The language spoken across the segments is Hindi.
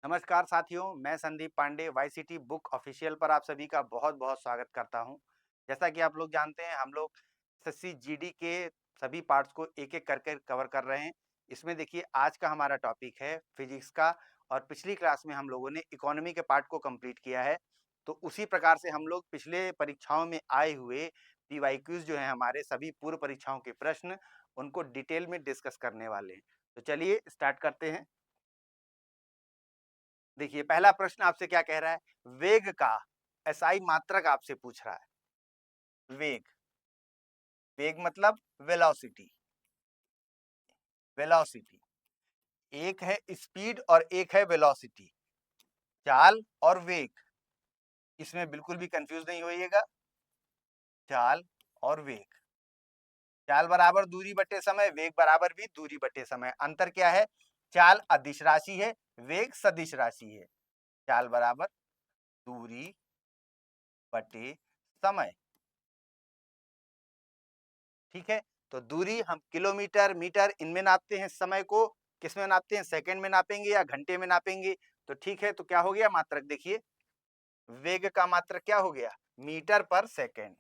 नमस्कार साथियों, मैं Sandeep Pandey YCT book official पर आप सभी का बहुत-बहुत स्वागत करता हूं। जैसा कि आप लोग जानते हैं, हम लोग एसएससी जीडी के सभी पार्ट्स को एक-एक करके कवर कर रहे हैं। इसमें देखिए आज का हमारा टॉपिक है फिजिक्स का और पिछली क्लास में हम लोगों ने इकोनॉमी के पार्ट को कंप्लीट किया है। तो उसी प्रकार से हम लोग पिछले परीक्षाओं में आए हुए पीवाईक्यूज जो हैं हमारे सभी पूर्व परीक्षाओं के प्रश्न, उनको डिटेल में डिस्कस करने वाले हैं। तो चलिए स्टार्ट करते हैं। देखिए पहला प्रश्न आपसे क्या कह रहा है, वेग का एसआई मात्रक आपसे पूछ रहा है। वेग, वेग मतलब वेलोसिटी। वेलोसिटी एक है स्पीड और एक है वेलोसिटी। चाल और वेग, इसमें बिल्कुल भी कंफ्यूज नहीं होइएगा। चाल और वेग, चाल बराबर दूरी बटे समय, वेग बराबर भी दूरी बटे समय। अंतर क्या है, चाल अदिश राशि है, वेग सदिश राशि है। चाल बराबर दूरी बटे समय, ठीक है। तो दूरी हम किलोमीटर मीटर इनमें नापते हैं, समय को किस में नापते हैं, सेकंड में नापेंगे या घंटे में नापेंगे। तो ठीक है, तो क्या हो गया मात्रक, देखिए वेग का मात्रक क्या हो गया, मीटर पर सेकंड।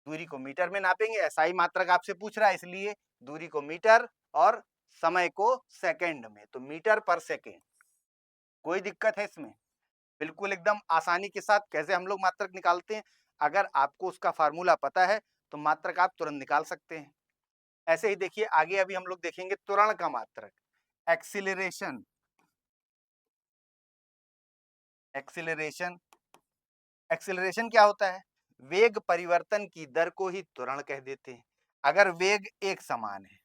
दूरी को मीटर में नापेंगे, एसआई मात्रक आपसे पूछ रहा है, इसलिए दूरी को मीटर और समय को सेकंड में, तो मीटर पर सेकंड। कोई दिक्कत है इसमें, बिल्कुल एकदम आसानी के साथ कैसे हम लोग मात्रक निकालते हैं, अगर आपको उसका फार्मूला पता है तो मात्रक आप तुरंत निकाल सकते हैं। ऐसे ही देखिए आगे अभी हम लोग देखेंगे त्वरण का मात्रक, एक्सीलरेशन। एक्सीलरेशन, एक्सीलरेशन क्या होता है, वेग परिवर्तन की दर को ही त्वरण कह देते हैं। अगर वेग एक समान है,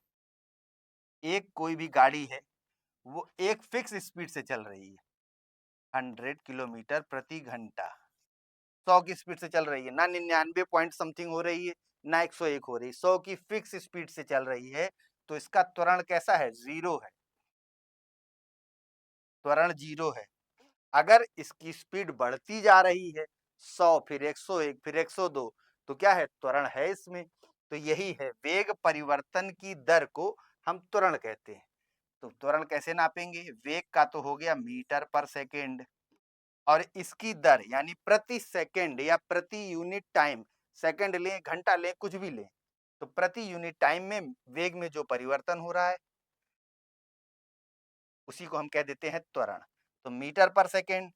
एक कोई भी गाड़ी है, वो एक फिक्स स्पीड से चल रही है, 100 किलोमीटर प्रति घंटा, 100 की स्पीड से चल रही है, ना 99 पॉइंट समथिंग हो रही है, ना 101 हो रही, 100 की फिक्स स्पीड से चल रही है, तो इसका त्वरण कैसा है, जीरो है। त्वरण जीरो है। अगर इसकी स्पीड बढ़ती जा रही है, 100 फिर 101 फिर 102, तो क्या है, त्वरण है इसमें। तो यही है, वेग परिवर्तन की दर को हम त्वरण कहते हैं। तो त्वरण कैसे नापेंगे, वेग का तो हो गया मीटर पर सेकेंड, और इसकी दर यानी प्रति सेकेंड या प्रति यूनिट टाइम, सेकेंड लें घंटा लें कुछ भी लें, तो प्रति यूनिट टाइम में वेग में जो परिवर्तन हो रहा है उसी को हम कह देते हैं त्वरण। तो मीटर पर सेकेंड,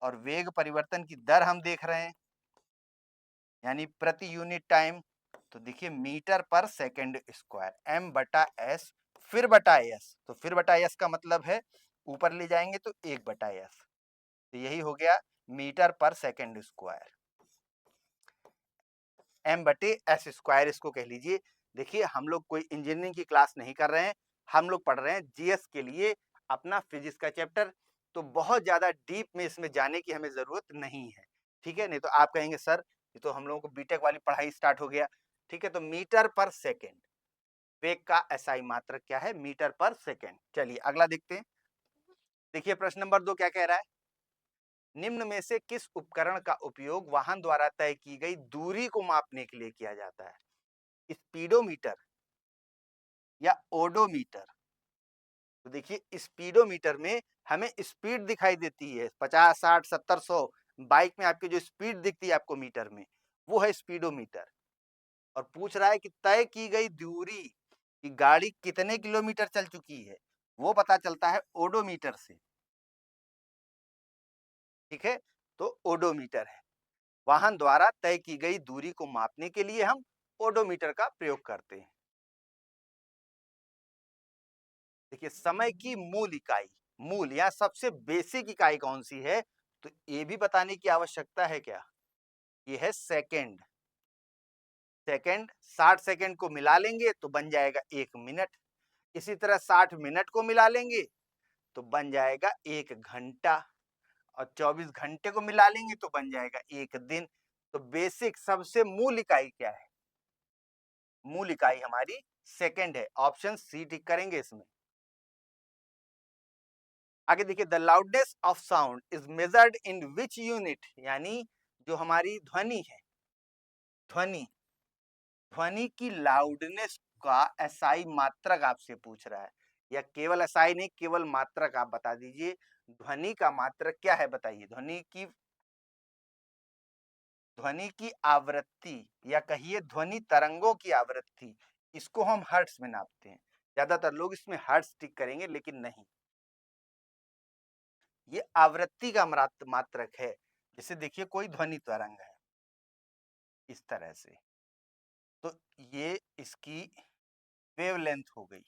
और वेग परिवर्तन की दर हम देख रहे हैं यानी प्रति यूनिट टाइम, तो देखिए मीटर पर सेकेंड स्क्वायर, एम बटा एस फिर बटा एस। तो फिर बटा एस का मतलब है ऊपर ले जाएंगे तो 1/s, तो यही हो गया मीटर पर सेकेंड स्क्वायर, एम बटे एस स्क्वायर इसको कह लीजिए। देखिए हम लोग कोई इंजीनियरिंग की क्लास नहीं कर रहे हैं, हम लोग पढ़ रहे हैं जीएस के लिए अपना फिजिक्स का चैप्टर, तो बहुत ज्यादा डीप में इसमें जाने की हमें जरूरत नहीं है, ठीक है। नहीं तो आप कहेंगे सर ये तो हम लोगों को बीटेक वाली पढ़ाई स्टार्ट हो गया, ठीक है। तो मीटर पर सेकेंड, वेग का एसआई मात्रक क्या है, मीटर पर सेकेंड। चलिए अगला देखते हैं। देखिए प्रश्न नंबर 2 क्या कह रहा है, निम्न में से किस उपकरण का उपयोग वाहन द्वारा तय की गई दूरी को मापने के लिए किया जाता है, स्पीडोमीटर या ओडोमीटर। तो देखिए स्पीडोमीटर में हमें स्पीड दिखाई देती है, 50 60 70 100, बाइक में आपकी जो स्पीड दिखती है आपको मीटर में, वो है स्पीडोमीटर। और पूछ रहा है कि तय की गई दूरी कि गाड़ी कितने किलोमीटर चल चुकी है, वो पता चलता है ओडोमीटर से, ठीक है। तो ओडोमीटर है, वाहन द्वारा तय की गई दूरी को मापने के लिए हम ओडोमीटर का प्रयोग करते हैं। देखिए समय की मूल इकाई, मूल या सबसे बेसिक इकाई कौन सी है, तो ये भी बताने की आवश्यकता है क्या, ये है सेकंड। सेकंड, 60 सेकंड को मिला लेंगे तो बन जाएगा 1 मिनट, इसी तरह 60 मिनट को मिला लेंगे तो बन जाएगा 1 घंटा, और 24 घंटे को मिला लेंगे तो बन जाएगा 1 दिन। तो बेसिक सबसे मूल इकाई क्या है, मूल इकाई हमारी सेकंड है, ऑप्शन सी टिक करेंगे इसमें। आगे देखिए, the loudness of sound is measured in which unit, यानी जो हमारी ध्वनि है, ध्वनि, ध्वनि की लाउडनेस का एसआई मात्रक आपसे पूछ रहा है। या केवल SI नहीं, केवल मात्रक आप बता दीजिए। ध्वनि का मात्रक क्या है बताइए। ध्वनि की आवृत्ति या कहिए ध्वनि तरंगों की आवृत्ति, इसको हम हर्ट्ज में नापते हैं। ज्यादातर लोग इसमें हर्ट्ज टिक करेंगे, लेकिन नहीं, ये आवृत्ति का मात्रक है। जैसे देखिए कोई ध्वनि तरंग है इस तरह से, तो ये इसकी वेवलेंथ हो गई,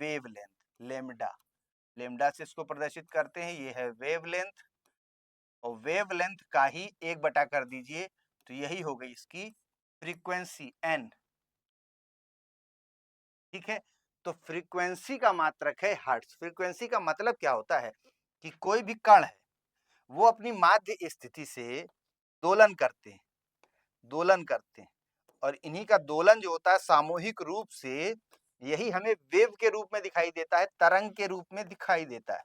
वेवलेंथ लेमडा, लेमडा से इसको प्रदर्शित करते हैं, ये है वेवलेंथ। और वेवलेंथ का ही 1 बटा कर दीजिए, तो यही हो गई इसकी फ्रीक्वेंसी एन। ठीक है, तो फ्रीक्वेंसी का मात्रक है हर्ट्ज। फ्रीक्वेंसी का मतलब क्या होता है कि कोई भी कण है वो अपनी माध्य स्थिति से दोलन करते हैं, दोलन करते हैं, और इन्हीं का दोलन जो होता है सामूहिक रूप से यही हमें वेव के रूप में दिखाई देता है, तरंग के रूप में दिखाई देता है।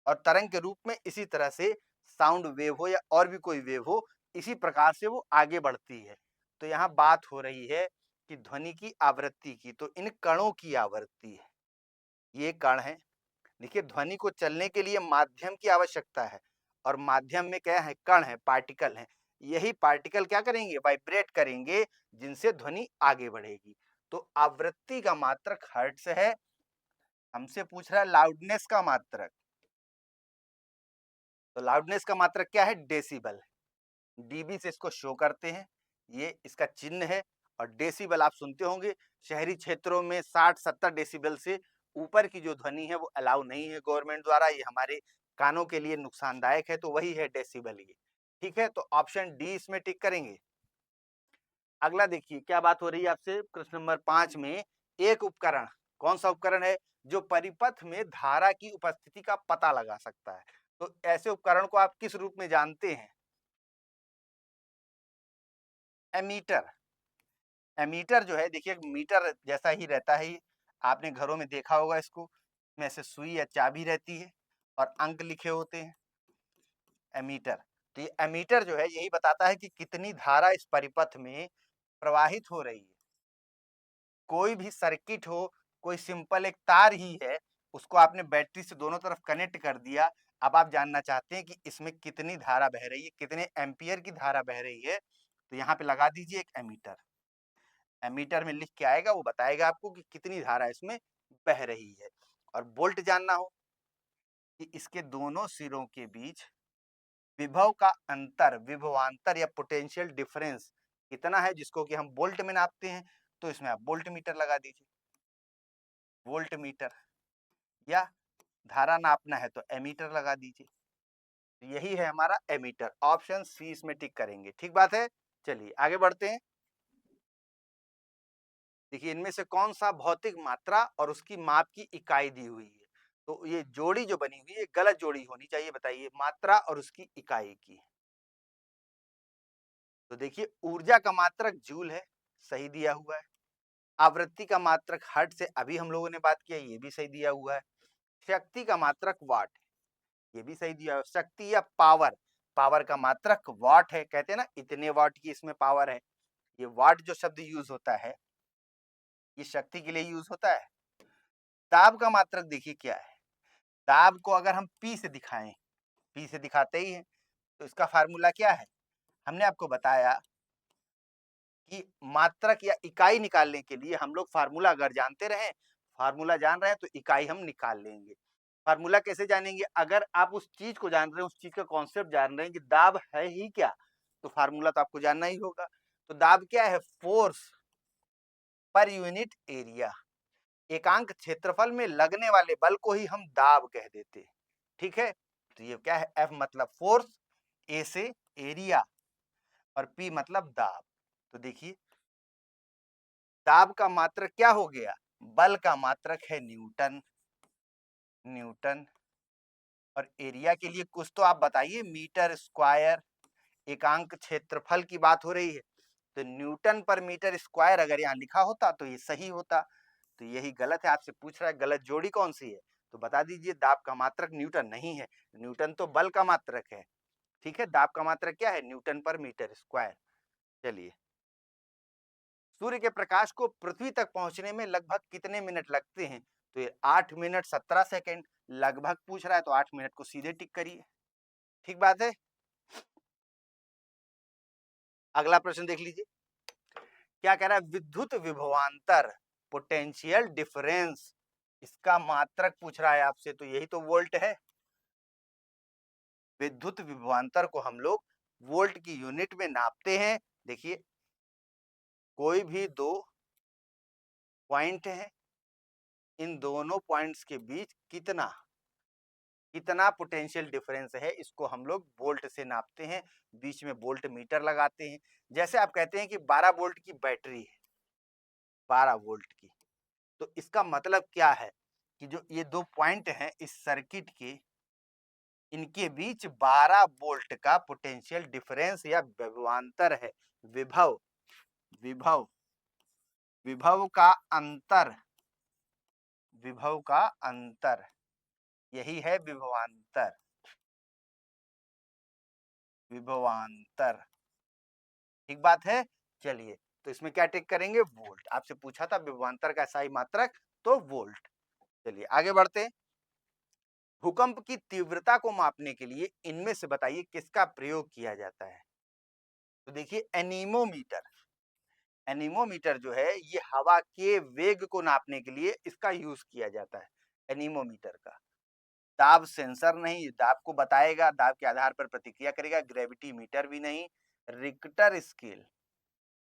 और तरंग के रूप में इसी तरह से साउंड वेव हो या और भी कोई वेव हो, इसी प्रकार से वो आगे बढ़ती है। तो यहाँ बात हो रही है कि ध्वनि की आवृत्ति की, तो इन कणों की आवृत्ति है। ये कण है, देखिए ध्वनि को चलने के लिए माध्यम की आवश्यकता है, और माध्यम में क्या है, कण है, पार्टिकल है। यही पार्टिकल क्या करेंगे, वाइब्रेट करेंगे, जिनसे ध्वनि आगे बढ़ेगी। तो आवृत्ति का मात्रक हर्ट्ज है। हमसे पूछ रहा है लाउडनेस का मात्रक, तो लाउडनेस का मात्रक क्या है, डेसिबल। डीबी से इसको शो करते हैं, ये इसका चिन्ह है। और डेसिबल आप सुनते होंगे, शहरी क्षेत्रों में 60-70 डेसिबल से ऊपर की जो ध्वनि है वो अलाउ नहीं है गवर्नमेंट द्वारा, ये हमारे कानों के लिए नुकसानदायक है, तो वही है डेसिबल ये। ठीक है, तो ऑप्शन डी इसमें टिक करेंगे। अगला देखिए क्या बात हो रही है आपसे, प्रश्न नंबर 5 में, एक उपकरण, कौन सा उपकरण है जो परिपथ में धारा की उपस्थिति का पता लगा सकता है। तो ऐसे उपकरण को आप किस रूप में जानते हैं, एमीटर। एमीटर जो है, देखिए मीटर जैसा ही रहता है, आपने घरों में देखा होगा इसको, में से सुई या चाबी रहती है और अंक लिखे होते हैं, एमीटर। तो ये एमीटर जो है यही बताता है कि कितनी धारा इस परिपथ में प्रवाहित हो रही है। कोई भी सर्किट हो, कोई सिंपल एक तार ही है, उसको आपने बैटरी से दोनों तरफ कनेक्ट कर दिया, अब आप जानना चाहते हैं कि इसमें कितनी धारा बह रही है, कितने एम्पियर की धारा बह रही है, तो यहाँ पे लगा दीजिए एक एमीटर। एमीटर में लिख के आएगा, वो बताएगा आपको कि कितनी धारा इसमें बह रही है। और वोल्ट जानना हो कि इसके दोनों सिरों के बीच विभव का अंतर, विभवांतर या पोटेंशियल डिफरेंस कितना है, जिसको कि हम वोल्ट में नापते हैं, तो इसमें आप वोल्ट मीटर लगा दीजिए, वोल्ट मीटर। या धारा नापना है तो एमीटर लगा दीजिए। तो यही है हमारा एमीटर, ऑप्शन सी इसमें टिक करेंगे। ठीक बात है, चलिए आगे बढ़ते हैं। देखिए इनमें से कौन सा भौतिक मात्रा और उसकी माप की इकाई दी हुई है। तो ये जोड़ी जो बनी हुई है गलत जोड़ी होनी चाहिए, बताइए मात्रा और उसकी इकाई की। तो देखिए ऊर्जा का मात्रक जूल है, सही दिया हुआ है। आवृत्ति का मात्रक हर्ट्ज से अभी हम लोगों ने बात किया, ये भी सही दिया हुआ है। शक्ति का मात्रक वाट, ये भी सही दिया है। शक्ति या पावर, पावर का मात्रक वाट है, कहते हैं ना इतने वाट की इसमें पावर है। ये वाट जो शब्द यूज होता है ये शक्ति के लिए यूज होता है। दाब का मात्रक देखिए क्या है, दाब को अगर हम पी से दिखाएं, पी से दिखाते ही हैं, तो इसका फार्मूला क्या है, हमने आपको बताया कि मात्रक या इकाई निकालने के लिए हम लोग फार्मूला अगर जानते रहे, फार्मूला जान रहे हैं तो इकाई हम निकाल लेंगे। फार्मूला कैसे जानेंगे, अगर आप उस चीज को जान रहे हैं, उस चीज का कॉन्सेप्ट जान रहे हैं कि दाब है ही क्या, तो फार्मूला तो आपको जानना ही होगा। तो दाब क्या है, फोर्स पर यूनिट एरिया, एकांक क्षेत्रफल में लगने वाले बल को ही हम दाब कह देते हैं। ठीक है, तो ये क्या है, एफ मतलब फोर्स, ए से एरिया, और पी मतलब दाब। तो देखिए दाब का मात्रक क्या हो गया, बल का मात्रक है न्यूटन, न्यूटन। और एरिया के लिए कुछ तो आप बताइए, मीटर स्क्वायर, एकांक क्षेत्रफल की बात हो रही है, तो न्यूटन पर मीटर स्क्वायर अगर यहाँ लिखा होता तो ये सही होता। तो यही गलत है, आपसे पूछ रहा है गलत जोड़ी कौन सी है, तो बता दीजिए दाब का मात्रक न्यूटन नहीं है, न्यूटन तो बल का मात्रक है। ठीक है, दाब का मात्रक क्या है, न्यूटन पर मीटर स्क्वायर। चलिए, सूर्य के प्रकाश को पृथ्वी तक पहुंचने में लगभग कितने मिनट लगते हैं। तो ये 8 मिनट 17 सेकंड लगभग पूछ रहा है, तो 8 मिनट को सीधे टिक करिए। ठीक बात है। अगला प्रश्न देख लीजिए, क्या कह रहा है, विद्युत विभवांतर पोटेंशियल डिफरेंस, इसका मात्रक पूछ रहा है आपसे, तो यही तो वोल्ट है। विद्युत विभवांतर को हम लोग वोल्ट की यूनिट में नापते हैं। देखिए, कोई भी दो पॉइंट है, इन दोनों पॉइंट्स के बीच कितना पोटेंशियल डिफरेंस है, इसको हम लोग वोल्ट से नापते हैं। बीच में वोल्ट मीटर लगाते हैं। जैसे आप कहते हैं कि 12 वोल्ट की बैटरी है, 12 वोल्ट की, तो इसका मतलब क्या है कि जो ये दो पॉइंट हैं इस सर्किट के, इनके बीच 12 वोल्ट का पोटेंशियल डिफरेंस या विभवांतर है। विभव विभव विभव का अंतर, विभव का अंतर, यही है विभवांतर। विभवांतर, ठीक बात है। चलिए, तो इसमें क्या टिक करेंगे, वोल्ट। आपसे पूछा था विभवांतर का सही मात्रक, तो वोल्ट। चलिए आगे बढ़ते हैं। भूकंप की तीव्रता को मापने के लिए इनमें से बताइए किसका प्रयोग किया जाता है। तो देखिए, एनीमोमीटर। एनीमोमीटर जो है ये हवा के वेग को नापने के लिए इसका यूज किया जाता है। एनीमोमीटर का दाब सेंसर नहीं, दाब को बताएगा, दाब के आधार पर प्रतिक्रिया करेगा। ग्रेविटी मीटर भी नहीं। रिक्टर स्केल,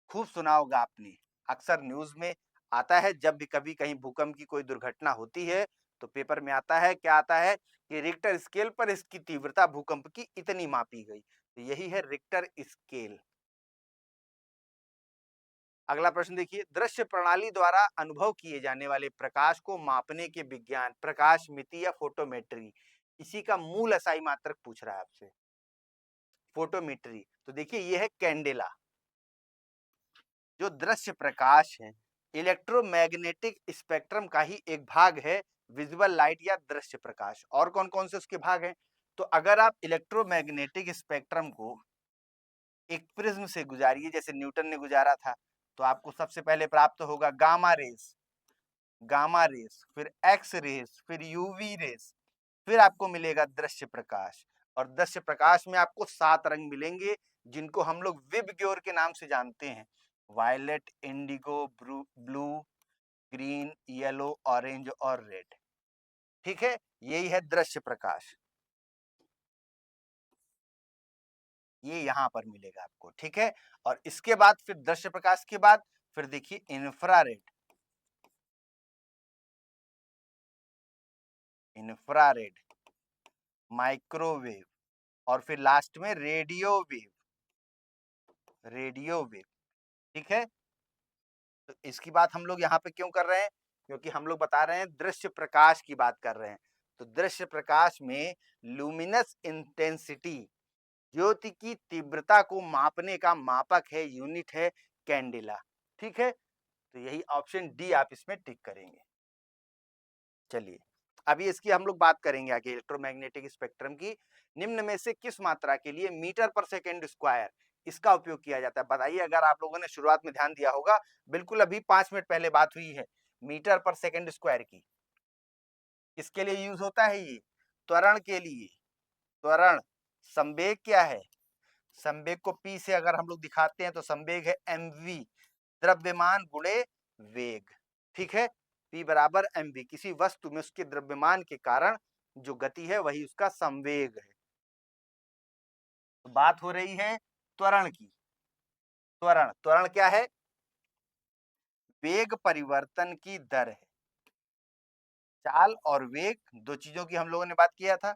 खूब सुना होगा आपने, अक्सर न्यूज में आता है। जब भी कभी कहीं भूकंप की कोई दुर्घटना होती है तो पेपर में आता है, क्या आता है कि रिक्टर स्केल पर इसकी तीव्रता भूकंप की इतनी मापी गई। तो यही है रिक्टर स्केल। अगला प्रश्न देखिए, दृश्य प्रणाली द्वारा अनुभव किए जाने वाले प्रकाश को मापने के विज्ञान, प्रकाश मिति या फोटोमेट्री, इसी का मूल असाई मात्रक पूछ रहा है आपसे। फोटोमेट्री, तो देखिए ये है कैंडेला। जो दृश्य प्रकाश है इलेक्ट्रोमैग्नेटिक स्पेक्ट्रम का ही एक भाग है, विजिबल लाइट या दृश्य प्रकाश। और कौन कौन से उसके भाग हैं, तो अगर आप इलेक्ट्रोमैग्नेटिक स्पेक्ट्रम को एक प्रिज्म से गुजारिए, जैसे न्यूटन ने गुजारा था, तो आपको सबसे पहले प्राप्त होगा गामा रेस, गामा रेस, फिर एक्स रेस, फिर यूवी रेस, फिर आपको मिलेगा दृश्य प्रकाश। और दृश्य प्रकाश में आपको 7 रंग मिलेंगे, जिनको हम लोग विबग्योर के नाम से जानते हैं। Violet, indigo, blue, green, yellow, orange और रेड। ठीक है, यही है दृश्य प्रकाश, ये यहां पर मिलेगा आपको। ठीक है, और इसके बाद फिर दृश्य प्रकाश के बाद फिर देखिए इंफ्रारेड, इंफ्रारेड, माइक्रोवेव, और फिर लास्ट में रेडियो वेव, रेडियो वेव। ठीक है, तो इसकी बात हम लोग यहाँ पे क्यों कर रहे हैं, क्योंकि हम लोग बता रहे हैं दृश्य प्रकाश की बात कर रहे हैं। तो दृश्य प्रकाश में लुमिनस इंटेंसिटी, ज्योति की तीव्रता को मापने का मापक है, यूनिट है कैंडेला। ठीक है, तो यही ऑप्शन डी आप इसमें टिक करेंगे। चलिए, अभी इसकी हम लोग बात करेंगे आगे, इलेक्ट्रोमैग्नेटिक स्पेक्ट्रम की। निम्न में से किस मात्रा के लिए मीटर पर सेकेंड स्क्वायर इसका उपयोग किया जाता है, बताइए। अगर आप लोगों ने शुरुआत में ध्यान दिया होगा, बिल्कुल अभी 5 मिनट पहले बात हुई है मीटर पर सेकेंड स्क्वायर की। किसके लिए यूज होता है ये, त्वरण के लिए। त्वरण, संवेग क्या है, संवेग को पी से अगर हम लोग दिखाते हैं तो संवेग है mv, द्रव्यमान गुणे वेग। ठीक है, p बराबर mv, किसी वस्तु में उसके द्रव्यमान के कारण जो गति है वही उसका संवेग है। तो बात हो रही है त्वरण की। त्वरण, त्वरण क्या है, वेग परिवर्तन की दर है। चाल और वेग दो चीजों की हम लोगों ने बात किया था।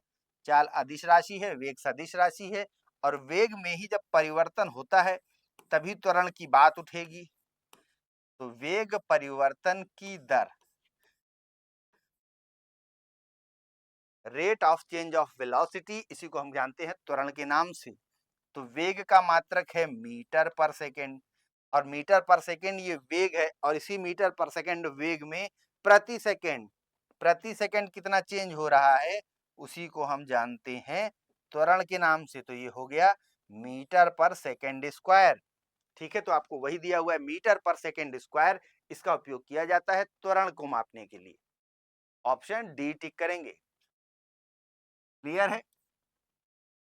चाल अदिश राशि है, वेग सदिश राशि है, और वेग में ही जब परिवर्तन होता है तभी त्वरण की बात उठेगी। तो वेग परिवर्तन की दर, rate of change of velocity, इसी को हम जानते हैं त्वरण के नाम से। तो वेग का मात्रक है मीटर पर सेकेंड, और मीटर पर सेकेंड ये वेग है, और इसी मीटर पर सेकेंड वेग में प्रति सेकेंड कितना चेंज हो रहा है, उसी को हम जानते हैं त्वरण के नाम से। तो ये हो गया मीटर पर सेकेंड स्क्वायर। ठीक है, तो आपको वही दिया हुआ है मीटर पर सेकेंड स्क्वायर, इसका उपयोग किया जाता है त्वरण को मापने के लिए। ऑप्शन डी टिक करेंगे। क्लियर है?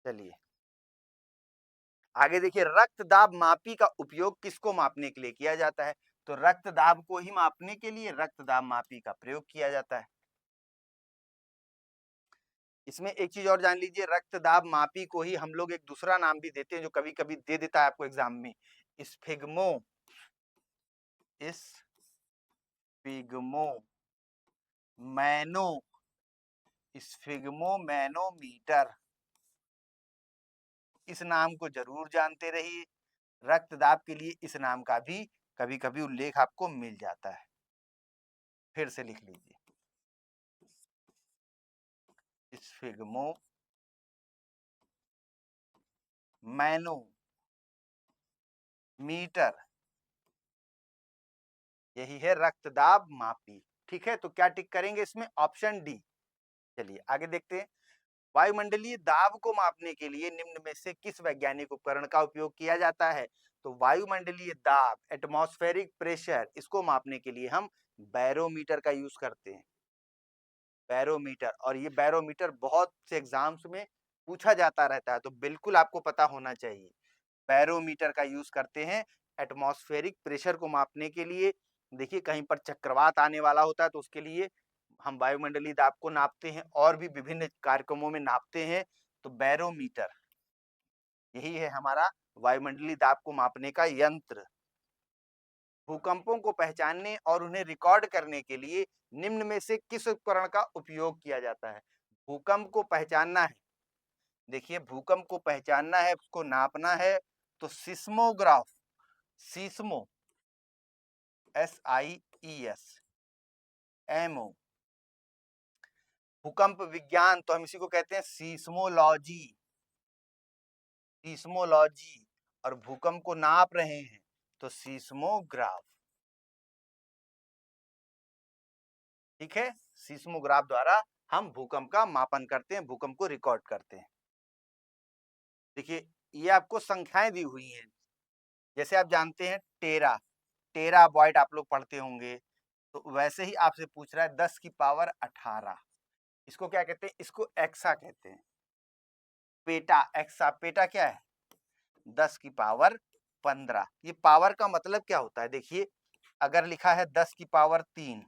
चलिए आगे देखिए, रक्त दाब मापी का उपयोग किसको मापने के लिए किया जाता है? तो रक्त दाब को ही मापने के लिए रक्त दाब मापी का प्रयोग किया जाता है। इसमें एक चीज और जान लीजिए, रक्त दाब मापी को ही हम लोग एक दूसरा नाम भी देते हैं जो कभी कभी दे देता है आपको एग्जाम में, स्फिग्मो स्फिग्मो मैनो स्फिग्मोमैनोमीटर। इस नाम को जरूर जानते रहिए, रक्त दाब के लिए इस नाम का भी कभी कभी उल्लेख आपको मिल जाता है। फिर से लिख लीजिए, स्फिग्मो मैनोमीटर, यही है रक्त दाब मापी। ठीक है, तो क्या टिक करेंगे इसमें? Option D. चलिए आगे देखते हैं, वायुमंडलीय दाब को मापने के लिए निम्न में से किस वैज्ञानिक उपकरण का उपयोग किया जाता है? तो वायुमंडलीय दाब, एटमॉस्फेरिक प्रेशर, इसको मापने के लिए हम बैरोमीटर का यूज करते हैं। बैरोमीटर, और ये बैरोमीटर बहुत से एग्जाम्स में पूछा जाता रहता है, तो बिल्कुल आपको पता होना चाहिए। बैरोमीटर का यूज करते हैं एटमॉस्फेरिक प्रेशर को मापने के लिए। देखिए कहीं पर चक्रवात आने वाला होता है तो उसके लिए हम वायुमंडलीय दाब को नापते हैं, और भी विभिन्न कार्यक्रमों में नापते हैं। तो बैरोमीटर यही है हमारा वायुमंडलीय दाब को मापने का यंत्र। भूकंपों को पहचानने और उन्हें रिकॉर्ड करने के लिए निम्न में से किस उपकरण का उपयोग किया जाता है? भूकंप को पहचानना है, देखिए भूकंप को पहचानना है, उसको नापना है, तो सिस्मोग्राफ, सीस्मो SIESMO, भूकंप विज्ञान तो हम इसी को कहते हैं सीस्मोलॉजी, सीस्मोलॉजी, और भूकंप को नाप रहे हैं तो सीस्मोग्राफ। ठीक है, सीस्मोग्राफ द्वारा हम भूकंप का मापन करते हैं, भूकंप को रिकॉर्ड करते हैं। देखिए ये आपको संख्याएं दी हुई हैं, जैसे आप जानते हैं टेरा बाइट आप लोग पढ़ते होंगे, तो वैसे ही आपसे पूछ रहा है 10 की पावर 18, इसको क्या कहते हैं? इसको एक्सा कहते हैं। पेटा, एक्सा, पेटा क्या है? 10 की पावर 15। ये पावर का मतलब क्या होता है? देखिए अगर लिखा है 10 की पावर 3,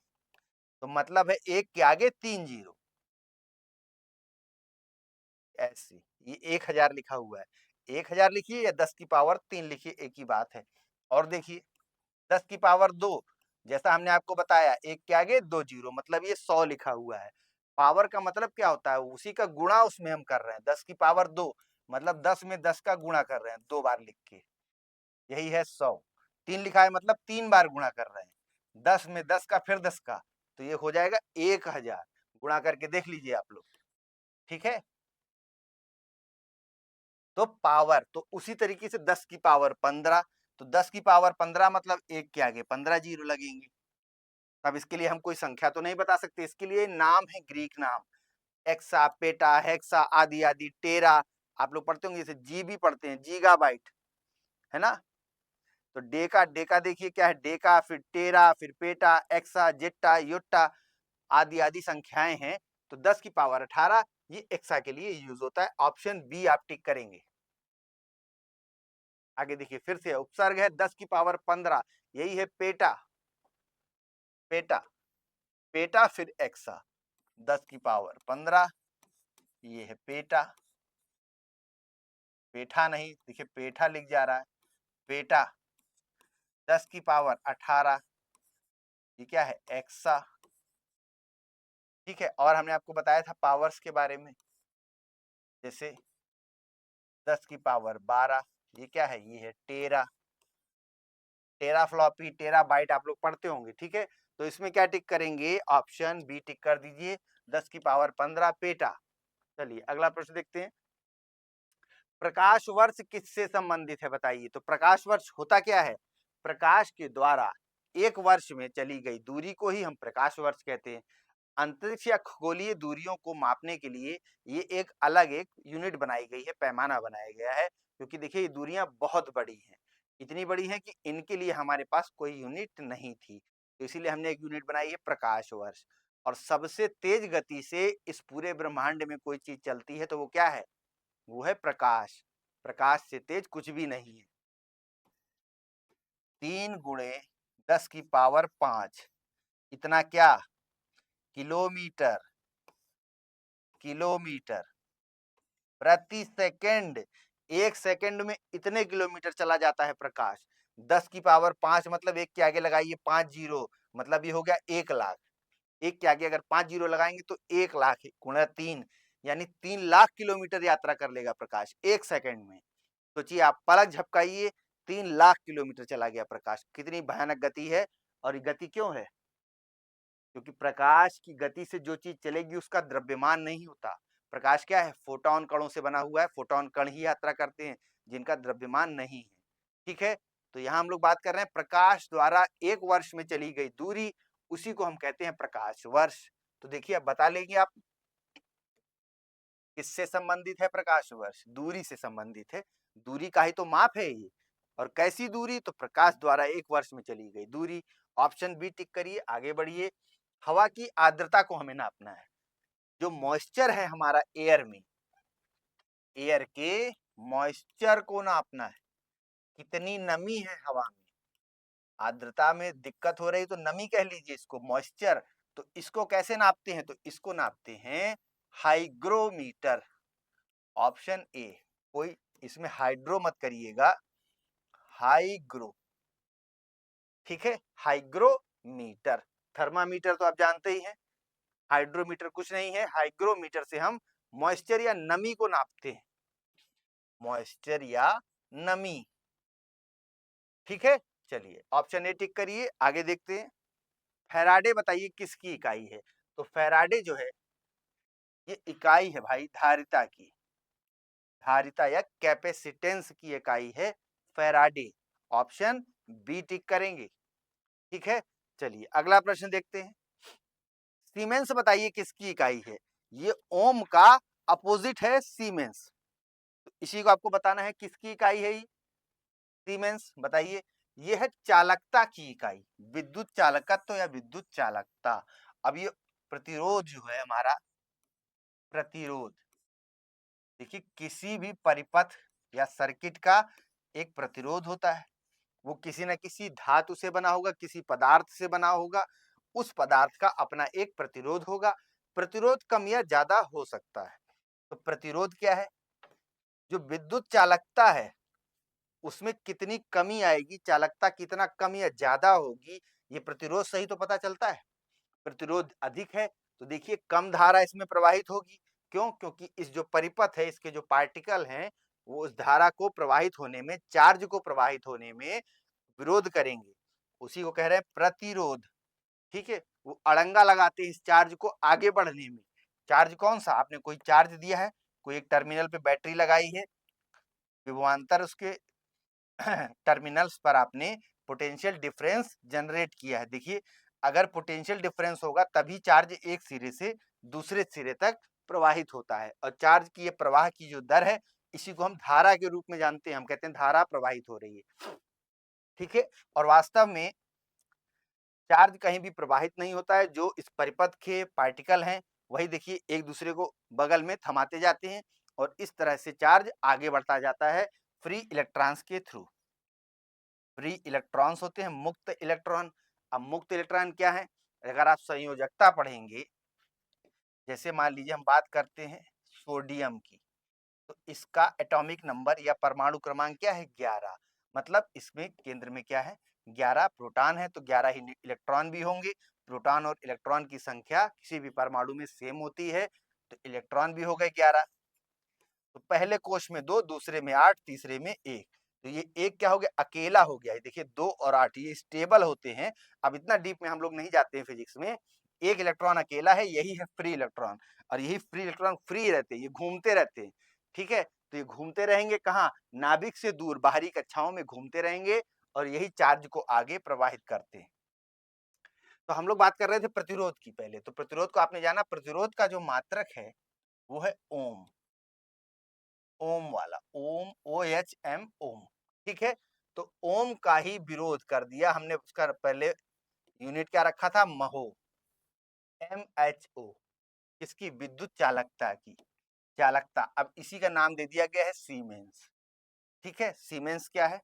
तो मतलब है एक के आगे 3 जीरो, ऐसे ये 1000 लिखा हुआ है, 1000 लिखिए या 10 की पावर 3 लिखिए, एक ही बात है। और देखिए 10 की पावर 2, जैसा हमने आपको बताया एक के आगे 2 जीरो, मतलब ये 100 लिखा हुआ है। पावर का मतलब क्या होता है? उसी का गुणा उसमें हम कर रहे हैं, 10 की पावर 2 मतलब 10 में 10 का गुणा कर रहे हैं 2 बार लिख के, यही है 100। 3 लिखा है मतलब 3 बार गुणा कर रहे हैं, 10 में 10 का फिर 10 का, तो ये हो जाएगा 1000। गुणा करके देख लीजिए आप लोग। ठीक है, तो पावर तो उसी तरीके से 10 की पावर 15, तो 10 की पावर 15 मतलब एक के आगे 15 जीरो लगेंगे। अब इसके लिए हम कोई संख्या तो नहीं बता सकते, इसके लिए नाम है, ग्रीक नाम, एक्सा, पेटा, हेक्सा आदि आदि, टेरा आप लोग पढ़ते होंगे, जैसे जी भी पढ़ते हैं, गीगाबाइट, है ना? तो डेका, डेका देखिए क्या है, डेका, फिर टेरा, फिर पेटा, एक्सा, जेट्टा, योट्टा आदि आदि संख्याएं हैं। तो 10 की पावर 18 ये एक्सा के लिए यूज होता है। ऑप्शन बी आप टिक करेंगे। आगे देखिए फिर से उपसर्ग है 10 की पावर 15, यही है पेटा, पेटा, पेटा फिर एक्सा, 10 की पावर 15, ये है पेटा, पेठा नहीं, देखिए पेठा लिख जा रहा है, पेटा, 10 की पावर 18, ये क्या है? एक्सा। ठीक है, और हमने आपको बताया था पावर्स के बारे में, जैसे 10 की पावर 12, ये क्या है? ये है टेरा, टेरा फ्लॉपी, टेरा बाइट आप लोग पढ़ते होंगे। ठीक है, तो इसमें क्या टिक करेंगे? ऑप्शन बी टिक कर दीजिए, 10 की पावर 15 पेटा। चलिए अगला प्रश्न देखते हैं, प्रकाश वर्ष किससे संबंधित है बताइए? तो प्रकाश वर्ष होता क्या है? प्रकाश के द्वारा एक वर्ष में चली गई दूरी को ही हम प्रकाश वर्ष कहते हैं। अंतरिक्ष या खगोलीय दूरियों को मापने के लिए ये एक अलग एक यूनिट बनाई गई है, पैमाना बनाया गया है, क्योंकि देखिए ये दूरियां बहुत बड़ी हैं, इतनी बड़ी हैं कि इनके लिए हमारे पास कोई यूनिट नहीं थी, तो इसीलिए हमने एक यूनिट बनाई है प्रकाश वर्ष। और सबसे तेज गति से इस पूरे ब्रह्मांड में कोई चीज चलती है तो वो क्या है? वो है प्रकाश। प्रकाश से तेज कुछ भी नहीं है। 3 × 10⁵ इतना क्या? किलोमीटर। किलोमीटर प्रति सेकंड। 1 सेकंड में इतने किलोमीटर चला जाता है प्रकाश। 10⁵ मतलब एक के आगे लगाइए 5 जीरो, मतलब ये हो गया 1 लाख। एक के आगे अगर 5 जीरो लगाएंगे तो 1 लाख × 3, यानी 3 लाख किलोमीटर यात्रा कर लेगा प्रकाश 1 सेकंड में। सोचिए आप पलक झपकाइए, 3 लाख किलोमीटर चला गया प्रकाश। कितनी भयानक गति है। और ये गति क्यों है? क्योंकि प्रकाश की गति से जो चीज चलेगी उसका द्रव्यमान नहीं होता। प्रकाश क्या है? फोटोन कणों से बना हुआ है। फोटोन कण ही यात्रा करते हैं जिनका द्रव्यमान नहीं है। ठीक है, तो यहाँ हम लोग बात कर रहे हैं प्रकाश द्वारा 1 वर्ष में चली गई दूरी, उसी को हम कहते हैं प्रकाश वर्ष। तो देखिए अब बता लेंगे आप किससे संबंधित है प्रकाश वर्ष? दूरी से संबंधित है। दूरी का ही तो माप है ये। और कैसी दूरी? तो प्रकाश द्वारा 1 वर्ष में चली गई दूरी। ऑप्शन बी टिक करिए, आगे बढ़िए। हवा की आर्द्रता को हमें नापना है। जो मॉइस्चर है हमारा एयर में, एयर के मॉइस्चर को नापना है। कितनी नमी है हवा में। आर्द्रता में दिक्कत हो रही तो नमी कह लीजिए इसको, मॉइस्चर। तो इसको कैसे नापते हैं? तो इसको नापते हैं हाइग्रोमीटर। Option A. कोई इसमें हाइड्रो मत करिएगा, हाइग्रो। ठीक है, हाइग्रोमीटर। थर्मामीटर तो आप जानते ही हैं, हाइड्रोमीटर कुछ नहीं है। हाइग्रोमीटर से हम मॉइस्चर या नमी को नापते हैं। मॉइस्चर या नमी। ठीक है, चलिए ऑप्शन ए टिक करिए, आगे देखते हैं। फैराडे बताइए किसकी इकाई है? तो फैराडे जो है ये इकाई है भाई धारिता की। धारिता या कैपेसिटेंस की इकाई है फैराडे। ऑप्शन बी टिक करेंगे। ठीक है, चलिए अगला प्रश्न देखते हैं। सीमेंस बताइए किसकी इकाई है? ये ओम का अपोजिट है सीमेंस। तो इसी को आपको बताना है किसकी इकाई है ये सीमेंस। बताइए। ये है चालकता की इकाई, विद्युत चालकत्व या विद्युत चालकता। अब ये प्रतिरोध जो है हमारा, प्रतिरोध, देखिए किसी भी परिपथ या सर्किट का एक प्रतिरोध होता है। वो किसी न किसी धातु से बना होगा, किसी पदार्थ से बना होगा। उस पदार्थ का अपना एक प्रतिरोध होगा। प्रतिरोध कम या ज्यादा हो सकता है। तो प्रतिरोध क्या है? जो विद्युत चालकता है उसमें कितनी कमी आएगी, चालकता कितना कम या ज्यादा होगी, ये प्रतिरोध से ही तो पता चलता है। प्रतिरोध अधिक है तो देखिए कम धारा इसमें प्रवाहित होगी। क्यों? क्योंकि इस जो परिपथ है, इसके जो पार्टिकल हैं, वो उस धारा को प्रवाहित होने में, चार्ज को प्रवाहित होने में विरोध करेंगे। उसी को कह रहे हैं प्रतिरोध। ठीक है, वो अड़ंगा लगाते हैं इस चार्ज को आगे बढ़ने में। चार्ज कौन सा? आपने कोई चार्ज दिया है, कोई एक टर्मिनल पे बैटरी लगाई है, विभवांतर उसके टर्मिनल्स पर आपने पोटेंशियल डिफरेंस जनरेट किया है। देखिए अगर पोटेंशियल डिफरेंस होगा तभी चार्ज एक सिरे से दूसरे सिरे तक प्रवाहित होता है। और चार्ज की ये प्रवाह की जो दर है, इसी को हम धारा के रूप में जानते हैं। हम कहते हैं धारा प्रवाहित हो रही है। ठीक है, और वास्तव में चार्ज कहीं भी प्रवाहित नहीं होता है। जो इस परिपथ के पार्टिकल हैं वही देखिए एक दूसरे को बगल में थमाते जाते हैं और इस तरह से चार्ज आगे बढ़ता जाता है फ्री इलेक्ट्रॉन्स के थ्रू। फ्री इलेक्ट्रॉन्स होते हैं मुक्त इलेक्ट्रॉन। अब मुक्त इलेक्ट्रॉन क्या है? अगर आप संयोजकता पढ़ेंगे, जैसे मान लीजिए हम बात करते हैं सोडियम की, तो इसका एटॉमिक नंबर या परमाणु क्रमांक क्या है? 11। मतलब इसमें केंद्र में क्या है? 11 प्रोटॉन है, तो 11 ही इलेक्ट्रॉन भी होंगे। प्रोटॉन और इलेक्ट्रॉन की संख्या किसी भी परमाणु में सेम होती है, तो इलेक्ट्रॉन भी हो गए 11। तो पहले कोष में 2, दूसरे में 8, तीसरे में 1। तो ये एक क्या हो गया? अकेला हो गया है। देखिए 2 और 8 ये स्टेबल होते हैं। अब इतना डीप में हम लोग नहीं जाते हैं फिजिक्स में। एक इलेक्ट्रॉन अकेला है, यही है फ्री इलेक्ट्रॉन। और यही फ्री इलेक्ट्रॉन फ्री रहते हैं, ये घूमते रहते हैं। ठीक है, तो ये घूमते रहेंगे कहाँ? नाभिक से दूर बाहरी कक्षाओं में घूमते रहेंगे और यही चार्ज को आगे प्रवाहित करते हैं। तो हम लोग बात कर रहे थे प्रतिरोध की पहले। तो प्रतिरोध को आपने जाना, प्रतिरोध का जो मात्रक है वो है ओम। ओम वाला, ओम, OHM, ओम। ठीक है, तो ओम का ही विरोध कर दिया हमने। उसका पहले यूनिट क्या रखा था? महो। MHO, किसकी? विद्युत चालकता की। चालकता, अब इसी का नाम दे दिया गया है सीमेंस। ठीक है, सीमेंस क्या है?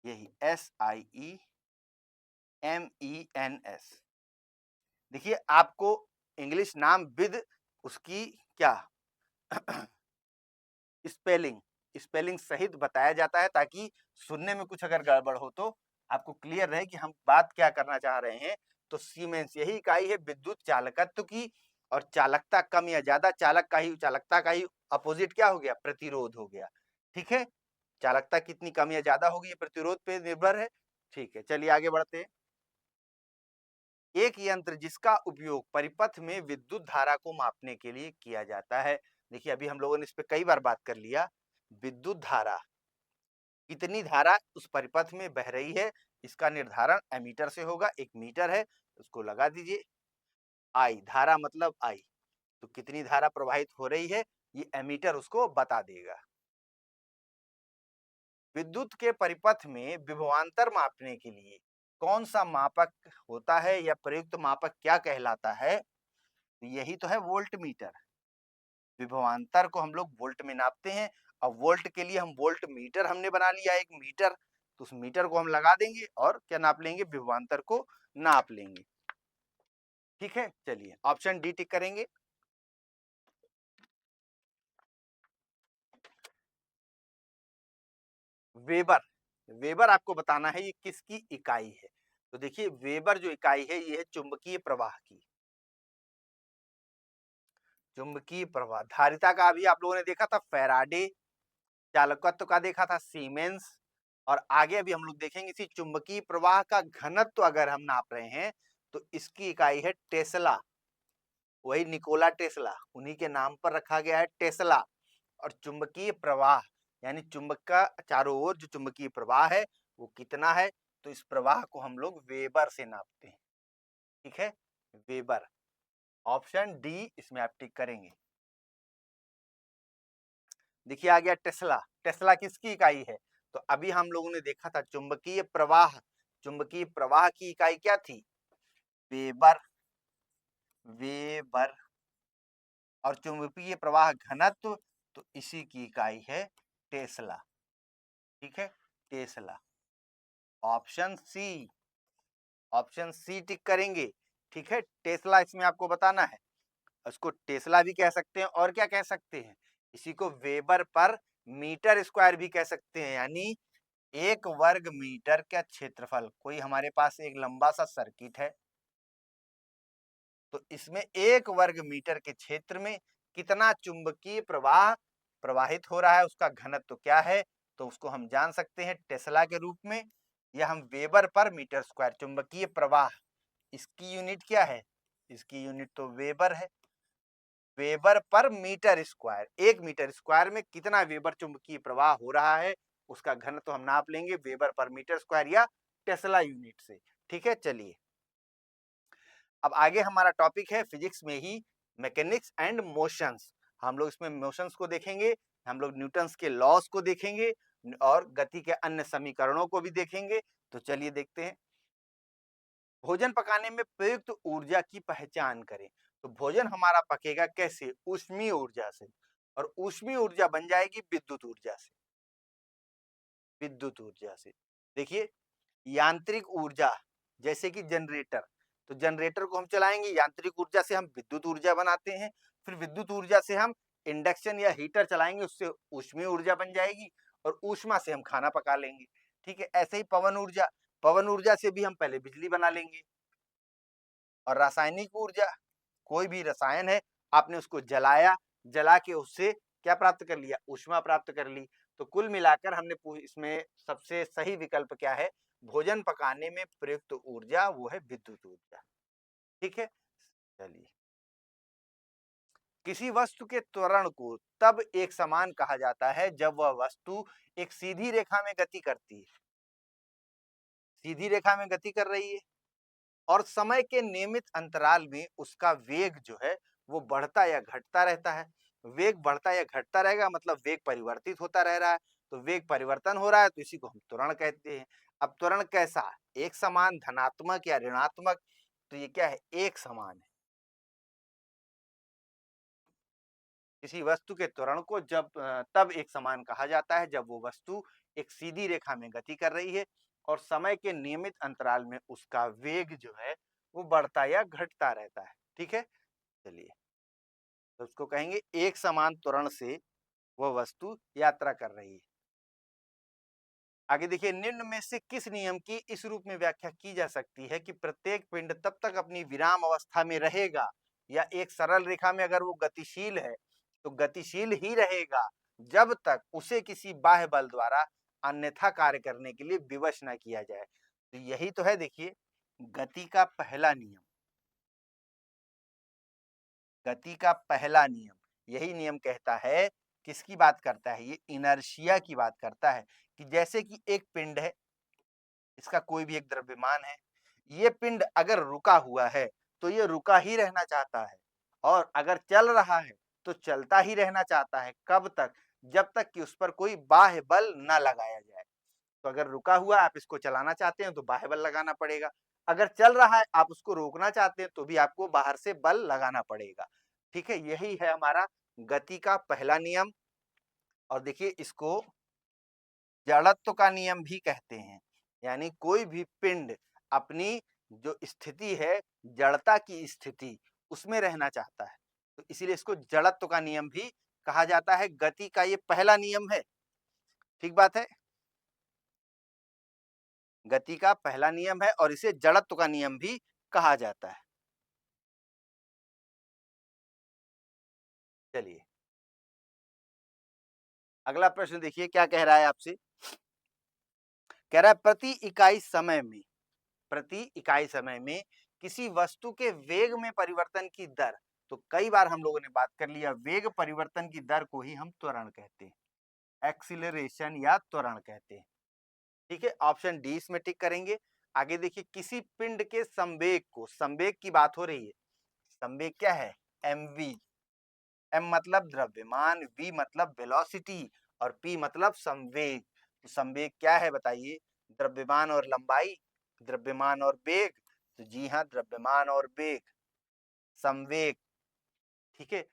यही SIEMENS। देखिए आपको इंग्लिश नाम विद उसकी क्या स्पेलिंग स्पेलिंग सहित बताया जाता है, ताकि सुनने में कुछ अगर गड़बड़ हो तो आपको क्लियर रहे कि हम बात क्या करना चाह रहे हैं। तो सीमेंस यही इकाई है विद्युत चालकत्व की। और चालकता कम या ज्यादा, चालकता का ही अपोजिट क्या हो गया? प्रतिरोध हो गया। ठीक है, चालकता कितनी कम या ज्यादा होगी ये प्रतिरोध पे निर्भर है। ठीक है, चलिए आगे बढ़ते हैं। एक यंत्र जिसका उपयोग परिपथ में विद्युत धारा को मापने के लिए किया जाता है। देखिए अभी हम लोगों ने इस पे कई बार बात कर लिया। विद्युत धारा, कितनी धारा उस परिपथ में बह रही है, इसका निर्धारण एमीटर से होगा। एक मीटर है, उसको लगा दीजिए। आई, धारा मतलब आई, तो कितनी धारा प्रवाहित हो रही है ये एमीटर उसको बता देगा। विद्युत के परिपथ में विभवांतर मापने के लिए कौन सा मापक होता है या प्रयुक्त मापक क्या कहलाता है? यही तो है वोल्ट मीटर। विभवांतर को हम लोग वोल्ट में नापते हैं। और वोल्ट के लिए हम वोल्ट मीटर हमने बना लिया एक मीटर, तो उस मीटर को हम लगा देंगे और क्या नाप लेंगे? विभवांतर को नाप लेंगे। ठीक है, चलिए ऑप्शन डी टिक करेंगे। वेबर, वेबर आपको बताना है ये किसकी इकाई है। तो देखिए वेबर जो इकाई है ये है चुंबकीय प्रवाह की। चुंबकीय प्रवाह, धारिता का अभी आप लोगों ने देखा था फैराडे, चालकत्व का देखा था सीमेंस। और आगे अभी हम लोग देखेंगे इसी चुंबकीय प्रवाह का घनत्व अगर हम नाप रहे हैं तो इसकी इकाई है टेस्ला। वही निकोला टेस्ला, उन्हीं के नाम पर रखा गया है टेस्ला। और चुंबकीय प्रवाह यानी चुंबक का चारों ओर जो चुंबकीय प्रवाह है वो कितना है? तो इस प्रवाह को हम लोग वेबर से नापते हैं। ठीक है, वेबर। ऑप्शन डी इसमें आप टिक करेंगे। देखिए आ गया टेस्ला। टेस्ला किसकी इकाई है? तो अभी हम लोगों ने देखा था चुंबकीय प्रवाह, चुंबकीय प्रवाह की इकाई क्या थी? Weber, weber. और चुंबकीय प्रवाह घनत्व, तो इसी की इकाई है टेस्ला। ठीक है, Tesla. Option C, option C tick करेंगे। ठीक है, टेस्ला इसमें आपको बताना है। उसको टेस्ला भी कह सकते हैं और क्या कह सकते हैं? इसी को वेबर पर मीटर स्क्वायर भी कह सकते हैं। यानी एक वर्ग मीटर का क्षेत्रफल, कोई हमारे पास एक लंबा सा सर्किट है, तो इसमें एक वर्ग मीटर के क्षेत्र में कितना चुंबकीय प्रवाह प्रवाहित हो रहा है, उसका घनत्व क्या है? तो उसको हम जान सकते हैं टेस्ला के रूप में, या हम वेबर पर मीटर स्क्वायर। चुंबकीय प्रवाह इसकी यूनिट क्या है? इसकी यूनिट तो वेबर है। वेबर पर मीटर स्क्वायर, एक मीटर स्क्वायर में कितना वेबर चुंबकीय प्रवाह हो रहा है उसका घनत्व हम नाप लेंगे वेबर पर मीटर स्क्वायर या टेस्ला यूनिट से। ठीक है, चलिए अब आगे हमारा टॉपिक है फिजिक्स में ही मैकेनिक्स एंड मोशंस। हम लोग इसमें मोशंस को देखेंगे, हम लोग न्यूटन्स के लॉस को देखेंगे और गति के अन्य समीकरणों को भी देखेंगे। तो चलिए देखते हैं। भोजन पकाने में प्रयुक्त ऊर्जा की पहचान करें। तो भोजन हमारा पकेगा कैसे? ऊष्मीय ऊर्जा से। और ऊष्मीय ऊर्जा बन जाएगी विद्युत ऊर्जा से, विद्युत ऊर्जा से। देखिए यांत्रिक ऊर्जा, जैसे कि जनरेटर, तो जनरेटर को हम चलाएंगे, यांत्रिक ऊर्जा से हम विद्युत ऊर्जा बनाते हैं। फिर विद्युत ऊर्जा से हम इंडक्शन या हीटर चलाएंगे, उससे ऊष्मीय ऊर्जा बन जाएगी और ऊष्मा से हम खाना पका लेंगे। ठीक है, ऐसे ही पवन ऊर्जा, पवन ऊर्जा से भी हम पहले बिजली बना लेंगे। और रासायनिक ऊर्जा, कोई भी रसायन है आपने उसको जलाया, जला के उससे क्या प्राप्त कर लिया? ऊष्मा प्राप्त कर ली। तो कुल मिलाकर हमने इसमें सबसे सही विकल्प क्या है? भोजन पकाने में प्रयुक्त ऊर्जा वो है विद्युत ऊर्जा। ठीक है, चलिए किसी वस्तु के त्वरण को तब एक समान कहा जाता है जब वह वस्तु एक सीधी रेखा में गति करती है, सीधी रेखा में गति कर रही है और समय के नियमित अंतराल में उसका वेग जो है वो बढ़ता या घटता रहता है। वेग बढ़ता या घटता रहेगा मतलब वेग परिवर्तित होता रह रहा है। तो वेग परिवर्तन हो रहा है तो इसी को हम त्वरण कहते हैं। अब त्वरण कैसा? एक समान, धनात्मक या ऋणात्मक? तो ये क्या है? एक समान है। किसी वस्तु के त्वरण को तब एक समान कहा जाता है जब वो वस्तु एक सीधी रेखा में गति कर रही है और समय के नियमित अंतराल में उसका वेग जो है वो बढ़ता या घटता रहता है। ठीक है, चलिए, तो उसको कहेंगे एक समान त्वरण से वह वस्तु यात्रा कर रही है। आगे देखिए, निम्न में से किस नियम की इस रूप में व्याख्या की जा सकती है कि प्रत्येक पिंड तब तक अपनी विराम अवस्था में रहेगा या एक सरल रेखा में अगर वो गतिशील है तो गतिशील ही रहेगा जब तक उसे किसी बाह्य बल द्वारा अन्यथा कार्य करने के लिए विवश न किया जाए। तो यही तो है, देखिए, गति का पहला नियम। गति का पहला नियम यही नियम कहता है, किसकी बात करता है, ये इनर्शिया की बात करता है कि जैसे कि एक पिंड है, इसका कोई भी एक द्रव्यमान है, ये पिंड अगर रुका हुआ है तो ये रुका ही रहना चाहता है और अगर चल रहा है तो चलता ही रहना चाहता है। कब तक? जब तक कि उस पर कोई बाह्य बल न लगाया जाए। तो अगर रुका हुआ आप इसको चलाना चाहते हैं तो बाह्य बल लगाना पड़ेगा, अगर चल रहा है आप उसको रोकना चाहते हैं तो भी आपको बाहर से बल लगाना पड़ेगा। ठीक है, यही है हमारा गति का पहला नियम। और देखिए, इसको जड़त्व का नियम भी कहते हैं, यानी कोई भी पिंड अपनी जो स्थिति है, जड़ता की स्थिति, उसमें रहना चाहता है, तो इसीलिए इसको जड़त्व का नियम भी कहा जाता है। गति का ये पहला नियम है। ठीक बात है, गति का पहला नियम है और इसे जड़त्व का नियम भी कहा जाता है। चलिए, अगला प्रश्न देखिए क्या कह रहा है आपसे। कह रहा है प्रति इकाई समय में किसी वस्तु के वेग में परिवर्तन की दर। तो कई बार हम लोगों ने बात कर लिया, वेग परिवर्तन की दर को ही हम त्वरण कहते हैं, एक्सीलरेशन या त्वरण कहते हैं। ठीक है, ऑप्शन डी इसमें टिक करेंगे। आगे देखिए, किसी पिंड के संवेग को, संवेग की बात हो रही है, संवेग क्या है, mv। m मतलब द्रव्यमान, v मतलब वेलोसिटी और p मतलब संवेग। तो संवेग क्या है बताइए, द्रव्यमान और लंबाई, द्रव्यमान और वेग। तो जी हाँ, द्रव्यमान और वेग, संवेग। ठीक है,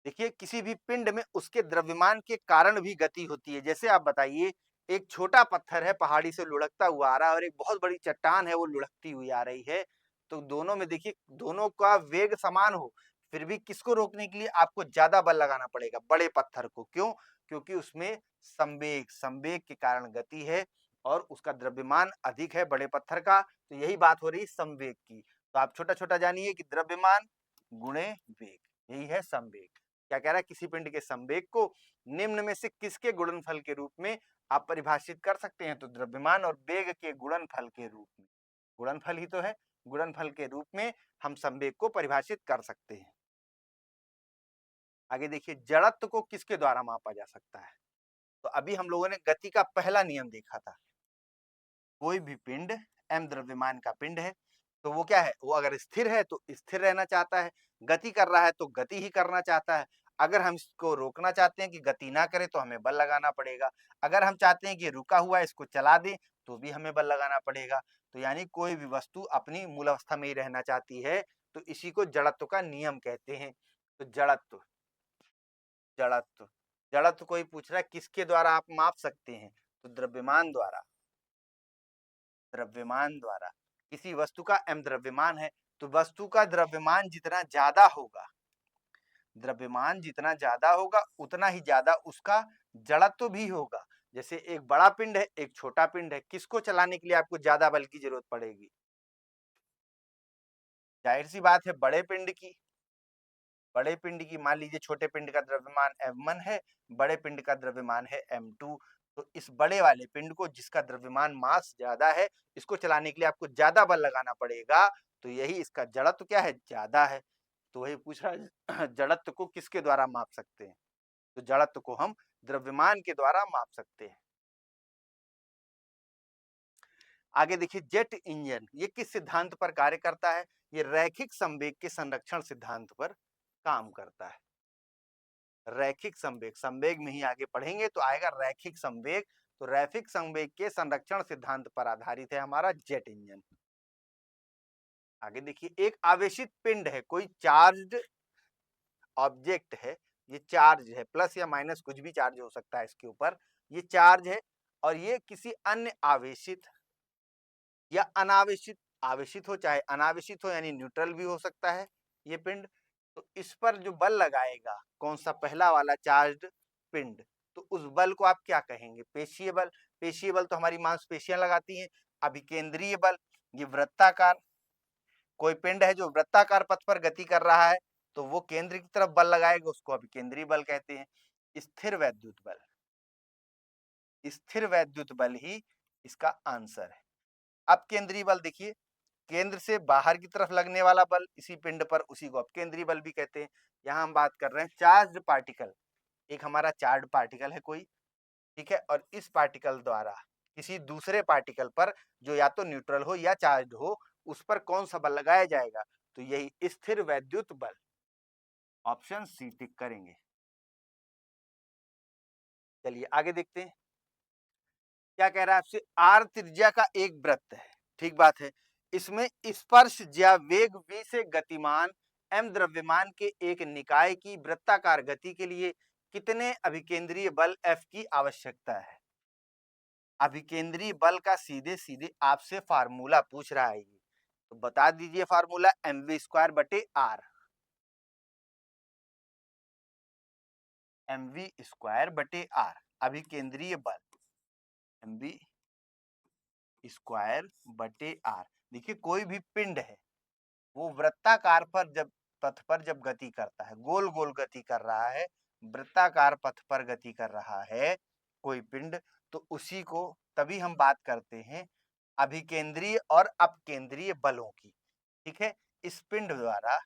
देखिए, किसी भी पिंड में उसके द्रव्यमान के कारण भी गति होती है। जैसे आप बताइए, एक छोटा पत्थर है, पहाड़ी से लुढ़कता हुआ आ रहा है और एक बहुत बड़ी चट्टान है, वो लुढ़कती हुई आ रही है, तो दोनों में देखिए, दोनों का वेग समान हो, फिर भी किसको रोकने के लिए आपको ज्यादा बल लगाना पड़ेगा, बड़े पत्थर को। क्यों? क्योंकि उसमें संवेग, संवेग के कारण गति है और उसका द्रव्यमान अधिक है बड़े पत्थर का। तो यही बात हो रही है संवेग की। तो आप छोटा छोटा जानिए कि द्रव्यमान गुणे वेग, यही है संवेग। क्या कह रहा है, किसी पिंड के संवेग को निम्न में से किसके गुणनफल के रूप में आप परिभाषित कर सकते हैं? तो द्रव्यमान और वेग के गुणनफल के रूप में, गुणनफल ही तो है, गुणनफल के रूप में हम संवेग को परिभाषित कर सकते हैं। आगे देखिए, जड़त्व को किसके द्वारा मापा जा सकता है? तो अभी हम लोगों ने गति का पहला नियम देखा था, कोई भी पिंड m द्रव्यमान का पिंड है तो वो क्या है, वो अगर स्थिर है तो स्थिर रहना चाहता है, गति कर रहा है तो गति ही करना चाहता है। अगर हम इसको रोकना चाहते हैं कि गति ना करे तो हमें बल लगाना पड़ेगा, अगर हम चाहते हैं कि रुका हुआ है इसको चला दें तो भी हमें बल लगाना पड़ेगा। तो यानी कोई भी वस्तु अपनी मूल अवस्था में ही रहना चाहती है, तो इसी को जड़त्व का नियम कहते हैं। तो जड़त्व, जड़त्व, जड़त्व कोई पूछ रहा है किसके द्वारा आप माप सकते हैं? तो द्रव्यमान द्वारा, द्रव्यमान द्वारा। किसी वस्तु का m द्रव्यमान है तो वस्तु का द्रव्यमान जितना ज्यादा होगा, द्रव्यमान जितना ज्यादा होगा उतना ही ज्यादा उसका जड़त्व भी होगा। जैसे एक बड़ा पिंड है, एक छोटा पिंड है, किसको चलाने के लिए आपको ज्यादा बल की जरूरत पड़ेगी? जाहिर सी बात है बड़े पिंड की। बड़े पिंड की, मान लीजिए छोटे पिंड का द्रव्यमान m1 है, बड़े पिंड का द्रव्यमान है m2। तो इस बड़े वाले पिंड को, जिसका द्रव्यमान मास ज्यादा है, इसको चलाने के लिए आपको ज्यादा बल लगाना पड़ेगा। तो यही इसका जड़त्व क्या है, ज्यादा है। तो वही पूछ रहा है जड़त्व को किसके द्वारा माप सकते हैं? तो जड़त्व को हम द्रव्यमान के द्वारा माप सकते हैं। आगे देखिए, जेट इंजन ये किस सिद्धांत पर कार्य करता है? ये रैखिक संवेग के संरक्षण सिद्धांत पर काम करता है। रैखिक संवेग, संवेग में ही आगे पढ़ेंगे तो आएगा रैखिक संवेग। तो रैखिक संवेग के संरक्षण सिद्धांत पर आधारित है हमारा जेट इंजन। आगे देखिए, एक आवेशित पिंड है, कोई चार्ज्ड ऑब्जेक्ट है, ये चार्ज है, प्लस या माइनस कुछ भी चार्ज हो सकता है इसके ऊपर, ये चार्ज है और ये किसी अन्य आवेशित या अनावेशित, आवेशित हो चाहे अनावेशित हो यानी न्यूट्रल भी हो सकता है ये पिंड, तो इस पर जो बल लगाएगा कौन सा, पहला वाला चार्ज्ड पिंड, तो उस बल को आप क्या कहेंगे, पेशीय बल। पेशीय बल तो हमारी मांसपेशियां लगाती हैं। अभिकेंद्रीय बल, ये वृत्ताकार, कोई पिंड है जो वृत्ताकार पथ पर गति कर रहा है तो वो केंद्र की तरफ बल लगाएगा, उसको अभिकेंद्रीय बल कहते हैं। स्थिर वैद्युत बल, स्थिर वैद्युत बल ही इसका आंसर है। अब केंद्रीय बल देखिए, केंद्र से बाहर की तरफ लगने वाला बल इसी पिंड पर, उसी को अपकेंद्रीय बल भी कहते हैं। यहाँ हम बात कर रहे हैं चार्ज्ड पार्टिकल, एक हमारा चार्ज पार्टिकल है कोई, ठीक है, और इस पार्टिकल द्वारा किसी दूसरे पार्टिकल पर जो या तो न्यूट्रल हो या चार्ज हो, उस पर कौन सा बल लगाया जाएगा, तो यही स्थिर वैद्युत बल। ऑप्शन सी टिक करेंगे। चलिए आगे देखते हैं क्या कह रहा है आपसे। आर त्रिज्या का एक वृत्त है, ठीक बात है, इसमें स्पर्श या वेग v से गतिमान m द्रव्यमान के एक निकाय की वृत्ताकार गति के लिए कितने अभिकेंद्रीय बल F की आवश्यकता है। अभिकेंद्रीय बल का सीधे सीधे आपसे फार्मूला पूछ रहा है, तो बता दीजिए फार्मूला mv² r अभिकेंद्रीय बल mv²r। देखिए कोई भी पिंड है वो वृत्ताकार पर जब पथ पर जब गति करता है, गोल गोल गति कर रहा है, वृत्ताकार पथ पर गति कर रहा है कोई पिंड, तो उसी को तभी हम बात करते हैं अभिकेंद्रीय और अपकेंद्रीय बलों की, ठीक है। इस पिंड द्वारा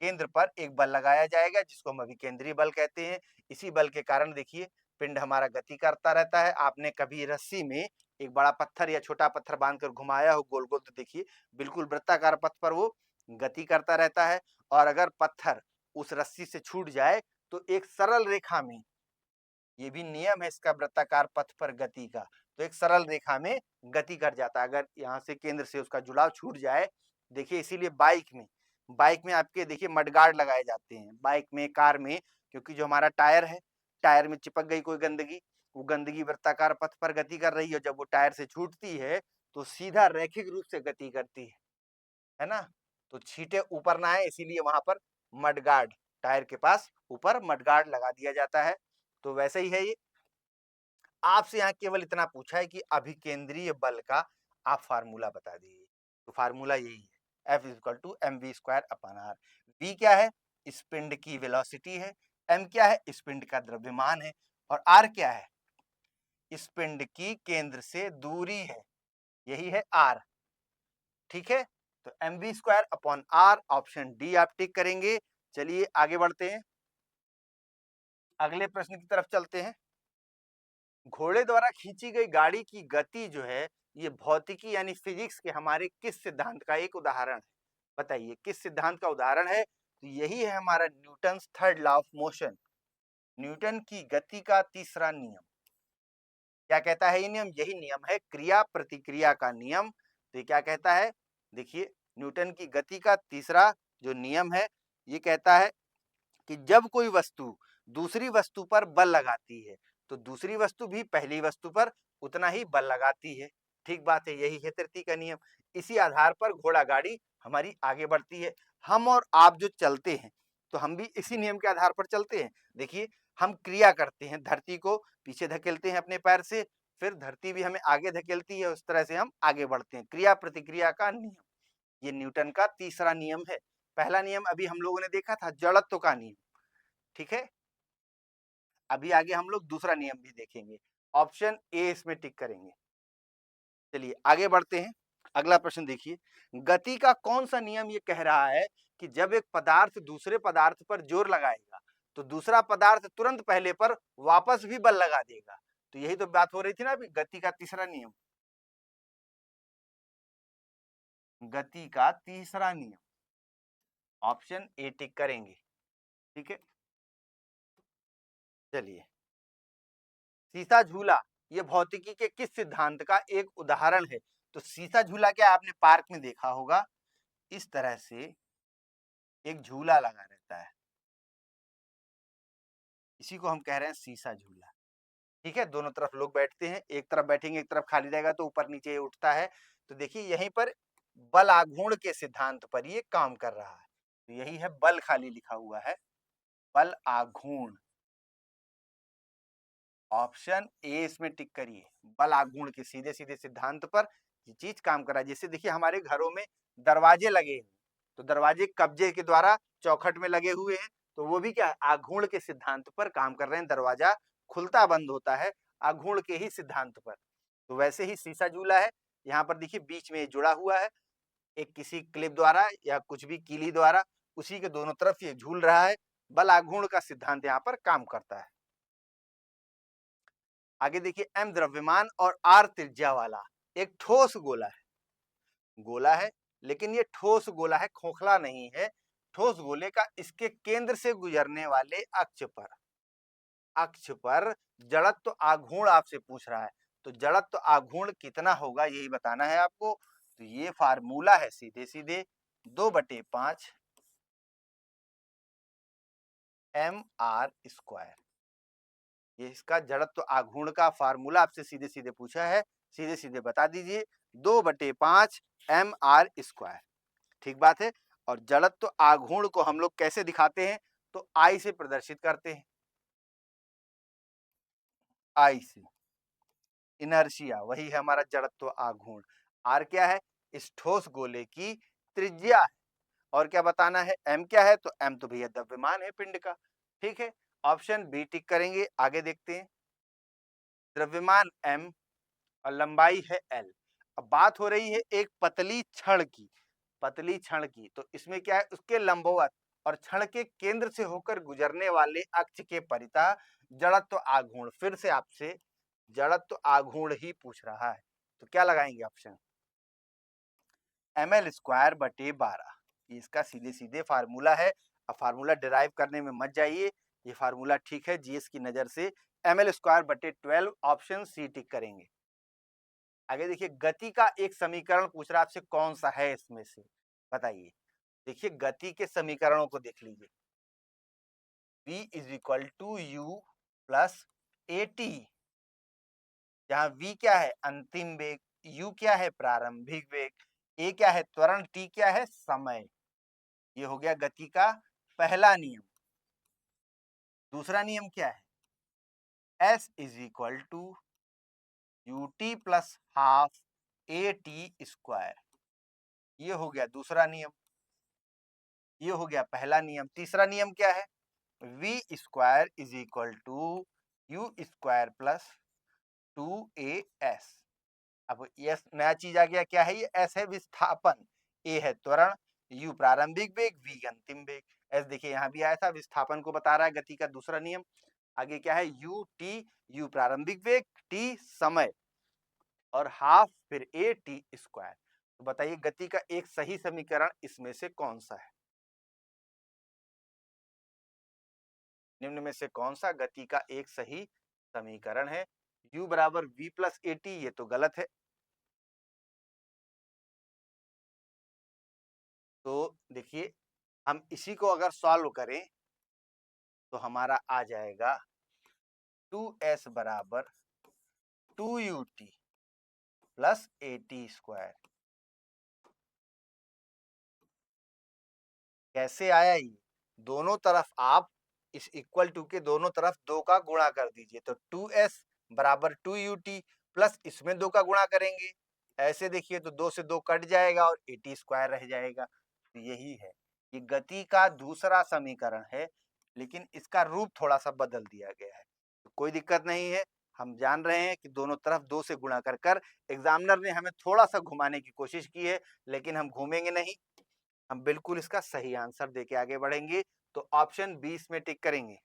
केंद्र पर एक बल लगाया जाएगा जिसको हम अभिकेंद्रीय बल कहते हैं। इसी बल के कारण देखिए पिंड हमारा गति करता रहता है। आपने कभी रस्सी में एक बड़ा पत्थर या छोटा पत्थर बांधकर घुमाया हो गोल गोल, तो देखिए बिल्कुल वृत्ताकार पथ पर वो गति करता रहता है। और अगर पत्थर उस रस्सी से छूट जाए तो एक सरल रेखा में, ये भी नियम है इसका वृत्ताकार पथ पर गति का, तो एक सरल रेखा में गति कर जाता है अगर यहाँ से केंद्र से उसका जुड़ाव छूट जाए। देखिए इसीलिए बाइक में आपके देखिए मडगार्ड लगाए जाते हैं, बाइक में, कार में, क्योंकि जो हमारा टायर है, टायर में चिपक गई कोई गंदगी, वो गंदगी वृत्ताकार पथ पर गति कर रही है, जब वो टायर से छूटती है तो सीधा रैखिक रूप से गति करती है ना, तो छींटे ऊपर ना आए इसीलिए वहां पर मडगार्ड, टायर के पास ऊपर मडगार्ड लगा दिया जाता है। तो वैसे ही है ये। आपसे यहाँ केवल इतना पूछा है कि अभिकेंद्रीय बल का आप फार्मूला बता दीजिए, तो फार्मूला यही है, F = mv²/r। v क्या है, इस पिंड की वेलोसिटी है, m क्या है, इस पिंड का द्रव्यमान है, और r क्या है, इस पिंड की केंद्र से दूरी है, यही है r, ठीक है। तो mv²/r ऑप्शन डी आप टिक करेंगे। चलिए आगे बढ़ते हैं, अगले प्रश्न की तरफ चलते हैं। घोड़े द्वारा खींची गई गाड़ी की गति जो है, ये भौतिकी यानी फिजिक्स के हमारे किस सिद्धांत का एक उदाहरण है, बताइए किस सिद्धांत का उदाहरण है, तो यही है हमारा Newton third law of motion, Newton की गति का तीसरा नियम। क्या कहता है ये नियम, यही नियम है क्रिया प्रतिक्रिया का नियम। तो ये क्या कहता है, देखिए न्यूटन की गति का तीसरा जो नियम है, ये कहता है कि जब कोई वस्तु दूसरी वस्तु पर बल लगाती है तो दूसरी वस्तु भी पहली वस्तु पर उतना ही बल लगाती है, ठीक बात है, यही है तृतीय का नियम। इसी आधार पर घोड़ा गाड़ी हमारी आगे बढ़ती है। हम और आप जो चलते हैं तो हम भी इसी नियम के आधार पर चलते हैं। देखिए हम क्रिया करते हैं, धरती को पीछे धकेलते हैं अपने पैर से, फिर धरती भी हमें आगे धकेलती है, उस तरह से हम आगे बढ़ते हैं, क्रिया प्रतिक्रिया का नियम, ये न्यूटन का तीसरा नियम है। पहला नियम अभी हम लोगों ने देखा था जड़त्व का नियम, ठीक है। अभी आगे हम लोग दूसरा नियम भी देखेंगे, ऑप्शन ए इसमें टिक करेंगे। चलिए आगे बढ़ते हैं, अगला प्रश्न देखिए, गति का कौन सा नियम ये कह रहा है कि जब एक पदार्थ दूसरे पदार्थ पर जोर लगाएगा तो दूसरा पदार्थ तुरंत पहले पर वापस भी बल लगा देगा, तो यही तो बात हो रही थी ना अभी, गति का तीसरा नियम, गति का तीसरा नियम, ऑप्शन ए टिक करेंगे, ठीक है। चलिए, सीसा झूला ये भौतिकी के किस सिद्धांत का एक उदाहरण है, तो सीसा झूला क्या आपने पार्क में देखा होगा, इस तरह से एक झूला लगा रहता है, इसी को हम कह रहे हैं सीसा झूला। ठीक है, दोनों तरफ लोग बैठते हैं, एक तरफ बैठेंगे एक तरफ खाली रहेगा तो ऊपर नीचे उठता है। तो देखिए यहीं पर बल आघूर्ण के सिद्धांत पर ये काम कर रहा है। तो यही है बल, खाली लिखा हुआ है बल आघूर्ण। ऑप्शन ए इसमें टिक करिए, बल आघूर्ण के सीधे सीधे सिद्धांत पर ये चीज काम कर रहा है। जैसे देखिए हमारे घरों में दरवाजे लगे हैं, तो दरवाजे कब्जे के द्वारा चौखट में लगे हुए हैं, तो वो भी क्या है, आघूर्ण के सिद्धांत पर काम कर रहे हैं। दरवाजा खुलता बंद होता है आघूर्ण के ही सिद्धांत पर। तो वैसे ही सीसा झूला है, यहाँ पर देखिए बीच में जुड़ा हुआ है एक किसी क्लिप द्वारा या कुछ भी कीली द्वारा, उसी के दोनों तरफ ये झूल रहा है। बल आघूर्ण का सिद्धांत यहाँ पर काम करता है। आगे देखिए, एम द्रव्यमान और आर त्रिज्या वाला एक ठोस गोला है। गोला है लेकिन ये ठोस गोला है, खोखला नहीं है। ठोस गोले का इसके केंद्र से गुजरने वाले अक्ष पर जड़त्व तो आघूर्ण आपसे पूछ रहा है। तो जड़त्व तो आघूर्ण कितना होगा यही बताना है आपको। तो ये फार्मूला है सीधे सीधे 2/5 mr²। ये इसका जड़त्व तो आघूर्ण का फार्मूला आपसे सीधे सीधे पूछा है, सीधे सीधे बता दीजिए 2/5 mr²। ठीक बात है। और जड़त्व तो आघूर्ण को हम लोग कैसे दिखाते हैं, तो आई से प्रदर्शित करते हैं। आई से इनर्शिया, वही है हमारा जड़त्व आघूर्ण। आर क्या है, इस ठोस गोले की त्रिज्या है। और क्या बताना है, एम क्या है, तो एम तो भैया द्रव्यमान है पिंड का। ठीक है, ऑप्शन बी टिक करेंगे। आगे देखते हैं, द्रव्यमान एम और लंबाई है एल। अब बात हो रही है एक पतली छड़ की, पतली छड़ की, तो इसमें क्या है, उसके लंबवत और छड़ के केंद्र से होकर गुजरने वाले अक्ष के परितः जड़त्व आघूर्ण। फिर से आपसे जड़त्व आघूर्ण ही पूछ रहा है, तो क्या लगाएंगे ऑप्शन, ml²/12। इसका सीधे सीधे फार्मूला है। अब फार्मूला डिराइव करने में मत जाइए, ये फार्मूला ठीक है जीएस की नजर से। ml²/12 ऑप्शन सी टिक करेंगे। आगे देखिए, गति का एक समीकरण पूछ रहा है आपसे, कौन सा है इसमें से बताइए। देखिए गति के समीकरणों को देख लीजिए, v = u + at, जहां v क्या है अंतिम वेग, u क्या है प्रारंभिक वेग, a क्या है त्वरण, t क्या है समय। ये हो गया गति का पहला नियम। दूसरा नियम क्या है, s = ut + ½ at²। ये हो गया दूसरा नियम, ये हो गया पहला नियम। तीसरा नियम क्या है, v² = u² + 2as। अब ये नया चीज आ गया, क्या है ये, s है विस्थापन, a है त्वरण, u प्रारंभिक वेग, v अंतिम वेग। s देखिए यहाँ भी आया था, विस्थापन को बता रहा है गति का दूसरा नियम। आगे क्या है, u प्रारंभिक वेग, t समय, और ½ फिर at²। तो बताइए गति का एक सही समीकरण इसमें से कौन सा है, निम्न में से कौन सा गति का एक सही समीकरण है। u = v + at, ये तो गलत है। तो देखिए हम इसी को अगर सॉल्व करें तो हमारा आ जाएगा 2s = 2ut + at²। कैसे आया ये, दोनों तरफ आप इस इक्वल टू के दोनों तरफ 2 का गुणा कर दीजिए, तो 2s = 2ut प्लस इसमें 2 का गुणा करेंगे, ऐसे देखिए तो 2 से 2 कट जाएगा और at² रह जाएगा। तो यही है, ये गति का दूसरा समीकरण है, लेकिन इसका रूप थोड़ा सा बदल दिया गया है। तो कोई दिक्कत नहीं है, हम जान रहे हैं कि दोनों तरफ 2 से गुणा कर कर एग्जामिनर ने हमें थोड़ा सा घुमाने की कोशिश की है, लेकिन हम घूमेंगे नहीं, हम बिल्कुल इसका सही आंसर देके आगे बढ़ेंगे। तो ऑप्शन 20 में टिक करेंगे।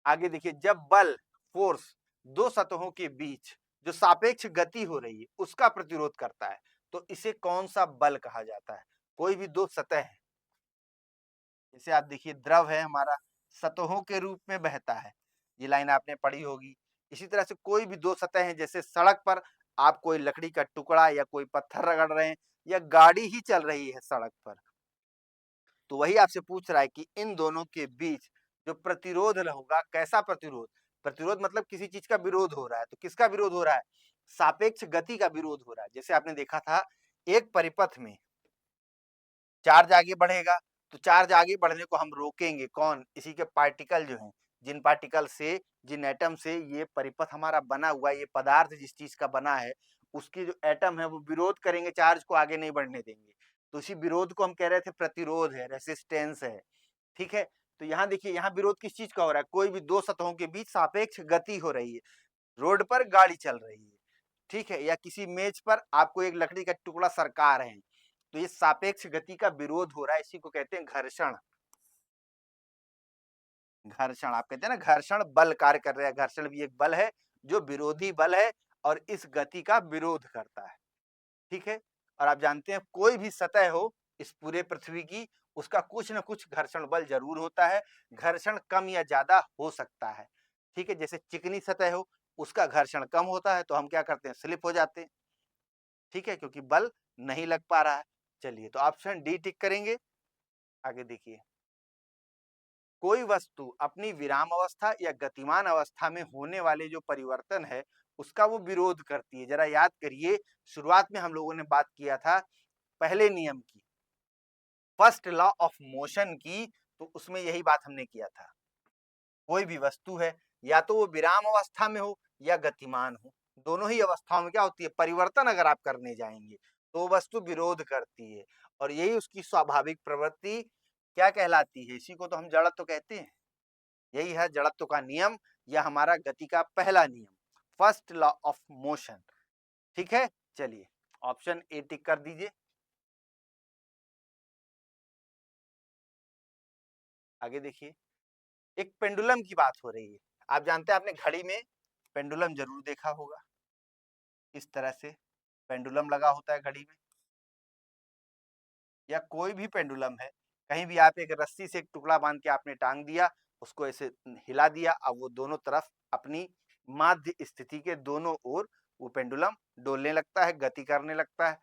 आगे देखिए, जब बल फोर्स दो सतहों के बीच जो सापेक्ष गति हो रही है उसका प्रतिरोध करता है, तो इसे कौन सा बल कहा जाता है। कोई भी दो सतह है, जैसे आप देखिए द्रव है हमारा, सतहों के रूप में बहता है, ये लाइन आपने पढ़ी होगी। इसी तरह से कोई भी दो सतह है, जैसे सड़क पर आप कोई लकड़ी का टुकड़ा या कोई पत्थर रगड़ रहे हैं या गाड़ी ही चल रही है सड़क पर, तो वही आपसे पूछ रहा है कि इन दोनों के बीच जो प्रतिरोध होगा, कैसा प्रतिरोध? प्रतिरोध मतलब किसी चीज का विरोध हो रहा है, तो किसका विरोध हो रहा है? सापेक्ष गति का विरोध हो रहा है। जैसे आपने देखा था एक परिपथ में चार्ज आगे बढ़ेगा, तो चार्ज आगे बढ़ने को हम रोकेंगे, कौन? इसी के पार्टिकल जो हैं, जिन पार्टिकल से, जिन एटम से ये परिपथ हमारा बना हुआ है, ये पदार्थ जिस चीज का बना है, उसके जो एटम है वो विरोध करेंगे, चार्ज को आगे नहीं बढ़ने देंगे। तो इसी विरोध को हम कह रहे थे प्रतिरोध है, रेसिस्टेंस है। ठीक है, तो यहाँ देखिए, यहाँ विरोध किस चीज का हो रहा है? कोई भी दो सतहों के बीच सापेक्ष गति हो रही है, रोड पर गाड़ी चल रही है, ठीक है, या किसी मेज पर आपको एक लकड़ी का टुकड़ा सरका रहे हैं, तो ये सापेक्ष गति का विरोध हो रहा है, इसी को कहते हैं घर्षण। घर्षण, आप कहते हैं ना घर्षण बल कार्य कर रहा है, घर्षण भी एक बल है जो विरोधी बल है और इस गति का विरोध करता है। ठीक है, और आप जानते हैं कोई भी सतह हो इस पूरे पृथ्वी की, उसका कुछ ना कुछ घर्षण बल जरूर होता है, घर्षण कम या ज्यादा हो सकता है। ठीक है, जैसे चिकनी सतह हो उसका घर्षण कम होता है तो हम क्या करते हैं, स्लिप हो जाते हैं। ठीक है, क्योंकि बल नहीं लग पा रहा है। चलिए, तो ऑप्शन डी टिक करेंगे। आगे देखिए, कोई वस्तु अपनी विराम अवस्था या गतिमान अवस्था में होने वाले जो परिवर्तन है उसका वो विरोध करती है। जरा याद करिए, शुरुआत में हम लोगों ने बात किया था पहले नियम की, फर्स्ट लॉ ऑफ मोशन की, तो उसमें यही बात हमने किया था। कोई भी वस्तु है या तो वो विराम अवस्था में हो या गतिमान हो, दोनों ही अवस्थाओं में क्या होती है, परिवर्तन अगर आप करने जाएंगे तो वस्तु विरोध करती है, और यही उसकी स्वाभाविक प्रवृत्ति क्या कहलाती है, इसी को तो हम जड़त्व कहते हैं। यही है जड़त्व का नियम या हमारा गति का पहला नियम, फर्स्ट लॉ ऑफ मोशन। ठीक है, चलिए ऑप्शन ए टिक कर दीजिए। आगे देखिए, एक पेंडुलम की बात हो रही है। आप जानते हैं, आपने घड़ी में पेंडुलम जरूर देखा होगा, इस तरह से पेंडुलम लगा होता है घड़ी में, या कोई भी पेंडुलम है, कहीं भी आप एक रस्सी से एक टुकड़ा बांध के आपने टांग दिया, उसको ऐसे हिला दिया, अब वो दोनों तरफ अपनी माध्य स्थिति के दोनों ओर वो पेंडुलम डोलने लगता है, गति करने लगता है।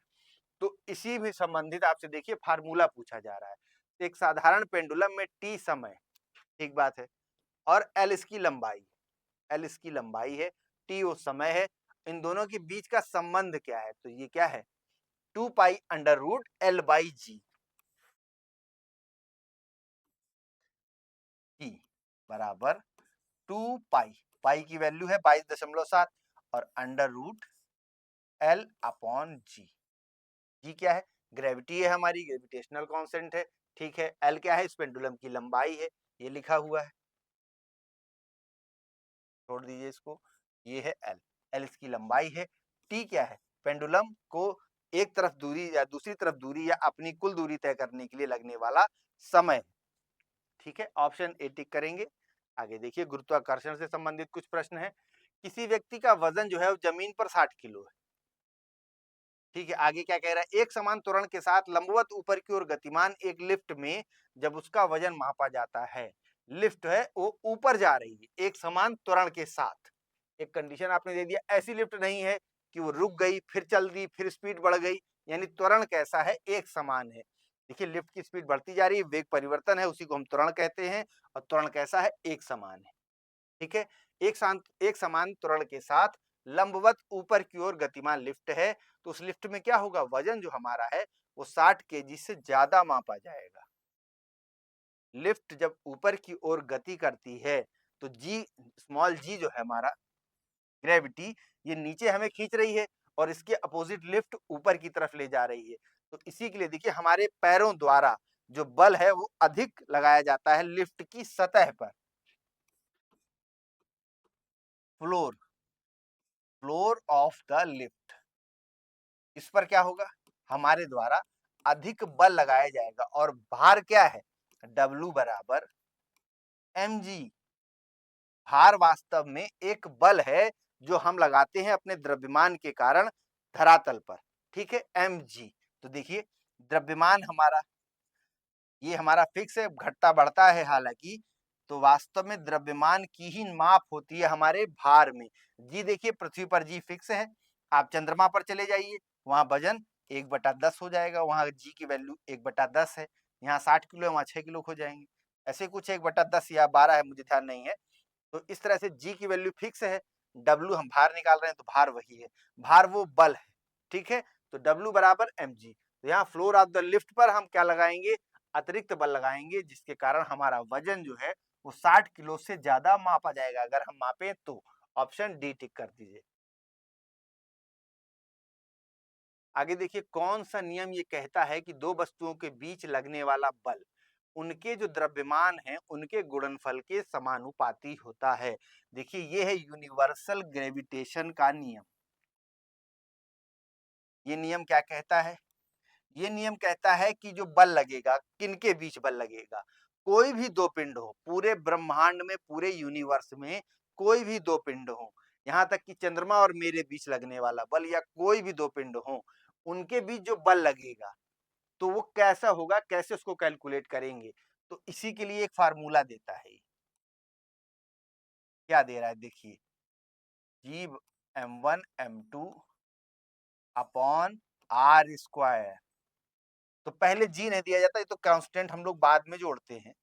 तो इसी भी संबंधित आपसे देखिए फार्मूला पूछा जा रहा है। एक साधारण पेंडुलम में टी समय, ठीक बात है, और एल इसकी लंबाई, एल इसकी लंबाई है, टी वो समय है, इन दोनों के बीच का संबंध क्या है? तो ये क्या है, 2 pi under root L by G, T बराबर 2 पाई, पाई की वैल्यू है 22.7 और under root L upon G. G क्या है, ग्रेविटी है हमारी, ग्रेविटेशनल कांस्टेंट है। ठीक है, एल क्या है, इस पेंडुलम की लंबाई है, ये लिखा हुआ है, छोड़ दीजिए इसको, ये है एल, एल इसकी लंबाई है। टी क्या है, पेंडुलम को एक तरफ दूरी या दूसरी तरफ दूरी या अपनी कुल दूरी तय करने के लिए लगने वाला समय। ठीक है, ऑप्शन ए टिक करेंगे। आगे देखिए, गुरुत्वाकर्षण से संबंधित कुछ प्रश्न है। किसी व्यक्ति का वजन जो है वो जमीन पर 60 किलो है। ठीक है, आगे क्या कह रहा है, एक समान त्वरण के साथ लंबवत ऊपर की ओर गतिमान एक लिफ्ट में जब उसका वजन मापा जाता है, लिफ्ट है वो ऊपर जा रही है एक समान त्वरण के साथ, एक कंडीशन आपने दे दिया, ऐसी लिफ्ट नहीं है कि वो रुक गई फिर चल दी फिर स्पीड बढ़ गई, यानी त्वरण कैसा है, एक समान है। देखिए, लिफ्ट की स्पीड बढ़ती जा रही है, वेग परिवर्तन है, उसी को हम त्वरण कहते हैं, और त्वरण कैसा है, एक समान है। ठीक है, एक समान त्वरण के साथ लंबवत ऊपर की ओर गतिमान लिफ्ट है, तो उस लिफ्ट में क्या होगा, वजन जो हमारा है वो 60 केजी से ज्यादा मापा जाएगा। लिफ्ट जब ऊपर की ओर गति करती है तो जी, स्मॉल जी जो है हमारा ग्रेविटी, ये नीचे हमें खींच रही है और इसके अपोजिट लिफ्ट ऊपर की तरफ ले जा रही है। तो इसी के लिए देखिए, हमारे पैरों द्वारा जो बल है वो अधिक लगाया जाता है लिफ्ट की सतह पर। Floor, floor of the lift, इस पर क्या होगा, हमारे द्वारा अधिक बल लगाया जाएगा, और भार क्या है, W बराबर mg। भार वास्तव में एक बल है जो हम लगाते हैं अपने द्रव्यमान के कारण धरातल पर। ठीक है, mg। तो देखिए, द्रव्यमान हमारा ये हमारा फिक्स है, घटता बढ़ता है हालांकि, तो वास्तव में द्रव्यमान की ही माप होती है हमारे भार में। जी देखिए, पृथ्वी पर जी फिक्स है, आप चंद्रमा पर चले जाइए, वहां वजन 1/10 हो जाएगा, वहां जी की वैल्यू 1/10 है, यहाँ 60 किलो है, वहां 6 किलो हो जाएंगे। ऐसे कुछ 1/10 या 12 है, मुझे ध्यान नहीं है। तो इस तरह से g की वैल्यू फिक्स है, w हम भार निकाल रहे हैं तो भार वही है, भार वो बल है, ठीक है। तो w बराबर mg। तो यहाँ फ्लोर ऑफ द लिफ्ट पर हम क्या लगाएंगे, अतिरिक्त बल लगाएंगे, जिसके कारण हमारा वजन जो है वो 60 किलो से ज्यादा मापा जाएगा। अगर हम मापे तो ऑप्शन डी टिक कर दीजिए। आगे देखिए, कौन सा नियम ये कहता है कि दो वस्तुओं के बीच लगने वाला बल उनके जो द्रव्यमान है उनके गुणनफल के समानुपाती होता है। देखिए, ये है यूनिवर्सल ग्रेविटेशन का नियम। ये नियम क्या कहता है, ये नियम कहता है कि जो बल लगेगा, किनके बीच बल लगेगा, कोई भी दो पिंड हो, पूरे ब्रह्मांड में, पूरे यूनिवर्स में कोई भी दो पिंड हो, यहाँ तक कि चंद्रमा और मेरे बीच लगने वाला बल, या कोई भी दो पिंड हो, उनके बीच जो बल लगेगा तो वो कैसा होगा, कैसे उसको कैलकुलेट करेंगे। तो इसी के लिए एक फार्मूला देता है। क्या दे रहा है देखिए, जी m1 m2 upon are square. तो पहले जी नहीं दिया जाता, ये तो कांस्टेंट हम लोग बाद में जोड़ते हैं।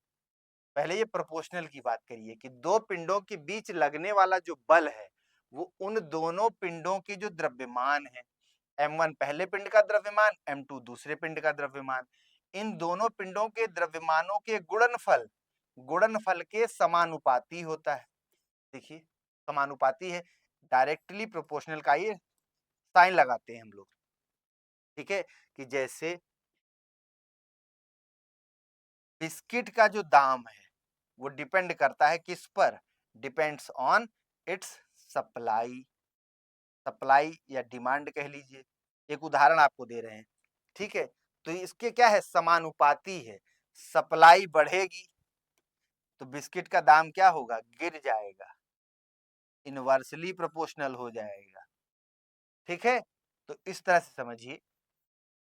पहले ये प्रोपोर्शनल की बात करिए कि दो पिंडों के बीच लगने वाला जो बल है वो उन दोनों पिंडों की जो द्रव्यमान है, m1 पहले पिंड का द्रव्यमान, m2 दूसरे पिंड का द्रव्यमान, इन दोनों पिंडों के द्रव्यमानों के गुणनफल, गुणनफल के समानुपाती होता है। देखिए, समानुपाती है, डायरेक्टली प्रोपोर्शनल का ये साइन लगाते हैं हम लोग, ठीक है। कि जैसे बिस्किट का जो दाम है वो डिपेंड करता है किस पर, depends on it's supply, supply या डिमांड कह लीजिए। एक उदाहरण आपको दे रहे हैं, ठीक है। तो इसके क्या है, समानुपाती है, सप्लाई बढ़ेगी तो बिस्किट का दाम क्या होगा, गिर जाएगा, इनवर्सली प्रोपोर्शनल हो जाएगा, ठीक है। तो इस तरह से समझिए,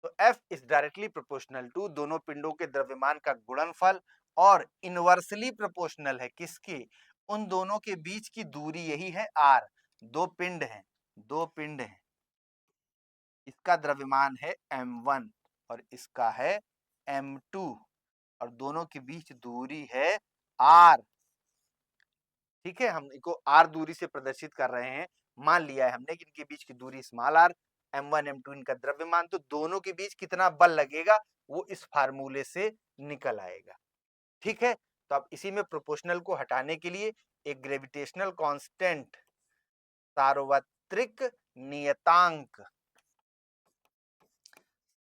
तो F is directly proportional to दोनों पिंडों के द्रव्यमान का गुणनफल, और इनवर्सली प्रोपोर्शनल है किसकी, उन दोनों के बीच की दूरी, यही है R। दो पिंड हैं, दो पिंड हैं, इसका द्रव्यमान है m1 और इसका है m2, और दोनों के बीच दूरी है R, ठीक है। हम इनको R दूरी से प्रदर्शित कर रहे हैं, मान लिया है हमने कि इनके बीच की दूरी स्मॉल r, m1 m2 इनका द्रव्यमान, तो दोनों के बीच कितना बल लगेगा वो इस फार्मूले से निकल आएगा, ठीक है। तो अब इसी में प्रोपोर्शनल को हटाने के लिए एक ग्रेविटेशनल कांस्टेंट, सार्वत्रिक नियतांक,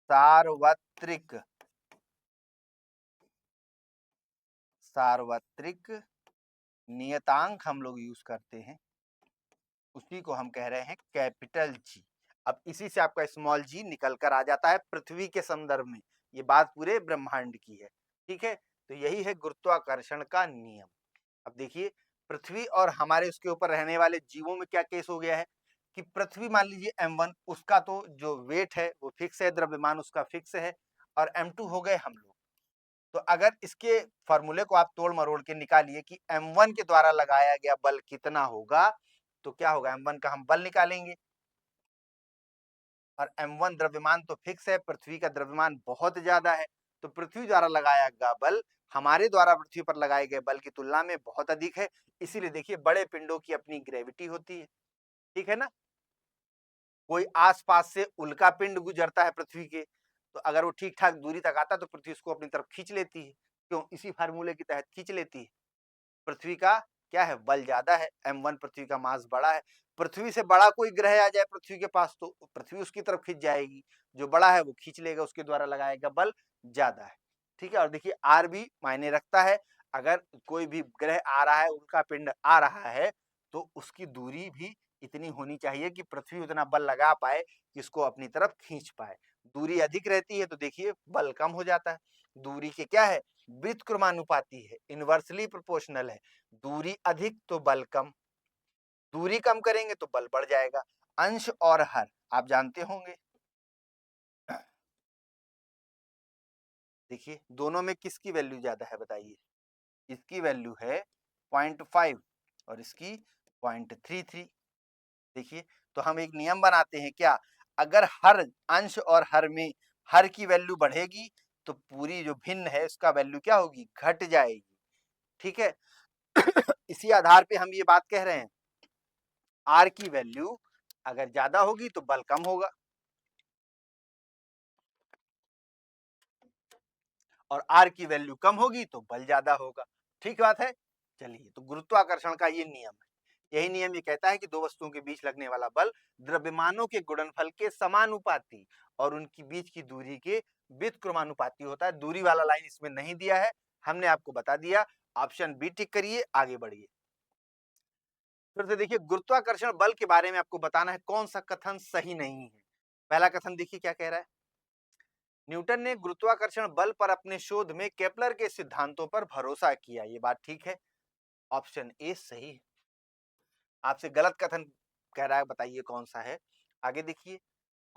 सार्वत्रिक, सार्वत्रिक नियतांक हम लोग यूज करते हैं, उसी को हम कह रहे हैं कैपिटल जी। अब इसी से आपका स्मॉल जी निकल कर आ जाता है पृथ्वी के संदर्भ में, ये बात पूरे ब्रह्मांड की है, ठीक है। तो यही है गुरुत्वाकर्षण का नियम। अब देखिए, पृथ्वी और हमारे उसके ऊपर रहने वाले जीवों में क्या केस हो गया है कि पृथ्वी मान लीजिए m1, उसका तो जो वेट है वो फिक्स है, द्रव्यमान उसका फिक्स है, और m2 हो गए हम लोग। तो अगर इसके फॉर्मूले को आप तोड़ मरोड़ के निकालिए कि m1 के द्वारा लगाया गया बल कितना होगा, तो क्या होगा, m1 का हम बल निकालेंगे, और m1 द्रव्यमान तो फिक्स है, पृथ्वी का द्रव्यमान बहुत ज्यादा है, तो पृथ्वी द्वारा लगाया गया बल हमारे द्वारा पृथ्वी पर लगाए गए बल की तुलना में बहुत अधिक है। इसीलिए देखिए, बड़े पिंडों की अपनी ग्रेविटी होती है, ठीक है ना। कोई आसपास से उल्का पिंड गुजरता है पृथ्वी के, तो अगर वो ठीक ठाक दूरी तक आता है तो पृथ्वी उसको अपनी तरफ खींच लेती है, क्यों, इसी फार्मूले के तहत खींच लेती है। पृथ्वी का क्या है, बल ज्यादा है, m1 पृथ्वी का मास बड़ा है, पृथ्वी से बड़ा कोई ग्रह आ जाए पृथ्वी के पास तो पृथ्वी उसकी तरफ खींच जाएगी, जो बड़ा है वो खींच लेगा, उसके द्वारा लगाया गया बल ज्यादा है, ठीक है। और देखिए, आर भी मायने रखता है, अगर कोई भी ग्रह आ रहा है, उनका पिंड आ रहा है, तो उसकी दूरी भी इतनी होनी चाहिए कि पृथ्वी उतना बल लगा पाए कि इसको अपनी तरफ खींच पाए। दूरी अधिक रहती है तो देखिए बल कम हो जाता है। दूरी के क्या है, व्युत्क्रमानुपाती है, इनवर्सली प्रोपोर्शनल है, दूरी अधिक तो बल कम, दूरी कम करेंगे तो बल बढ़ जाएगा। अंश और हर आप जानते होंगे, देखिए दोनों में किसकी वैल्यू ज्यादा है बताइए, इसकी वैल्यू है 0.5 और इसकी 0.33। देखिए, तो हम एक नियम बनाते हैं क्या, अगर हर अंश और हर में हर की वैल्यू बढ़ेगी तो पूरी जो भिन्न है उसका वैल्यू क्या होगी, घट जाएगी, ठीक है। इसी आधार पे हम ये बात कह रहे हैं, आर की वैल्यू अगर ज्यादा होगी तो बल कम होगा, और आर की वैल्यू कम होगी तो बल ज्यादा होगा। ठीक बात है। चलिए, तो गुरुत्वाकर्षण का ये नियम है। यही नियम ये कहता है कि दो वस्तुओं के बीच लगने वाला बल द्रव्यमानों के गुणनफल के समानुपाती और उनकी बीच की दूरी के व्युत्क्रमानुपाती होता है। दूरी वाला लाइन इसमें नहीं दिया है, हमने आपको बता दिया। ऑप्शन बी टिक करिए, आगे बढ़िए। फिर से देखिए, गुरुत्वाकर्षण बल के बारे में आपको बताना है कौन सा कथन सही नहीं है। पहला कथन देखिए क्या कह रहा है। न्यूटन ने गुरुत्वाकर्षण बल पर अपने शोध में केपलर के सिद्धांतों पर भरोसा किया, ये बात ठीक है। ऑप्शन ए सही है। आपसे गलत कथन कह रहा है, बताइए कौन सा है। आगे देखिए,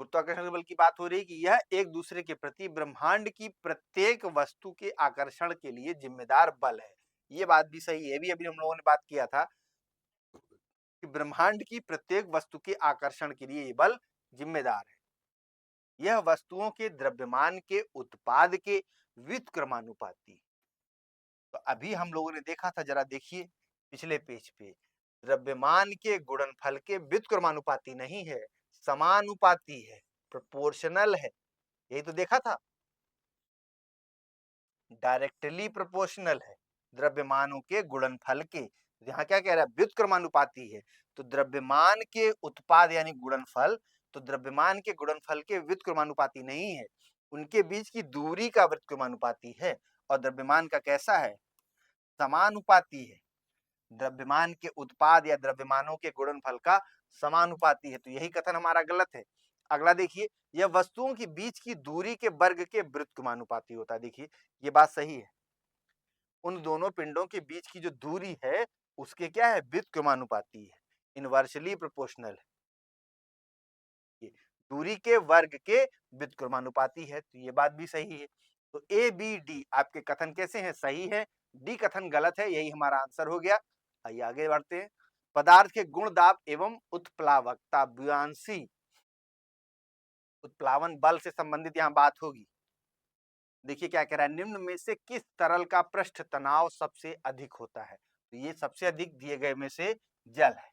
गुरुत्वाकर्षण बल की बात हो रही है कि यह एक दूसरे के प्रति ब्रह्मांड की प्रत्येक वस्तु के आकर्षण के लिए जिम्मेदार बल है। ये बात भी सही है, भी अभी हम लोगों ने बात किया था कि ब्रह्मांड की प्रत्येक वस्तु के आकर्षण के लिए ये बल जिम्मेदार है। यह वस्तुओं के द्रव्यमान के उत्पाद के व्युत्क्रमानुपाती। तो अभी हम लोगों ने देखा था, जरा देखिए पिछले पेज पे, द्रव्यमान के गुणनफल के व्युत्क्रमानुपाती नहीं है, समानुपाती है, प्रोपोर्शनल है। यही तो देखा था, डायरेक्टली प्रोपोर्शनल है द्रव्यमानों के गुणनफल के। यहाँ क्या कह रहा है, व्युत्क्रमानुपाती है। तो द्रव्यमान के उत्पाद यानी गुणनफल, तो द्रव्यमान के गुणनफल के व्युत्क्रमानुपाती नहीं है, उनके बीच की दूरी का व्युत्क्रमानुपाती है। और द्रव्यमान का कैसा है, समानुपाती है। द्रव्यमान के उत्पाद या द्रव्यमानों के गुणनफल का समानुपाती है, तो यही कथन हमारा गलत है। अगला देखिए, यह वस्तुओं के बीच की दूरी के वर्ग के व्युत्क्रमानुपाती होता है। देखिए ये बात सही है, उन दोनों पिंडों के बीच की जो दूरी है उसके क्या है, व्युत्क्रमानुपाती है, इनवर्सली प्रोपोर्शनल है। दूरी के वर्ग के व्युत्क्रमानुपाती है, तो ये बात भी सही है। तो ए बी डी आपके कथन कैसे हैं, सही है। डी कथन गलत है, यही हमारा आंसर हो गया। आइए आगे बढ़ते हैं। पदार्थ के गुण दाब एवं उत्प्लावकता बुयांसी, उत्प्लावन बल से संबंधित यहाँ बात होगी। देखिए क्या कह रहा है, निम्न में से किस तरल का पृष्ठ तनाव सबसे अधिक होता है। तो ये सबसे अधिक दिए गए में से जल है।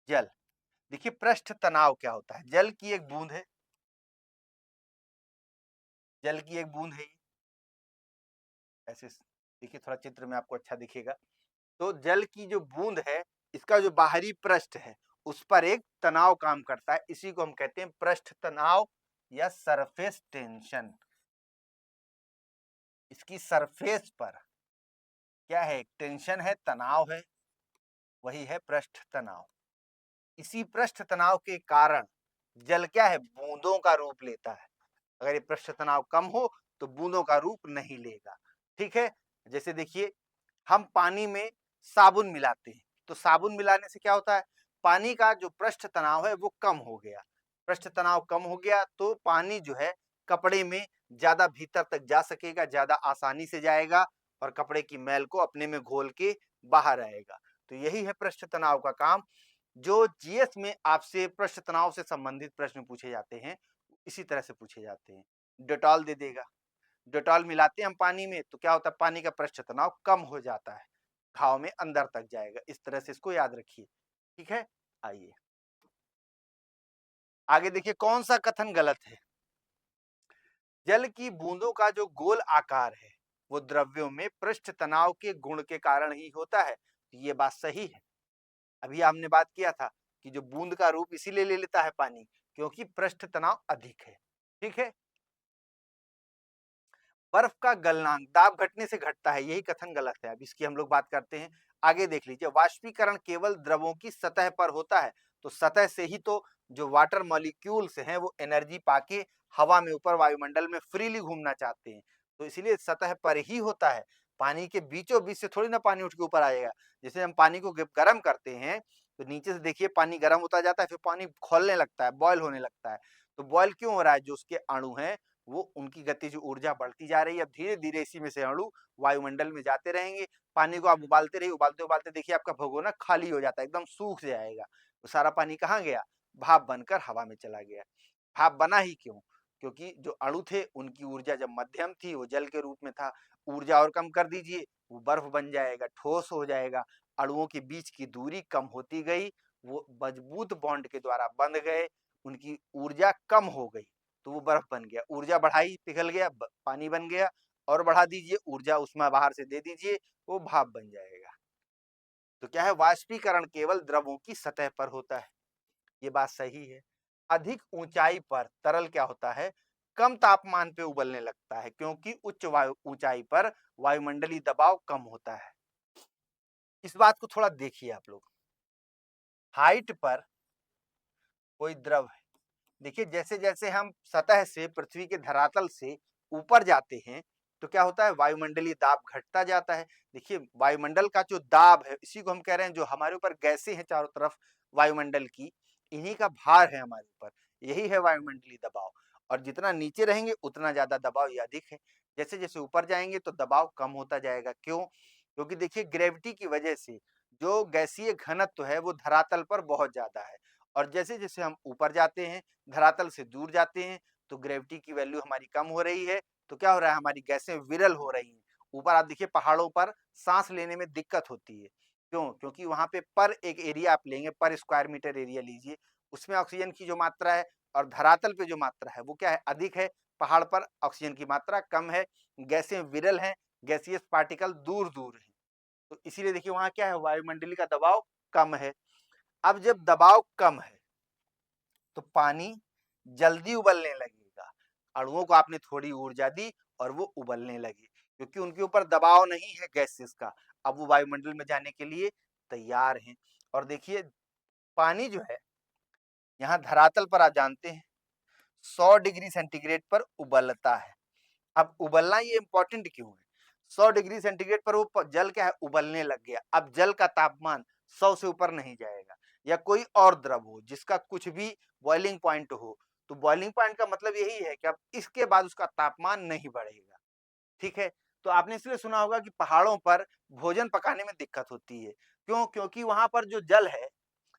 जल, देखिए पृष्ठ तनाव क्या होता है, जल की एक बूंद है, जल की एक बूंद है, ऐसे देखिए थोड़ा चित्र में आपको अच्छा दिखेगा। तो जल की जो बूंद है, इसका जो बाहरी पृष्ठ है उस पर एक तनाव काम करता है, इसी को हम कहते हैं पृष्ठ तनाव या सरफेस टेंशन। इसकी सरफेस पर क्या है, टेंशन है, तनाव है, वही है पृष्ठ तनाव। इसी पृष्ठ तनाव के कारण जल क्या है, बूंदों का रूप लेता है। अगर ये पृष्ठ तनाव कम हो तो बूंदों का रूप नहीं लेगा। ठीक है। जैसे देखिए, हम पानी में साबुन मिलाते हैं, तो साबुन मिलाने से क्या होता है, पानी का जो पृष्ठ तनाव है वो कम हो गया। पृष्ठ तनाव कम हो गया तो पानी जो है कपड़े में ज्यादा भीतर तक जा सकेगा, ज्यादा आसानी से जाएगा और कपड़े की मैल को अपने में घोल के बाहर आएगा। तो यही है पृष्ठ तनाव का काम। जो जीएस में आपसे पृष्ठ तनाव से संबंधित प्रश्न पूछे जाते हैं इसी तरह से पूछे जाते हैं। डेटॉल दे देगा, डेटॉल मिलाते हैं हम पानी में तो क्या होता है, पानी का पृष्ठ तनाव कम हो जाता है, घाव में अंदर तक जाएगा। इस तरह से इसको याद रखिए। ठीक है। आइए आगे देखिए, कौन सा कथन गलत है। जल की बूंदों का जो गोल आकार है वो द्रव्यों में पृष्ठ तनाव के गुण के कारण ही होता है, ये बात सही है। अभी आपने बात किया था कि जो बूंद का रूप इसीलिए ले लेता है पानी क्योंकि पृष्ठ तनाव अधिक है। ठीक है। बर्फ का गलनांक दाब घटने से घटता है, यही कथन गलत है। अब इसकी हम लोग बात करते हैं। आगे देख लीजिए, वाष्पीकरण केवल द्रवों की सतह पर होता है, तो सतह से ही तो जो वाटर मॉलिक्यूल्स हैं वो एनर्जी पाके हवा में ऊपर वायुमंडल में फ्रीली घूमना चाहते हैं, तो इसीलिए सतह पर ही होता है। पानी के बीचों बीच से थोड़ी ना पानी उठ के ऊपर आएगा। जैसे हम पानी को गर्म करते हैं तो नीचे से देखिए पानी गर्म होता जाता है, फिर पानी खोलने लगता है, बॉयल होने लगता है। तो बॉयल क्यों हो रहा है, जो उसके अणु हैं वो उनकी गतिज ऊर्जा बढ़ती जा रही है। अब धीरे धीरे इसी में से अणु वायुमंडल में जाते रहेंगे। पानी को आप उबालते रहिए, उबालते उबालते देखिए आपका भगोना खाली हो जाता है, एकदम सूख जाएगा। तो सारा पानी कहाँ गया, भाप बनकर हवा में चला गया। भाप बना ही क्यों, क्योंकि जो अणु थे उनकी ऊर्जा जब मध्यम थी वो जल के रूप में था, ऊर्जा और कम कर दीजिए वो बर्फ बन जाएगा, ठोस हो जाएगा, अणुओं के बीच की दूरी कम होती गई, वो मजबूत बॉन्ड के द्वारा बंध गए, उनकी ऊर्जा कम हो गई, तो वो बर्फ बन गया। ऊर्जा बढ़ाई, पिघल गया, पानी बन गया, और बढ़ा दीजिए ऊर्जा उसमें बाहर से दे दीजिए, वो भाप बन जाएगा। तो क्या है, वाष्पीकरण केवल द्रवों की सतह पर होता है, ये बात सही है। अधिक ऊंचाई पर तरल क्या होता है, कम तापमान पे उबलने लगता है, क्योंकि उच्च वायु ऊंचाई पर वायुमंडलीय दबाव कम होता है। इस बात को थोड़ा देखिए आप लोग। हाइट पर कोई द्रव है, देखिए जैसे जैसे हम सतह से, पृथ्वी के धरातल से ऊपर जाते हैं, तो क्या होता है, वायुमंडलीय दाब घटता जाता है। देखिए वायुमंडल का जो दाब है, इसी को हम कह रहे हैं, जो हमारे ऊपर गैसें हैं चारों तरफ वायुमंडल की, इन्हीं का भार है हमारे ऊपर, यही है वायुमंडलीय दबाव। और जितना नीचे रहेंगे उतना ज्यादा दबाव ये अधिक है, जैसे जैसे ऊपर जाएंगे तो दबाव कम होता जाएगा। क्यों? क्योंकि देखिए ग्रेविटी की वजह से जो गैसीय घनत्व है वो धरातल पर बहुत ज्यादा है, और जैसे जैसे हम ऊपर जाते हैं, धरातल से दूर जाते हैं, तो ग्रेविटी की वैल्यू हमारी कम हो रही है, तो क्या हो रहा है, हमारी गैसें विरल हो रही हैं। ऊपर आप देखिए पहाड़ों पर सांस लेने में दिक्कत होती है। क्यों? क्योंकि वहां पे पर एक एरिया आप लेंगे, पर स्क्वायर मीटर एरिया लीजिए, उसमें ऑक्सीजन की जो मात्रा है, और धरातल पे जो मात्रा है वो क्या है, अधिक है। पहाड़ पर ऑक्सीजन की मात्रा कम है, गैसें विरल हैं, गैसियस पार्टिकल दूर दूर है, तो इसीलिए देखिए वहां क्या है, वायुमंडलीय का दबाव कम है। अब जब दबाव कम है तो पानी जल्दी उबलने लगेगा, अणुओं को आपने थोड़ी ऊर्जा दी और वो उबलने लगे, क्योंकि उनके ऊपर दबाव नहीं है गैसेस का, अब वो वायुमंडल में जाने के लिए तैयार हैं। और देखिए पानी जो है, यहाँ धरातल पर आप जानते हैं 100 डिग्री सेंटीग्रेड पर उबलता है। अब उबलना ये इंपॉर्टेंट क्यों है, 100 डिग्री सेंटीग्रेड पर वो जल क्या है, उबलने लग गया। अब जल का तापमान 100 से ऊपर नहीं जाएगा, या कोई और द्रव हो जिसका कुछ भी बॉइलिंग पॉइंट हो, तो बॉइलिंग पॉइंट का मतलब यही है कि अब इसके बाद उसका तापमान नहीं बढ़ेगा। ठीक है, तो आपने इसलिए सुना होगा कि पहाड़ों पर भोजन पकाने में दिक्कत होती है। क्यों? क्योंकि वहां पर जो जल है,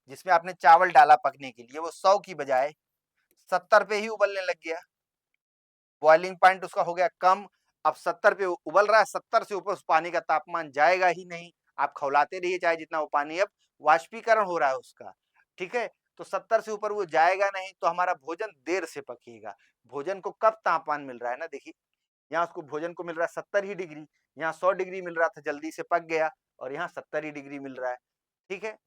जिसमें आपने चावल डाला पकने के लिए, वो 100 की बजाय 70 पे ही उबलने लग गया, बॉइलिंग पॉइंट उसका हो गया कम। अब 70 पे उबल रहा है, 70 से ऊपर उस पानी का तापमान जाएगा ही नहीं, आप खौलाते रहिए चाहे जितना, वो पानी अब वाष्पीकरण हो रहा है उसका। ठीक है, तो 70 से ऊपर वो जाएगा नहीं, तो हमारा भोजन देर से पकेगा। भोजन को कब तापमान मिल रहा है ना, देखिए यहाँ उसको भोजन को मिल रहा है 70 ही डिग्री, यहाँ 100 डिग्री मिल रहा था, जल्दी से पक गया, और यहाँ 70 ही डिग्री मिल रहा है। ठीक है,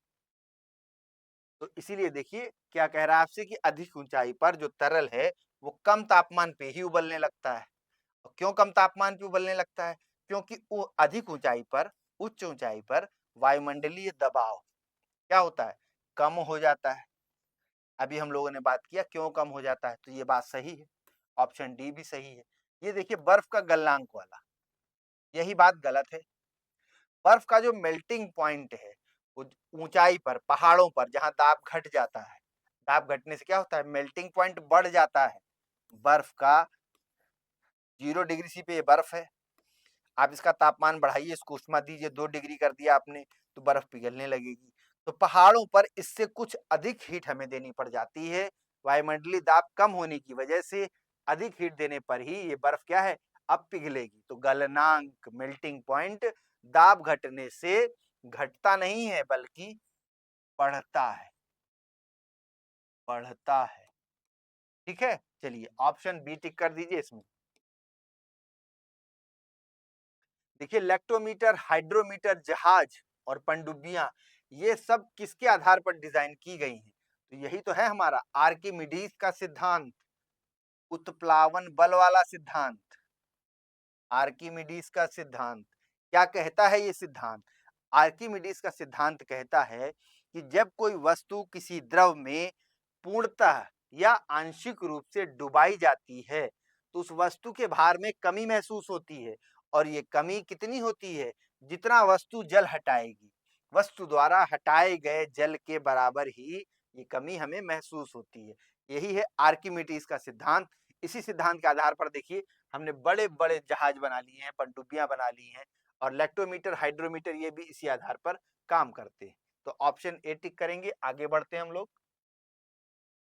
तो इसीलिए देखिए क्या कह रहा है आपसे, कि अधिक ऊंचाई पर जो तरल है वो कम तापमान पे ही उबलने लगता है। और क्यों कम तापमान पे उबलने लगता है? क्योंकि वो अधिक ऊंचाई पर, उच्च ऊंचाई पर वायुमंडलीय दबाव क्या होता है, कम हो जाता है। अभी हम लोगों ने बात किया क्यों कम हो जाता है, तो ये बात सही है, ऑप्शन डी भी सही है। ये देखिए बर्फ का गलनांक वाला, यही बात गलत है। बर्फ का जो मेल्टिंग पॉइंट है, वो ऊंचाई पर, पहाड़ों पर जहां दाब घट जाता है, दाब घटने से क्या होता है, मेल्टिंग पॉइंट बढ़ जाता है बर्फ का। 0 डिग्री सी पे ये बर्फ है, आप इसका तापमान बढ़ाइए, इसको उष्मा दीजिए, 2 डिग्री कर दिया आपने, तो बर्फ पिघलने लगेगी। तो पहाड़ों पर इससे कुछ अधिक हीट हमें देनी पड़ जाती है, वायुमंडलीय दाब कम होने की वजह से अधिक हीट देने पर ही ये बर्फ क्या है, अब पिघलेगी। तो गलनांक, मेल्टिंग पॉइंट, दाब घटने से घटता नहीं है बल्कि बढ़ता है, बढ़ता है। ठीक है, चलिए ऑप्शन बी टिक कर दीजिए इसमें। देखिए लेक्टोमीटर, हाइड्रोमीटर, जहाज और पनडुब्बियां, ये सब किसके आधार पर डिजाइन की गई हैं? तो यही तो है हमारा आर्किमिडीज का सिद्धांत, उत्प्लावन बल वाला सिद्धांत। आर्किमिडीज का सिद्धांत क्या कहता है? ये सिद्धांत, आर्किमिडीज का सिद्धांत कहता है कि जब कोई वस्तु किसी द्रव में पूर्णतः या आंशिक रूप से डुबाई जाती है, तो उस वस्तु के भार में कमी महसूस होती है, और ये कमी कितनी होती है, जितना वस्तु जल हटाएगी, वस्तु द्वारा हटाए गए जल के बराबर ही ये कमी हमें महसूस होती है। यही है आर्किमिडीज का सिद्धांत। इसी सिद्धांत के आधार पर देखिए हमने बड़े बड़े जहाज बना लिए हैं, पनडुब्बियां बना ली हैं, और लेक्टोमीटर, हाइड्रोमीटर ये भी इसी आधार पर काम करते हैं। तो ऑप्शन ए टिक करेंगे। आगे बढ़ते हैं हम लोग।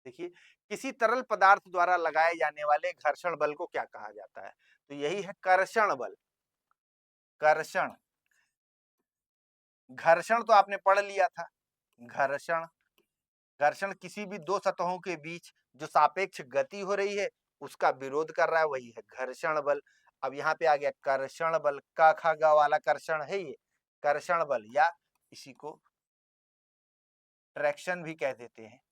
देखिए किसी तरल पदार्थ द्वारा लगाए जाने वाले घर्षण बल को क्या कहा जाता है? तो यही है कर्षण बल। कर्षण, घर्षण तो आपने पढ़ लिया था। घर्षण, घर्षण किसी भी दो सतहों के बीच जो सापेक्ष गति हो रही है उसका विरोध कर रहा है, वही है घर्षण बल। अब यहाँ पे आ गया कर्षण बल, क ख ग वाला कर्षण है ये कर्षण बल, या इसी को ट्रैक्शन भी कह देते हैं।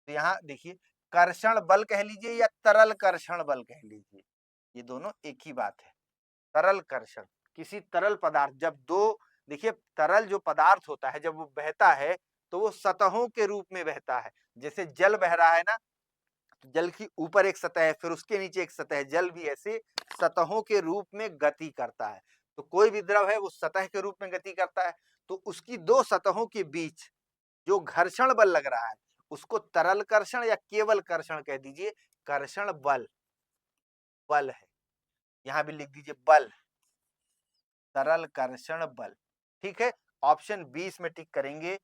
तो यहाँ देखिए कर्षण बल कह लीजिए या तरल कर्षण बल कह लीजिए, ये दोनों एक ही बात है। तरल कर्षण, किसी तरल पदार्थ, जब दो, देखिए तरल जो पदार्थ होता है जब वो बहता है तो वो सतहों के रूप में बहता है। जैसे जल बह रहा है ना, तो जल की ऊपर एक सतह है, फिर उसके नीचे एक सतह है, जल भी ऐसे सतहों के रूप में गति करता है। तो कोई भी द्रव है वो सतह के रूप में गति करता है, तो उसकी दो सतहों के बीच जो घर्षण बल लग रहा है उसको तरल कर्षण या केवल कर्षण कह दीजिए, कर्षण बल, बल है। यहां भी लिख दीजिए बल, तरल कर्षण बल। ठीक है, ऑप्शन 20 में टिक करेंगे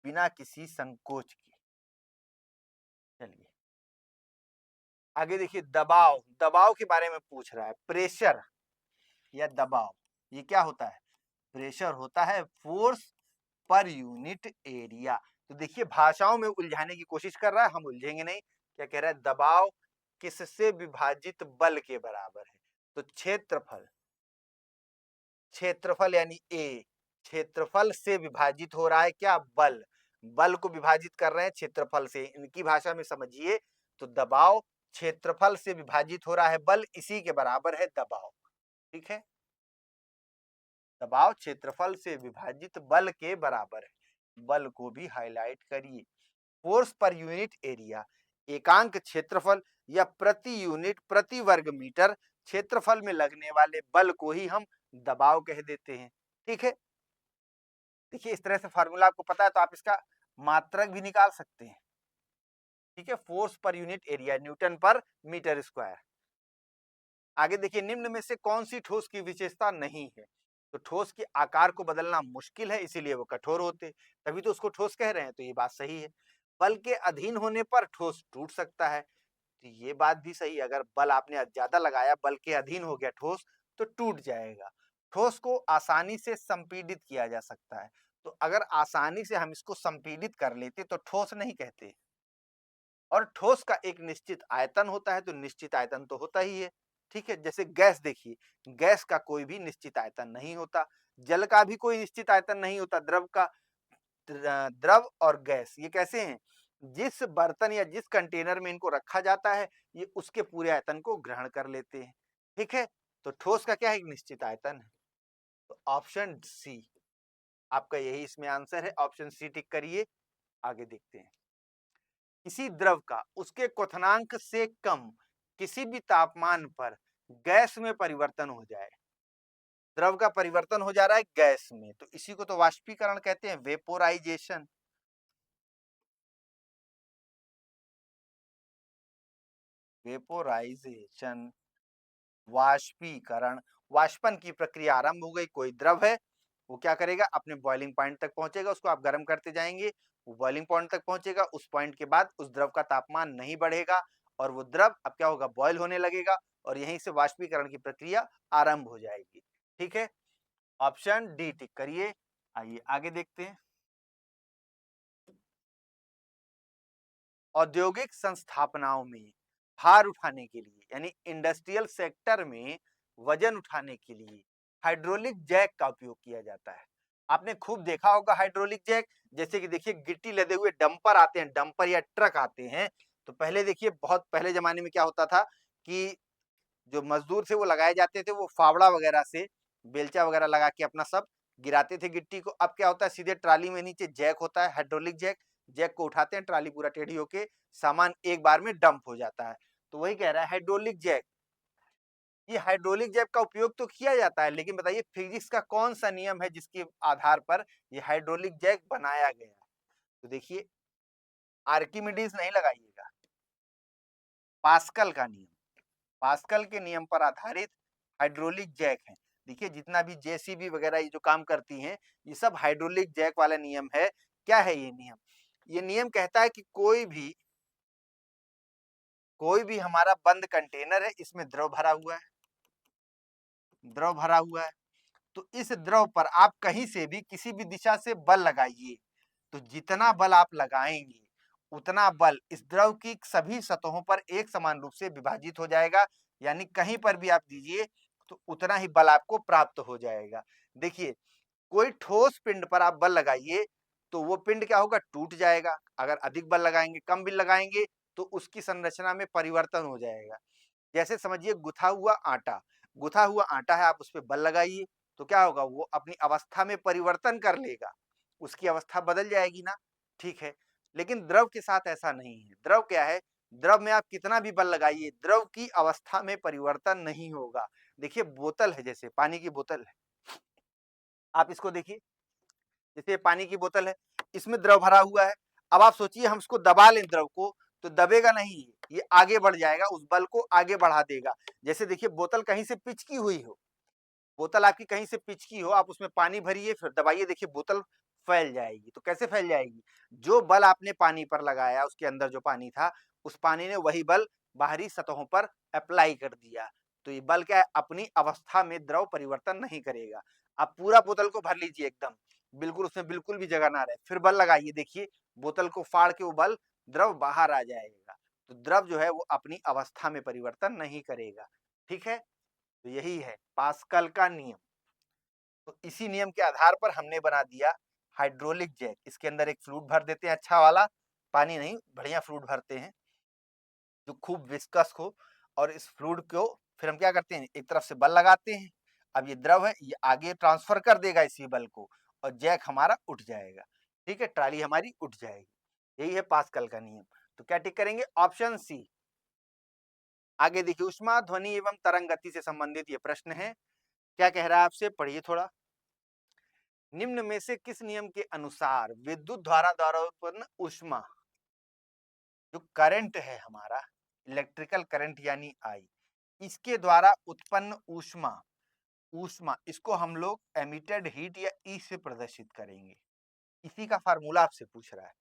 बिना किसी संकोच के। चलिए आगे देखिए, दबाव, दबाव के बारे में पूछ रहा है, प्रेशर या दबाव, ये क्या होता है? प्रेशर होता है फोर्स पर यूनिट एरिया। तो देखिए भाषाओं में उलझाने की कोशिश कर रहा है, हम उलझेंगे नहीं। क्या कह रहा है? दबाव किससे विभाजित बल के बराबर है? तो क्षेत्रफल, क्षेत्रफल यानी ए, क्षेत्रफल से विभाजित हो रहा है क्या? बल, बल को विभाजित कर रहे हैं क्षेत्रफल से, इनकी भाषा में समझिए तो दबाव क्षेत्रफल से विभाजित हो रहा है बल, इसी के बराबर है दबाव। ठीक है, दबाव क्षेत्रफल से विभाजित बल के बराबर है। बल को भी हाईलाइट करिए। फोर्स पर यूनिट एरिया, एकांक क्षेत्रफल या प्रति यूनिट प्रति वर्ग मीटर क्षेत्रफल में लगने वाले बल को ही हम दबाव कह देते हैं। ठीक है, देखिए इस तरह से फार्मूला आपको पता है तो आप इसका मात्रक भी निकाल सकते हैं। ठीक है, force per unit area Newton पर मीटर स्क्वायर। आगे देखिए, निम्न में से कौन सी ठोस की विशेषता नहीं है? तो ठोस के आकार को बदलना मुश्किल है इसलिए वो कठोर होते, तभी तो उसको ठोस कह रहे हैं, तो ये बात सही है। बल के अधीन होने पर ठोस टूट सकता है, तो ये बात भी सही है। अगर बल आपने ज्यादा लगाया, बल के अधीन हो गया ठोस, तो टूट जाएगा। ठोस को आसानी से संपीडित किया जा सकता है, तो अगर आसानी से हम इसको संपीडित कर लेते तो ठोस नहीं कहते। और ठोस का एक निश्चित आयतन होता है, तो निश्चित आयतन तो होता ही है। ठीक है, जैसे गैस देखिए, गैस का कोई भी निश्चित आयतन नहीं होता, जल का भी कोई निश्चित आयतन नहीं होता, द्रव का। द्रव और गैस ये कैसे हैं? जिस बर्तन या जिस कंटेनर में इनको रखा जाता है, ये उसके पूरे आयतन को ग्रहण कर लेते हैं। ठीक है, तो ठोस का क्या है? एक निश्चित आयतन है। तो ऑप्शन सी आपका यही इसमें आंसर है, ऑप्शन सी टिक करिए। आगे देखते हैं, किसी द्रव का उसके क्वथनांक से कम किसी भी तापमान पर गैस में परिवर्तन हो जाए, द्रव का परिवर्तन हो जा रहा है गैस में, तो इसी को तो वाष्पीकरण कहते हैं, वेपोराइजेशन। वेपोराइजेशन, वाष्पीकरण, वाष्पन की प्रक्रिया आरंभ हो गई। कोई द्रव है, वो क्या करेगा? अपने बॉइलिंग पॉइंट तक पहुंचेगा, उसको आप गर्म करते जाएंगे, वो बॉइलिंग पॉइंट तक पहुंचेगा, उस पॉइंट के बाद उस द्रव का तापमान नहीं बढ़ेगा और वो द्रव अब क्या होगा? बॉयल होने लगेगा और यहीं से वाष्पीकरण की प्रक्रिया आरंभ हो जाएगी। ठीक है, ऑप्शन डी टिक करिए। आइए आगे देखते हैं, औद्योगिक संस्थापनाओं में भार उठाने के लिए यानी इंडस्ट्रियल सेक्टर में वजन उठाने के लिए हाइड्रोलिक जैक का उपयोग किया जाता है। आपने खूब देखा होगा हाइड्रोलिक जैक, जैसे कि देखिए गिट्टी लदे हुए डंपर आते हैं, डंपर या ट्रक आते हैं। तो पहले देखिए, बहुत पहले जमाने में क्या होता था कि जो मजदूर थे वो लगाए जाते थे, वो फावड़ा वगैरह से, बेलचा वगैरह लगा के अपना सब गिराते थे गिट्टी को। अब क्या होता है, सीधे ट्राली में नीचे जैक होता है, हाइड्रोलिक जैक, जैक को उठाते हैं, ट्राली पूरा टेढ़ी होके सामान एक बार में डंप हो जाता है। तो वही कह रहा है हाइड्रोलिक जैक, ये हाइड्रोलिक जैक का उपयोग तो किया जाता है, लेकिन बताइए फिजिक्स का कौन सा नियम है जिसके आधार पर ये हाइड्रोलिक जैक बनाया गया है? तो देखिए, आर्किमिडीज नहीं लगाइएगा, पास्कल का नियम, पास्कल के नियम पर आधारित हाइड्रोलिक जैक है। देखिए जितना भी जेसीबी वगैरह ये जो काम करती हैं, ये सब हाइड्रोलिक जैक वाला नियम है। क्या है ये नियम? ये नियम कहता है कि कोई भी हमारा बंद कंटेनर है, इसमें द्रव भरा हुआ है, द्रव भरा हुआ है, तो इस द्रव पर आप कहीं से भी किसी भी दिशा से बल लगाइए, तो जितना बल आप लगाएंगे उतना बल इस द्रव की सभी सतहों पर एक समान रूप से विभाजित हो जाएगा, यानी कहीं पर भी आप दीजिए तो उतना ही बल आपको प्राप्त हो जाएगा। देखिए, कोई ठोस पिंड पर आप बल लगाइए तो वो पिंड क्या होगा, टूट जाएगा। अगर अधिक बल लगाएंगे, कम बल लगाएंगे तो उसकी संरचना में परिवर्तन हो जाएगा। जैसे समझिए गुथा हुआ आटा है, आप उस पर बल लगाइए तो क्या होगा, वो अपनी अवस्था में परिवर्तन कर लेगा, उसकी अवस्था बदल जाएगी ना। ठीक है, लेकिन द्रव के साथ ऐसा नहीं है। द्रव क्या है, द्रव में आप कितना भी बल लगाइए, द्रव की अवस्था में परिवर्तन नहीं होगा। देखिए, बोतल है, जैसे पानी की बोतल है, आप इसको देखिए, जैसे पानी की बोतल है, इसमें द्रव भरा हुआ है। अब आप सोचिए हम इसको दबा लें द्रव को, तो दबेगा नहीं, ये आगे बढ़ जाएगा, उस बल को आगे बढ़ा देगा। जैसे देखिए, बोतल कहीं से पिचकी हुई हो, बोतल आपकी कहीं से पिचकी हो, आप उसमें पानी भरिए, फिर दबाइए, देखिए बोतल फैल जाएगी। तो कैसे फैल जाएगी, जो बल आपने पानी पर लगाया, उसके अंदर जो पानी था, उस पानी ने वही बल बाहरी सतहों पर अप्लाई कर दिया। तो ये बल क्या है, अपनी अवस्था में द्रव परिवर्तन नहीं करेगा। आप पूरा बोतल को भर लीजिए एकदम, बिल्कुल उसमें बिल्कुल भी जगह ना रहे, फिर बल लगाइए, देखिए बोतल को फाड़ के वो बल द्रव बाहर आ जाएगा। तो द्रव जो है वो अपनी अवस्था में परिवर्तन नहीं करेगा। ठीक है, तो यही है पास्कल का नियम। तो इसी नियम के आधार पर हमने बना दिया हाइड्रोलिक जैक। इसके अंदर एक फ्लूइड भर देते हैं, अच्छा वाला, पानी नहीं, बढ़िया फ्लूइड भरते हैं जो खूब विस्कस हो, और इस फ्लूइड को फिर हम क्या करते हैं, एक तरफ से बल लगाते हैं। अब ये द्रव है, ये आगे ट्रांसफर कर देगा इसी बल को, और जैक हमारा उठ जाएगा। ठीक है, ट्राली हमारी उठ जाएगी। यही है पास्कल का नियम। तो क्या टिक करेंगे, ऑप्शन सी। आगे देखिए, उष्मा ध्वनि एवं तरंग गति से संबंधित ये प्रश्न है। क्या कह रहा है आपसे, पढ़िए थोड़ा। निम्न में से किस नियम के अनुसार विद्युत धारा द्वारा उत्पन्न ऊष्मा, जो करंट है हमारा, इलेक्ट्रिकल करंट यानी आई, इसके द्वारा उत्पन्न ऊष्मा, ऊष्मा इसको हम लोग एमिटेड हीट या ई से प्रदर्शित करेंगे। इसी का फार्मूला आपसे पूछ रहा है।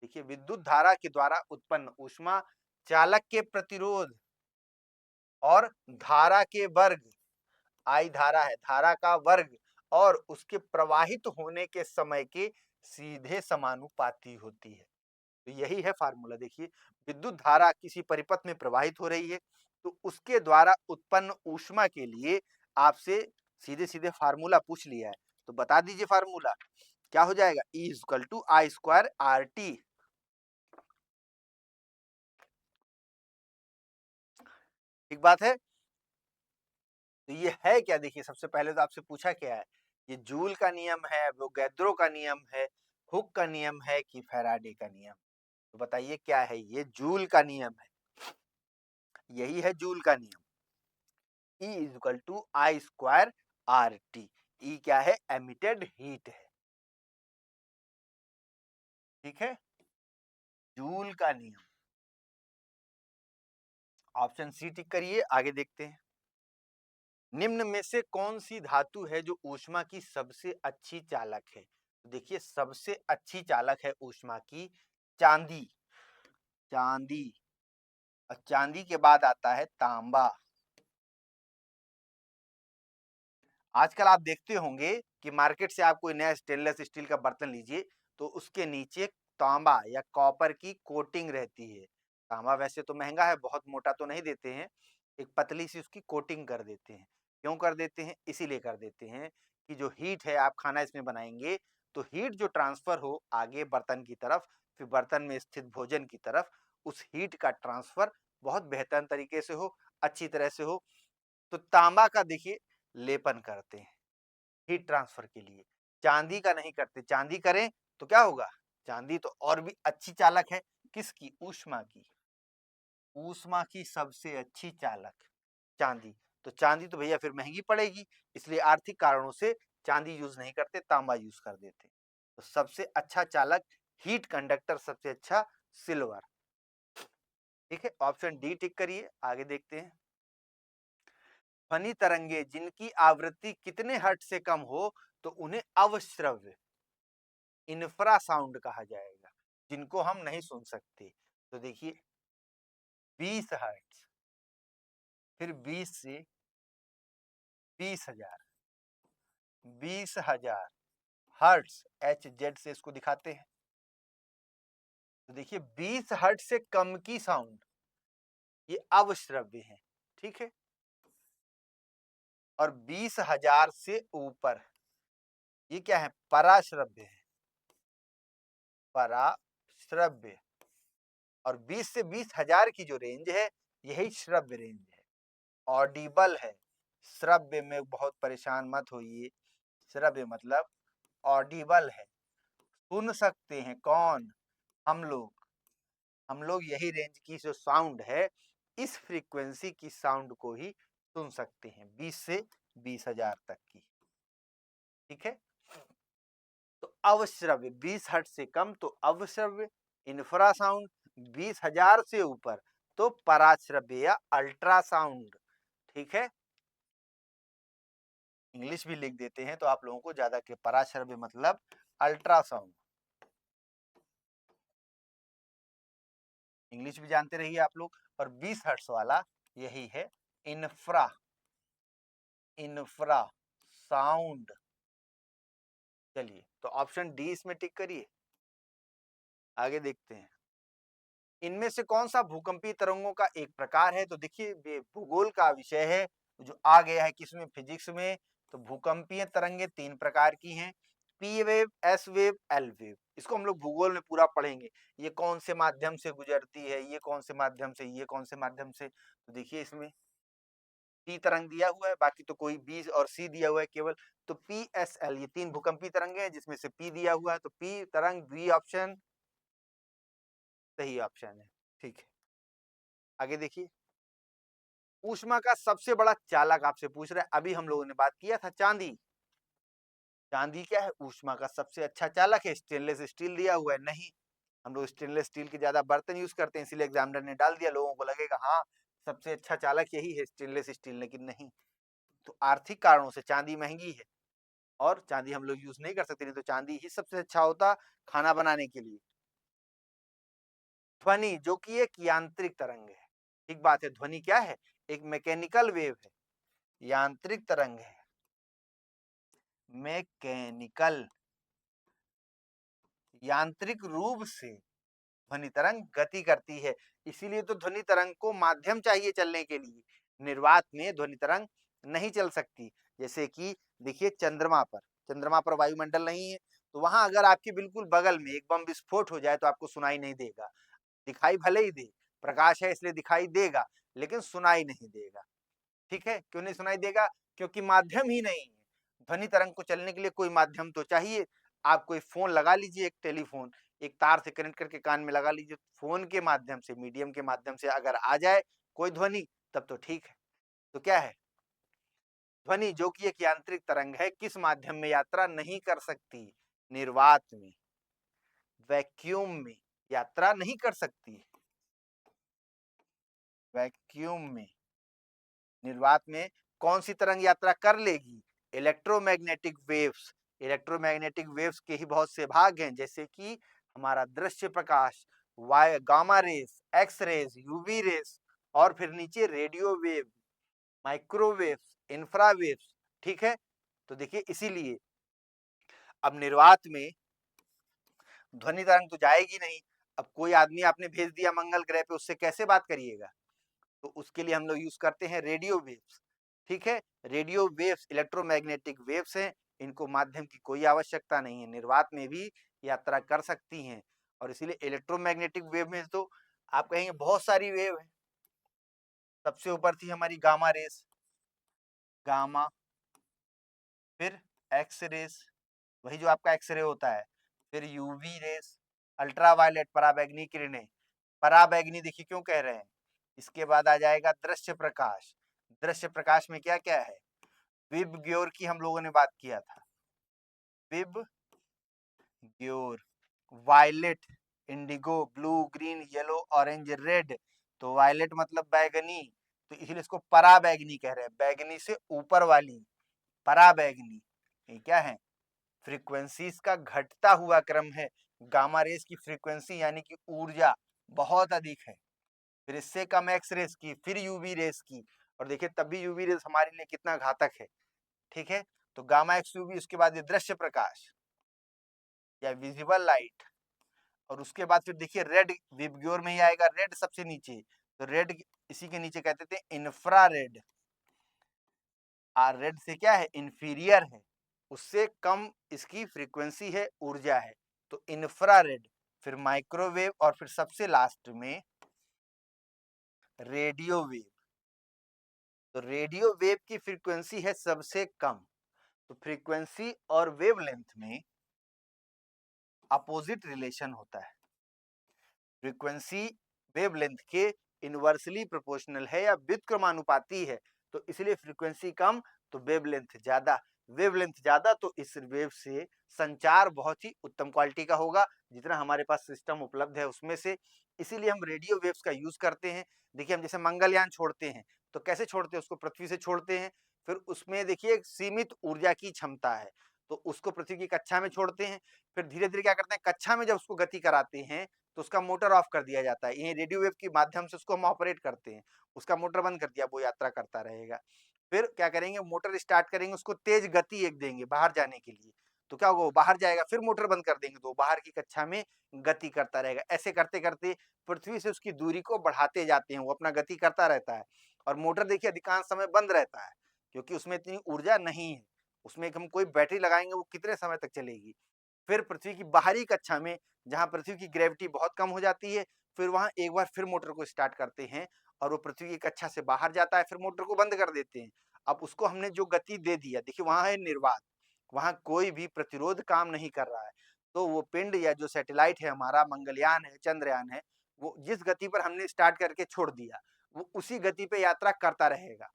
देखिए, विद्युत धारा के द्वारा उत्पन्न ऊष्मा चालक के प्रतिरोध और धारा के वर्ग, आई धारा है, धारा का वर्ग और उसके प्रवाहित होने के समय के सीधे समानुपाती होती है। तो यही है फार्मूला। देखिए, विद्युत धारा किसी परिपथ में प्रवाहित हो रही है, तो उसके द्वारा उत्पन्न ऊष्मा के लिए आपसे सीधे सीधे फार्मूला पूछ लिया है, तो बता दीजिए फार्मूला क्या हो जाएगा, E equal to I square R T. ठीक बात है। तो ये है क्या, देखिए सबसे पहले तो आपसे पूछा क्या है, ये जूल का नियम है, वोगैद्रो का नियम है, हुक का नियम है कि फैराडे का नियम। तो बताइए क्या है, ये जूल का नियम है, यही है जूल का नियम। E equal to I square R T. E क्या है, एमिटेड हीट है। ठीक है, जूल का नियम। ऑप्शन सी टिक करिए, आगे देखते हैं। निम्न में से कौन सी धातु है जो ऊष्मा की सबसे अच्छी चालक है। देखिए, सबसे अच्छी चालक है ऊष्मा की चांदी, चांदी, और चांदी के बाद आता है तांबा। आजकल आप देखते होंगे कि मार्केट से आप कोई नया स्टेनलेस स्टील का बर्तन लीजिए तो उसके नीचे तांबा या कॉपर की कोटिंग रहती है। तांबा वैसे तो महंगा है, बहुत मोटा तो नहीं देते हैं, एक पतली सी उसकी कोटिंग कर देते हैं। क्यों कर देते हैं, इसीलिए कर देते हैं कि जो हीट है, आप खाना इसमें बनाएंगे तो हीट जो ट्रांसफर हो आगे बर्तन की तरफ, फिर बर्तन में स्थित भोजन की तरफ, उस हीट का ट्रांसफर बहुत बेहतर तरीके से हो, अच्छी तरह से हो। तो तांबा का देखिए लेपन करते हैं हीट ट्रांसफर के लिए, चांदी का नहीं करते। चांदी करें तो क्या होगा, चांदी तो और भी अच्छी चालक है, किसकी, ऊष्मा की, ऊष्मा की सबसे अच्छी चालक चांदी। तो चांदी तो भैया फिर महंगी पड़ेगी, इसलिए आर्थिक कारणों से चांदी यूज नहीं करते, तांबा यूज कर देते। तो सबसे अच्छा चालक, हीट कंडक्टर सबसे अच्छा सिल्वर। ठीक है, ऑप्शन डी टिक करिए, आगे देखते हैं। ध्वनि तरंगे जिनकी आवृत्ति कितने हर्ट्ज से कम हो तो उन्हें अवश्रव्य, इंफ्रासाउंड कहा जाएगा, जिनको हम नहीं सुन सकते। तो देखिए, 20 हर्ट्ज, फिर 20 से 20,000, 20,000 हर्ट्ज, HZ से इसको दिखाते हैं। तो देखिए 20 हर्ट्ज से कम की साउंड ये अवश्रव्य है, ठीक है। और 20,000 से ऊपर ये क्या है, पराश्रव्य है, पराश्रव्य। और 20 से 20,000 की जो रेंज है यही श्रव्य रेंज है, ऑडिबल है। श्रव्य में बहुत परेशान मत होइए, श्रव्य मतलब ऑडिबल है, सुन सकते हैं। कौन? हम लोग यही रेंज की जो साउंड है इस फ्रीक्वेंसी की साउंड को ही सुन सकते हैं, 20 से 20,000 तक की, ठीक है। तो अवश्रव्य 20 हर्ट्ज से कम तो अवश्रव्य, इंफ्रासाउंड 20,000 से ऊपर तो पराश्रव्य या अल्ट्रासाउंड, ठीक है। इंग्लिश भी लिख देते हैं तो आप लोगों को ज्यादा के, पराश्रव्य मतलब अल्ट्रासाउंड, इंग्लिश भी जानते रहिए आप लोग। और 20 हर्ट्ज वाला यही है इंफ्रा साउंड। चलिए तो ऑप्शन डी इसमें टिक करिए, आगे देखते हैं। इनमें से कौन सा भूकंपीय तरंगों का एक प्रकार है? तो देखिए ये भूगोल का विषय है जो आ गया है किसमें, फिजिक्स में। तो भूकंपीय तरंगे 3 प्रकार की हैं, P wave, S wave, L wave. इसको हम लोग भूगोल में पूरा पढ़ेंगे, ये कौन से माध्यम से गुजरती है, ये कौन से माध्यम से, ये कौन से माध्यम से। तो देखिए इसमें पी तरंग दिया हुआ है, बाकी तो कोई बी और सी दिया हुआ है केवल। तो पी एस एल ये 3 भूकंपीय तरंगे हैं जिसमें से पी दिया हुआ है, तो पी तरंग बी ऑप्शन सही ऑप्शन है, ठीक है। आगे देखिए, ऊष्मा का सबसे बड़ा चालक आपसे पूछ रहा है। अभी हम लोगों ने बात किया था चांदी, चांदी क्या है, ऊष्मा का सबसे अच्छा चालक है। स्टेनलेस स्टील दिया हुआ है, नहीं, हम लोग स्टेनलेस स्टील के ज्यादा बर्तन यूज करते हैं इसलिए एग्जामिनर ने डाल दिया, लोगों को लगेगा हाँ सबसे अच्छा चालक यही है स्टेनलेस स्टील, लेकिन नहीं। तो आर्थिक कारणों से चांदी महंगी है और चांदी हम लोग यूज नहीं कर सकते, नहीं तो चांदी ही सबसे अच्छा होता खाना बनाने के लिए। ध्वनि जो कि एक यांत्रिक तरंग है, ठीक बात है, ध्वनि क्या है, एक मैकेनिकल वेव है, यांत्रिक तरंग है, मैकेनिकल, यांत्रिक रूप से ध्वनि तरंग गति करती है, इसीलिए तो ध्वनि तरंग को माध्यम चाहिए चलने के लिए। निर्वात में ध्वनि तरंग नहीं चल सकती। जैसे कि देखिए चंद्रमा पर वायुमंडल नहीं है, तो वहां अगर आपके बिल्कुल बगल में एक बम विस्फोट हो जाए तो आपको सुनाई नहीं देगा, दिखाई भले ही दे, प्रकाश है इसलिए दिखाई देगा लेकिन सुनाई नहीं देगा, ठीक है। क्यों नहीं सुनाई देगा? क्योंकि माध्यम ही नहीं है। ध्वनि तरंग को चलने के लिए कोई माध्यम तो चाहिए। आप कोई फोन लगा लीजिए, एक टेलीफोन, एक तार से कनेक्ट करके कान में लगा लीजिए, फोन के माध्यम से, मीडियम के माध्यम से अगर आ जाए कोई ध्वनि तब तो ठीक है। तो क्या है, ध्वनि जो कि एक यांत्रिक तरंग है किस माध्यम में यात्रा नहीं कर सकती, निर्वात में, वैक्यूम में यात्रा नहीं कर सकती, वैक्यूम में। निर्वात में कौन सी तरंग यात्रा कर लेगी, इलेक्ट्रोमैग्नेटिक वेव्स। इलेक्ट्रोमैग्नेटिक वेव्स के ही बहुत से भाग हैं, जैसे कि हमारा दृश्य प्रकाश, वाई gamma rays, X rays, UV rays, और फिर नीचे रेडियो वेव, माइक्रोवेव्स, इंफ्रावेव्स, ठीक है। तो देखिए इसीलिए अब निर्वात में ध्वनि तरंग तो जाएगी नहीं। अब कोई आदमी आपने भेज दिया मंगल ग्रह पे, उससे कैसे बात करिएगा? तो उसके लिए हम लोग यूज करते हैं रेडियो वेव्स, ठीक है। रेडियो वेव्स इलेक्ट्रोमैग्नेटिक वेव्स हैं, इनको माध्यम की कोई आवश्यकता नहीं है, निर्वात में भी यात्रा कर सकती हैं। और इसीलिए इलेक्ट्रोमैग्नेटिक वेव में तो आप कहेंगे बहुत सारी वेव है। सबसे ऊपर थी हमारी गामा रेस, गामा, फिर एक्स रेस, वही जो आपका एक्सरे होता है, फिर यूवी रेस, अल्ट्रावायलेट पराबैंगनी किरणें। पराबैंगनी देखिए क्यों कह रहे हैं, इसके बाद आ जाएगा दृश्य प्रकाश। दृश्य प्रकाश में क्या क्या है, विब ग्योर की हम लोगों ने बात किया था, VIBGYOR, violet, indigo, blue, green, yellow, orange, red. तो वायलेट मतलब बैगनी, तो इसलिए इसको पराबैंगनी कह रहे हैं, बैगनी से ऊपर वाली, पराबैंगनी। ये क्या है, फ्रीक्वेंसीज का घटता हुआ क्रम है। गामा रेस की फ्रीक्वेंसी यानी कि ऊर्जा बहुत अधिक है, फिर इससे कम एक्स रेस की, फिर यूवी रेस की, और देखिए तब भी यूवी रेस हमारे लिए कितना घातक है, ठीक है। तो गामा एक्स यूवी, उसके बाद ये दृश्य प्रकाश या विजिबल लाइट, और उसके बाद फिर देखिए रेड विबग्योर में ही आएगा, रेड सबसे नीचे, तो रेड इसी के नीचे कहते थे इंफ्रारेड। रेड से क्या है, इंफीरियर है, उससे कम इसकी फ्रीक्वेंसी है, ऊर्जा है, तो इंफ्रारेड, फिर माइक्रोवेव, और फिर सबसे लास्ट में रेडियो वेव। तो रेडियो वेव की फ्रीक्वेंसी है सबसे कम, तो फ्रीक्वेंसी और वेवलेंथ में अपोजिट रिलेशन होता है। फ्रीक्वेंसी वेवलेंथ के इनवर्सली प्रोपोर्शनल है या व्युत्क्रमानुपाती है, तो इसलिए फ्रीक्वेंसी कम तो वेवलेंथ ज्यादा, वेवलेंथ ज्यादा तो इस वेव से संचार बहुत ही उत्तम क्वालिटी का होगा, जितना हमारे पास सिस्टम उपलब्ध है उसमें से। इसीलिए हम रेडियो वेव्स का यूज करते हैं। देखिए हम जैसे मंगलयान छोड़ते हैं तो कैसे छोड़ते हैं, उसको पृथ्वी से छोड़ते हैं, फिर उसमें देखिए एक सीमित ऊर्जा की क्षमता है, तो उसको पृथ्वी की कक्षा में छोड़ते हैं, फिर धीरे धीरे क्या करते हैं, कक्षा में जब उसको गति कराते हैं तो उसका मोटर ऑफ कर दिया जाता है, ये रेडियो वेव के माध्यम से उसको हम ऑपरेट करते हैं, उसका मोटर बंद कर दिया, वो यात्रा करता रहेगा। फिर क्या करेंगे, मोटर स्टार्ट करेंगे, उसको तेज गति एक देंगे बाहर जाने के लिए, तो क्या होगा, वो बाहर जाएगा, फिर मोटर बंद कर देंगे तो बाहर की कक्षा में गति करता रहेगा। ऐसे करते करते पृथ्वी से उसकी दूरी को बढ़ाते जाते हैं, वो अपना गति करता रहता है, और मोटर देखिए अधिकांश समय बंद रहता है, क्योंकि उसमें इतनी ऊर्जा नहीं है, उसमें हम कोई बैटरी लगाएंगे वो कितने समय तक चलेगी। फिर पृथ्वी की बाहरी कक्षा में, जहां पृथ्वी की ग्रेविटी बहुत कम हो जाती है, फिर वहां एक बार फिर मोटर को स्टार्ट करते हैं, और वो पृथ्वी की कक्षा से बाहर जाता है, फिर मोटर को बंद कर देते हैं। अब उसको हमने जो गति दे दिया, देखिए वहां है निर्वात, वहां कोई भी प्रतिरोध काम नहीं कर रहा है, तो वो पिंड या जो सैटेलाइट है हमारा, मंगलयान है, चंद्रयान है, वो जिस गति पर हमने स्टार्ट करके छोड़ दिया, वो उसी गति पे यात्रा करता रहेगा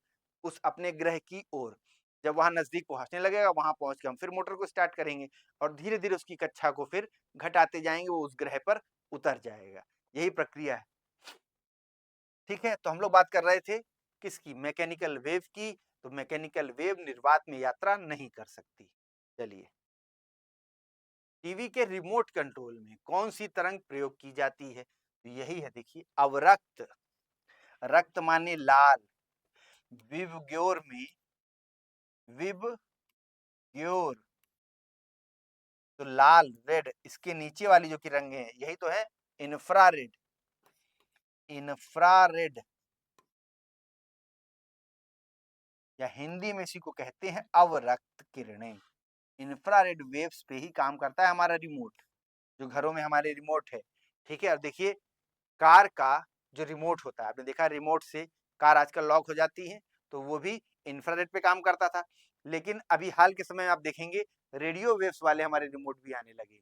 उस अपने ग्रह की ओर। जब वहां नजदीक पहुंचने लगेगा, वहां पहुंच के हम फिर मोटर को स्टार्ट करेंगे, और धीरे धीरे उसकी कक्षा को फिर घटाते जाएंगे, वो उस ग्रह पर उतर जाएगा। यही प्रक्रिया है। ठीक है, तो हम लोग बात कर रहे थे किसकी, मैकेनिकल वेव की। तो मैकेनिकल वेव निर्वात में यात्रा नहीं कर सकती। चलिए, टीवी के रिमोट कंट्रोल में कौन सी तरंग प्रयोग की जाती है, तो यही है, देखिए अवरक्त, रक्त माने लाल, विबग्योर में, विबग्योर तो लाल रेड, इसके नीचे वाली जो की रंगे हैं यही तो है इंफ्रारेड, इंफ्रारेड या हिंदी में इसी को कहते हैं अवरक्त किरणें। इंफ्रारेड वेव्स पे ही काम करता है हमारा रिमोट, जो घरों में हमारे रिमोट है। ठीक है, अब देखिए कार का जो रिमोट होता है, आपने देखा रिमोट से कार आजकल लॉक हो जाती है, तो वो भी इंफ्रारेड पे काम करता था। लेकिन अभी हाल के समय में आप देखेंगे रेडियो वेव्स वाले हमारे रिमोट भी आने लगे।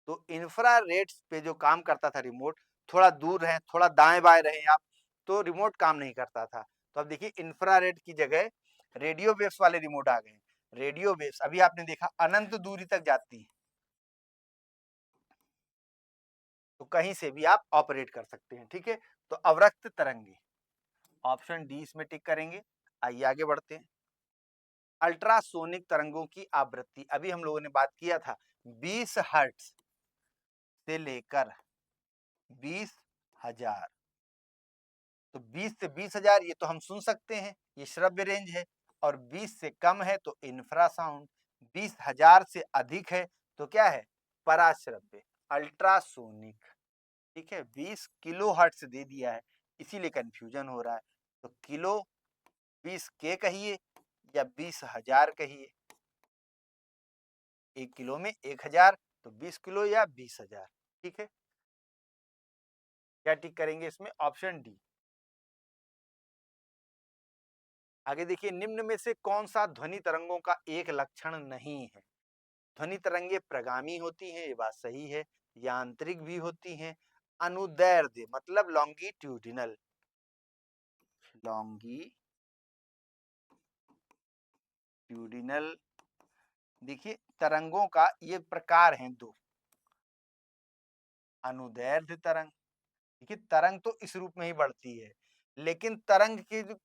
तो इंफ्रारेड पे जो काम करता था रिमोट, थोड़ा दूर रहे, थोड़ा दाएं बाएं रहे आप, तो रिमोट काम नहीं करता था। तो अब देखिए इंफ्रारेड की जगह रेडियो वेव्स वाले रिमोट आ गए। रेडियो वेव्स अभी आपने देखा अनंत दूरी तक जाती है, तो कहीं से भी आप ऑपरेट कर सकते हैं। ठीक है, तो अवरक्त तरंगे, ऑप्शन डी इसमें टिक करेंगे। आइए आगे बढ़ते हैं। अल्ट्रासोनिक तरंगों की आवृत्ति, अभी हम लोगों ने बात किया था 20 हर्ट्ज से लेकर 20,000, तो 20 से 20,000 ये तो हम सुन सकते हैं, ये श्रव्य रेंज है, और 20 से कम है तो इंफ्रासाउंड, 20,000 से अधिक है तो क्या है, पराश्रव्य, अल्ट्रासोनिक। ठीक है, 20 किलो हर्ट्ज दे दिया है, इसीलिए कंफ्यूजन हो रहा है। तो किलो 20 के कहिए या 20,000 कहिए, 1 किलो में 1,000, तो 20 किलो या 20,000। ठीक है, क्या टिक करेंगे इसमें, ऑप्शन डी। आगे देखिए, निम्न में से कौन सा ध्वनि तरंगों का एक लक्षण नहीं है। ध्वनि तरंगे प्रगामी होती हैं, ये बात सही है, यांत्रिक भी होती हैं, अनुदैर्ध्य मतलब लॉन्गिट्यूडिनल, लॉन्गिट्यूडिनल, देखिए तरंगों का ये प्रकार हैं दो, अनुदैर्ध्य तरंग, देखिए तरंग तो इस रूप में ही बढ़ती है, लेकिन तरंग की जो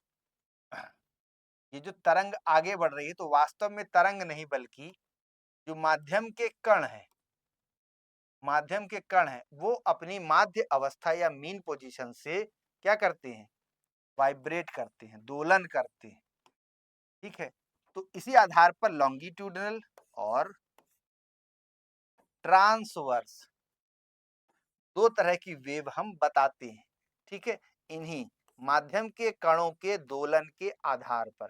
ये जो तरंग आगे बढ़ रही है, तो वास्तव में तरंग नहीं बल्कि जो माध्यम के कण है, माध्यम के कण है, वो अपनी माध्य अवस्था या मीन पोजीशन से क्या करते हैं, वाइब्रेट करते हैं, दोलन करते हैं। ठीक है, तो इसी आधार पर लॉन्गिट्यूडनल और ट्रांसवर्स दो तरह की वेव हम बताते हैं, ठीक है, इन्हीं माध्यम के कणों के दोलन के आधार पर।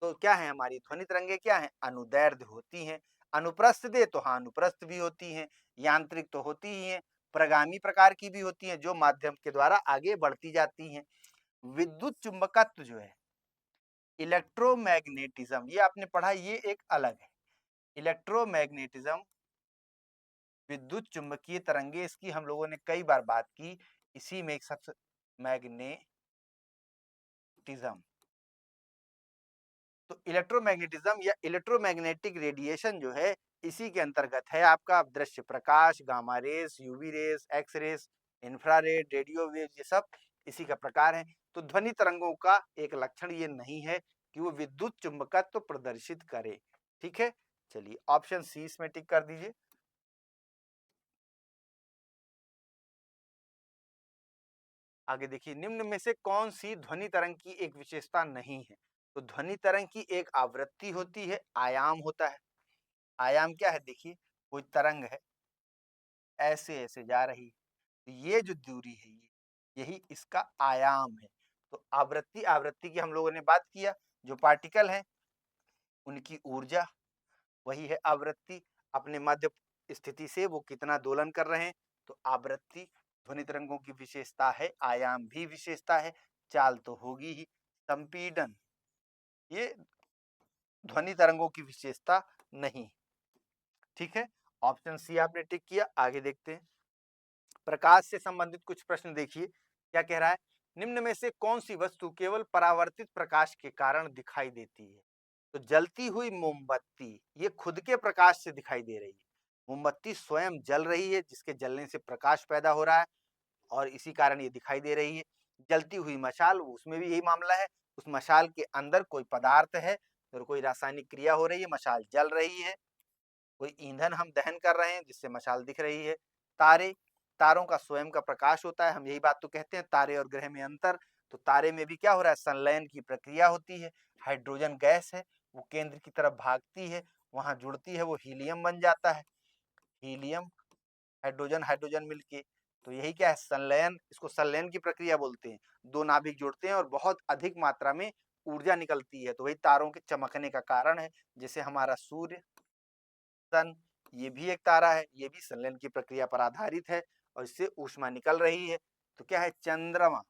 तो क्या है हमारी ध्वनि तरंगे, क्या है, अनुदैर्ध्य होती हैं। अनुप्रस्थ दे तो हाँ अनुप्रस्थ भी होती हैं, यांत्रिक तो होती ही हैं, प्रगामी प्रकार की भी होती हैं जो माध्यम के द्वारा आगे बढ़ती जाती हैं। विद्युत चुंबकत्व जो है, इलेक्ट्रोमैग्नेटिज्म, ये आपने पढ़ा, ये एक अलग है। इलेक्ट्रोमैग्नेटिज्म, विद्युत चुंबकीय तरंगे, इसकी हम लोगों ने कई बार बात की। इसी में एक सबसे मैग्नेटिज्म, तो इलेक्ट्रोमैग्नेटिज्म या इलेक्ट्रोमैग्नेटिक रेडिएशन जो है इसी के अंतर्गत है आपका दृश्य प्रकाश, gamma rays, UV rays, X rays, infrared, radio wave, ये सब इसी का प्रकार है। तो ध्वनि तरंगों का एक लक्षण ये नहीं है कि वो विद्युत चुंबकत्व प्रदर्शित करे, ठीक है। चलिए ऑप्शन सी इसमें टिक कर दीजिए। आगे देखिए, निम्न में से कौन सी ध्वनि तरंग की एक विशेषता नहीं है? तो ध्वनि तरंग की एक आवृत्ति होती है, आयाम होता है। आयाम क्या है, देखिए कोई तरंग है, ऐसे ऐसे जा रही है, तो ये जो दूरी है यही इसका आयाम है। तो आवृत्ति, आवृत्ति की हम लोगों ने बात किया, जो पार्टिकल है उनकी ऊर्जा, वही है आवृत्ति। अपने मध्य स्थिति से वो कितना दोलन कर रहे हैं, तो आवृत्ति ध्वनि तरंगों की विशेषता है, आयाम भी विशेषता है, चाल तो होगी ही। संपीडन, ये ध्वनि तरंगों की विशेषता नहीं, ठीक है। ऑप्शन सी आपने टिक किया। आगे देखते हैं, प्रकाश से संबंधित कुछ प्रश्न देखिए, क्या कह रहा है, निम्न में से कौन सी वस्तु केवल परावर्तित प्रकाश के कारण दिखाई देती है? तो जलती हुई मोमबत्ती, ये खुद के प्रकाश से दिखाई दे रही है। मोमबत्ती स्वयं जल रही है, जिसके जलने से प्रकाश पैदा हो रहा है और इसी कारण ये दिखाई दे रही है। जलती हुई मशाल, उसमें भी यही मामला है, उस मशाल के अंदर कोई पदार्थ है और कोई रासायनिक क्रिया हो रही है, मशाल जल रही है। कोई ईंधन हम दहन कर रहे हैं जिससे मशाल दिख रही है। तारे, तारों का स्वयं का प्रकाश होता है, हम यही बात तो कहते हैं तारे और ग्रह में अंतर। तो तारे में भी क्या हो रहा है, संलयन की प्रक्रिया होती है, हाइड्रोजन गैस है वो केंद्र की तरफ भागती है, वहां जुड़ती है, वो हीलियम बन जाता है। हीलियम, हाइड्रोजन, हाइड्रोजन मिलके, तो यही क्या है, संलयन, इसको संलयन की प्रक्रिया बोलते हैं। दो नाभिक जुड़ते हैं और बहुत अधिक मात्रा में ऊर्जा निकलती है, तो वही तारों के चमकने का कारण है। जैसे हमारा सूर्य, सन, ये भी एक तारा है, ये भी संलयन की प्रक्रिया पर आधारित है और इससे ऊष्मा निकल रही है। तो क्या है, चंद्रमा,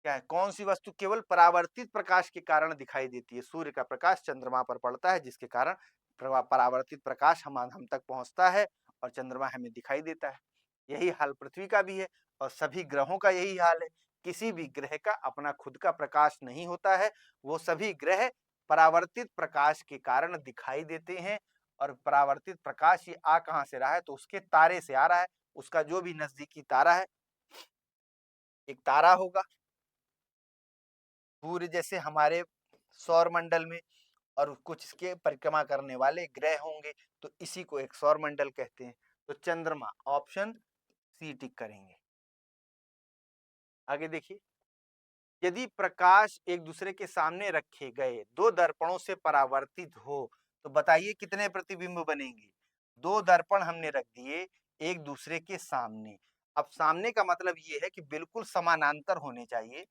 क्या है, कौन सी वस्तु केवल परावर्तित प्रकाश के कारण दिखाई देती है? सूर्य का प्रकाश चंद्रमा पर पड़ता है, जिसके कारण परावर्तित प्रकाश हम तक पहुंचता है और चंद्रमा हमें दिखाई देता है। यही हाल पृथ्वी का भी है और सभी ग्रहों का यही हाल है। किसी भी ग्रह का अपना खुद का प्रकाश नहीं होता है, वो सभी ग्रह परावर्तित प्रकाश के कारण दिखाई देते हैं। और परावर्तित प्रकाश ये आ कहां से रहा है, तो उसके तारे से आ रहा है। उसका जो भी नजदीकी तारा है, एक तारा होगा सूर्य जैसे हमारे सौर मंडल में, और कुछ इसके परिक्रमा करने वाले ग्रह होंगे, तो इसी को एक सौर मंडल कहते हैं। तो चंद्रमा, ऑप्शन सी टिक करेंगे। आगे देखिए, यदि प्रकाश एक दूसरे के सामने रखे गए दो दर्पणों से परावर्तित हो तो बताइए कितने प्रतिबिंब बनेंगे? दो दर्पण हमने रख दिए एक दूसरे के सामने। अब सामने का मतलब ये है कि बिल्कुल समानांतर होने चाहिए।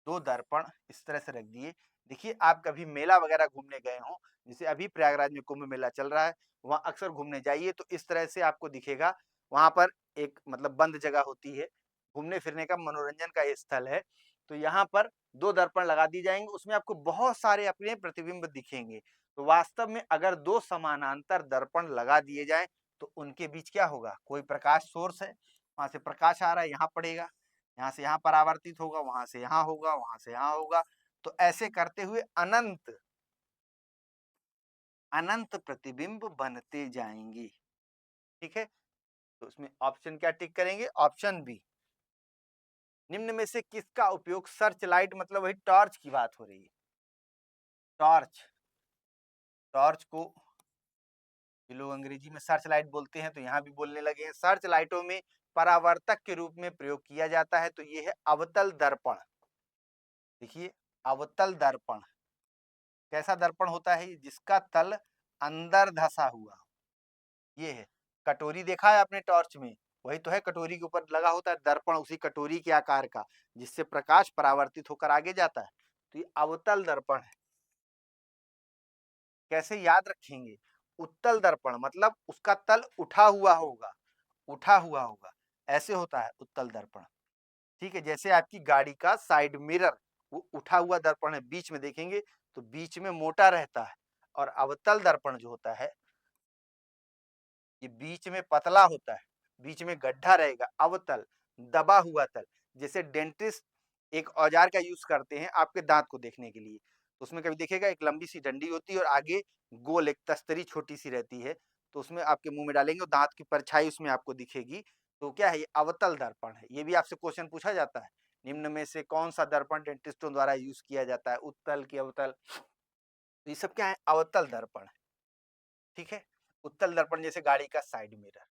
दो दर्पण इस तरह से रख दिए। देखिए, आप कभी मेला वगैरह घूमने गए हो, जैसे अभी प्रयागराज में कुंभ मेला चल रहा है, वहां अक्सर घूमने जाइए तो इस तरह से आपको दिखेगा। वहां पर एक मतलब बंद जगह होती है, घूमने फिरने का मनोरंजन का ये स्थल है। तो यहाँ पर दो दर्पण लगा दी जाएंगे, उसमें आपको बहुत सारे अपने प्रतिबिंब दिखेंगे। तो वास्तव में अगर दो समानांतर दर्पण लगा दिए जाए तो उनके बीच क्या होगा, कोई प्रकाश सोर्स है, वहां से प्रकाश आ रहा है, यहाँ पड़ेगा, यहाँ से यहाँ परावर्तित होगा, वहां से यहाँ होगा, वहां से यहाँ होगा। तो ऐसे करते हुए अनंत अनंत प्रतिबिंब बनते जाएंगे, ठीक है। तो उसमें ऑप्शन क्या टिक करेंगे? Option B. निम्न में से किसका उपयोग सर्च लाइट, मतलब वही टॉर्च की बात हो रही है, टॉर्च, टॉर्च को ये लोग अंग्रेजी में सर्च लाइट बोलते हैं, तो यहाँ भी बोलने लगे हैं। सर्च लाइटों में परावर्तक के रूप में प्रयोग किया जाता है, तो ये है अवतल दर्पण। देखिए, अवतल दर्पण कैसा दर्पण होता है? जिसका तल अंदर धसा हुआ हो। ये है कटोरी, देखा है आपने टॉर्च में? वही तो है, कटोरी के ऊपर लगा होता है दर्पण उसी कटोरी के आकार का, जिससे प्रकाश परावर्तित होकर आगे जाता है। तो ये अवतल दर्पण है। कैसे याद रखेंगे? उत्तल दर्पण मतलब उसका तल उठा हुआ होगा, उठा हुआ होगा, ऐसे होता है उत्तल दर्पण। ठीक है, जैसे आपकी गाड़ी का साइड मिरर वो उठा हुआ दर्पण है, बीच में देखेंगे तो बीच में मोटा रहता है, और अवतल दर्पण जो होता है ये बीच में पतला होता है, बीच में गड्ढा रहेगा, अवतल, दबा हुआ तल। जैसे डेंटिस्ट एक औजार का यूज करते हैं आपके दांत को देखने के लिए, तो उसमें कभी देखिएगा एक लंबी सी डंडी होती है और आगे गोल एक तस्तरी छोटी सी रहती है, तो उसमें आपके मुंह में डालेंगे और दांत की परछाई उसमें आपको दिखेगी। तो क्या है? ये अवतल दर्पण है। ये भी आपसे क्वेश्चन पूछा जाता है, निम्न में से कौन सा दर्पण डेंटिस्टों द्वारा यूज किया जाता है, उत्तल की अवतल? तो ये सब क्या है? अवतल दर्पण है। ठीक है, उत्तल दर्पण जैसे गाड़ी का साइड मिरर।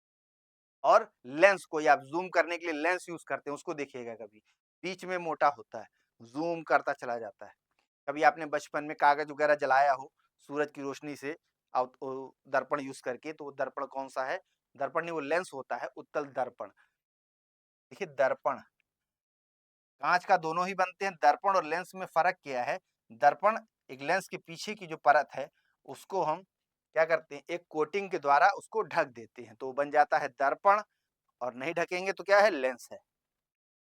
और लेंस, कोई आप जूम करने के लिए लेंस यूज करते हैं, उसको देखिएगा कभी बीच में मोटा होता है, जूम करता चला जाता है। कभी आपने बचपन में कागज वगैरह जलाया हो सूरज की रोशनी से दर्पण यूज करके, तो वो दर्पण कौन सा है? दर्पण नहीं, वो लेंस होता है, उत्तल दर्पण। देखिए दर्पण कांच का दोनों ही बनते हैं, दर्पण और लेंस में फर्क क्या है? दर्पण एक लेंस के पीछे की जो परत है उसको हम क्या करते हैं, एक कोटिंग के द्वारा उसको ढक देते हैं, तो बन जाता है दर्पण। और नहीं ढकेंगे तो क्या है? लेंस है।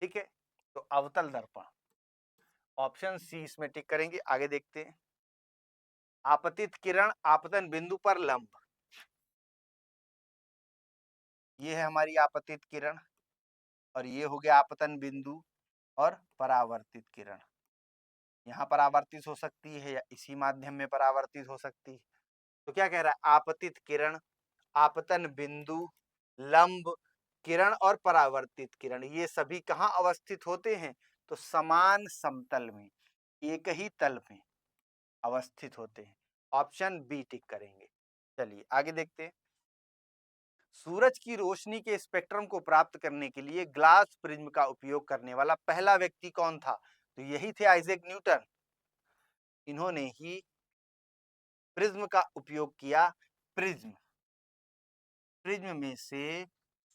ठीक है, तो अवतल दर्पण, ऑप्शन सी इसमें टिक करेंगे। आगे देखते हैं, आपतित किरण आपतन बिंदु पर लंब। ये है हमारी आपतित किरण, और ये हो गया आपतन बिंदु। और परावर्तित किरण यहाँ परावर्तित हो सकती है या इसी माध्यम में परावर्तित हो सकती है। तो क्या कह रहा है? आपतित किरण, आपतन बिंदु, लंब किरण और परावर्तित किरण, ये सभी कहाँ अवस्थित होते हैं? तो समान समतल में, एक ही तल में अवस्थित होते हैं। ऑप्शन बी टिक करेंगे। चलिए आगे देखते हैं, सूरज की रोशनी के स्पेक्ट्रम को प्राप्त करने के लिए ग्लास प्रिज्म का उपयोग करने वाला पहला व्यक्ति कौन था? तो यही थे आइजैक न्यूटन। इन्होंने ही प्रिज्म का उपयोग किया। प्रिज्म, प्रिज्म में से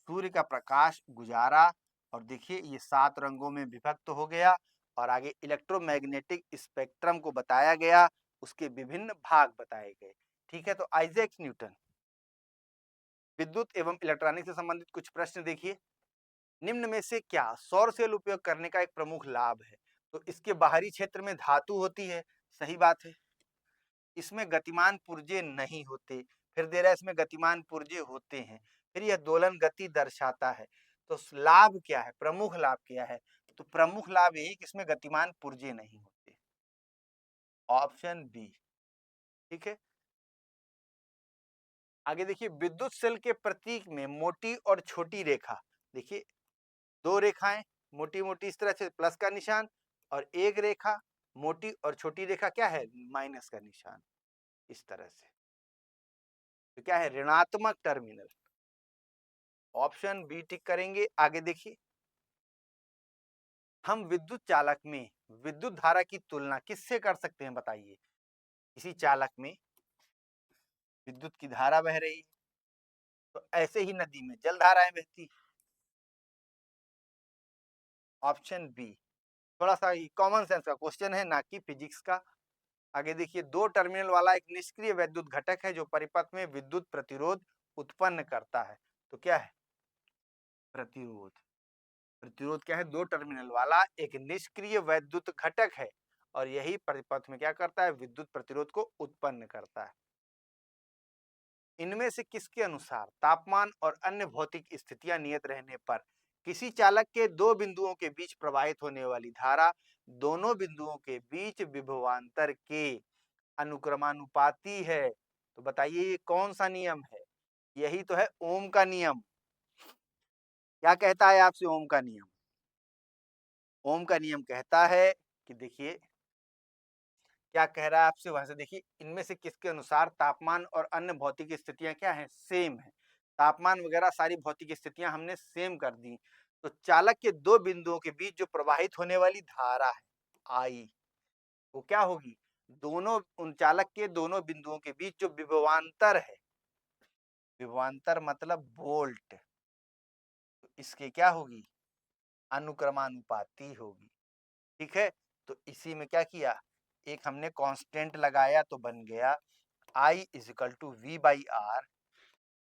सूर्य का प्रकाश गुजारा, और देखिए ये 7 रंगों में विभक्त हो गया, और आगे इलेक्ट्रोमैग्नेटिक स्पेक्ट्रम को बताया गया, उसके विभिन्न भाग बताए गए। ठीक है, तो आइजैक न्यूटन। विद्युत एवं इलेक्ट्रॉनिक से संबंधित कुछ प्रश्न देखिए, निम्न में से क्या सौर सेल उपयोग करने का एक प्रमुख लाभ है? तो इसके बाहरी क्षेत्र में धातु होती है, सही बात है। इसमें गतिमान पुर्जे नहीं होते, फिर दे रहा है इसमें गतिमान पुर्जे होते हैं, फिर यह दोलन गति दर्शाता है। तो लाभ क्या है? प्रमुख लाभ क्या है? तो प्रमुख लाभ यही कि इसमें गतिमान पुर्जे नहीं होते। Option B. ठीक है, आगे देखिए, विद्युत सेल के प्रतीक में मोटी और छोटी रेखा, देखिए 2 रेखाएं मोटी मोटी इस तरह से प्लस का निशान, और एक रेखा मोटी और छोटी रेखा क्या है? माइनस का निशान, इस तरह से। तो क्या है? ऋणात्मक टर्मिनल। ऑप्शन बी टिक करेंगे। आगे देखिए, हम विद्युत चालक में विद्युत धारा की तुलना किससे कर सकते हैं? बताइए। इसी चालक में विद्युत की धारा बह रही है, तो ऐसे ही नदी में जल धाराएं बहती। ऑप्शन बी, थोड़ा सा कॉमन सेंस का क्वेश्चन है, ना कि फिजिक्स का। आगे देखिए, 2 टर्मिनल वाला एक निष्क्रिय वैद्युत घटक है जो परिपथ में विद्युत प्रतिरोध उत्पन्न करता है। तो क्या है? प्रतिरोध। प्रतिरोध क्या है? 2 टर्मिनल वाला एक निष्क्रिय वैद्युत घटक है, और यही परिपथ में क्या करता है? विद्युत प्रतिरोध को उत्पन्न करता है। इनमें से किसके अनुसार तापमान और अन्य भौतिक स्थितियां नियत रहने पर किसी चालक के 2 बिंदुओं के बीच प्रवाहित होने वाली धारा दोनों बिंदुओं के बीच विभवांतर के अनुक्रमानुपाती है? तो बताइए ये कौन सा नियम है? यही तो है ओम का नियम। क्या कहता है आपसे ओम का नियम? ओम का नियम कहता है कि देखिए क्या कह रहा है आपसे, वहां से देखिए, इनमें से किसके अनुसार तापमान और अन्य भौतिक स्थितियां क्या है? सेम है। तापमान वगैरह सारी भौतिक स्थितियां हमने सेम कर दी। तो चालक के 2 बिंदुओं के बीच जो प्रवाहित होने वाली धारा है, आई, वो क्या होगी, दोनों उन चालक के दोनों बिंदुओं के बीच जो विभवांतर है, विभवांतर मतलब वोल्ट, तो इसके क्या होगी, अनुक्रमानुपाती होगी। ठीक है, तो इसी में क्या किया, एक हमने कांस्टेंट लगाया तो बन गया I is equal to V by R,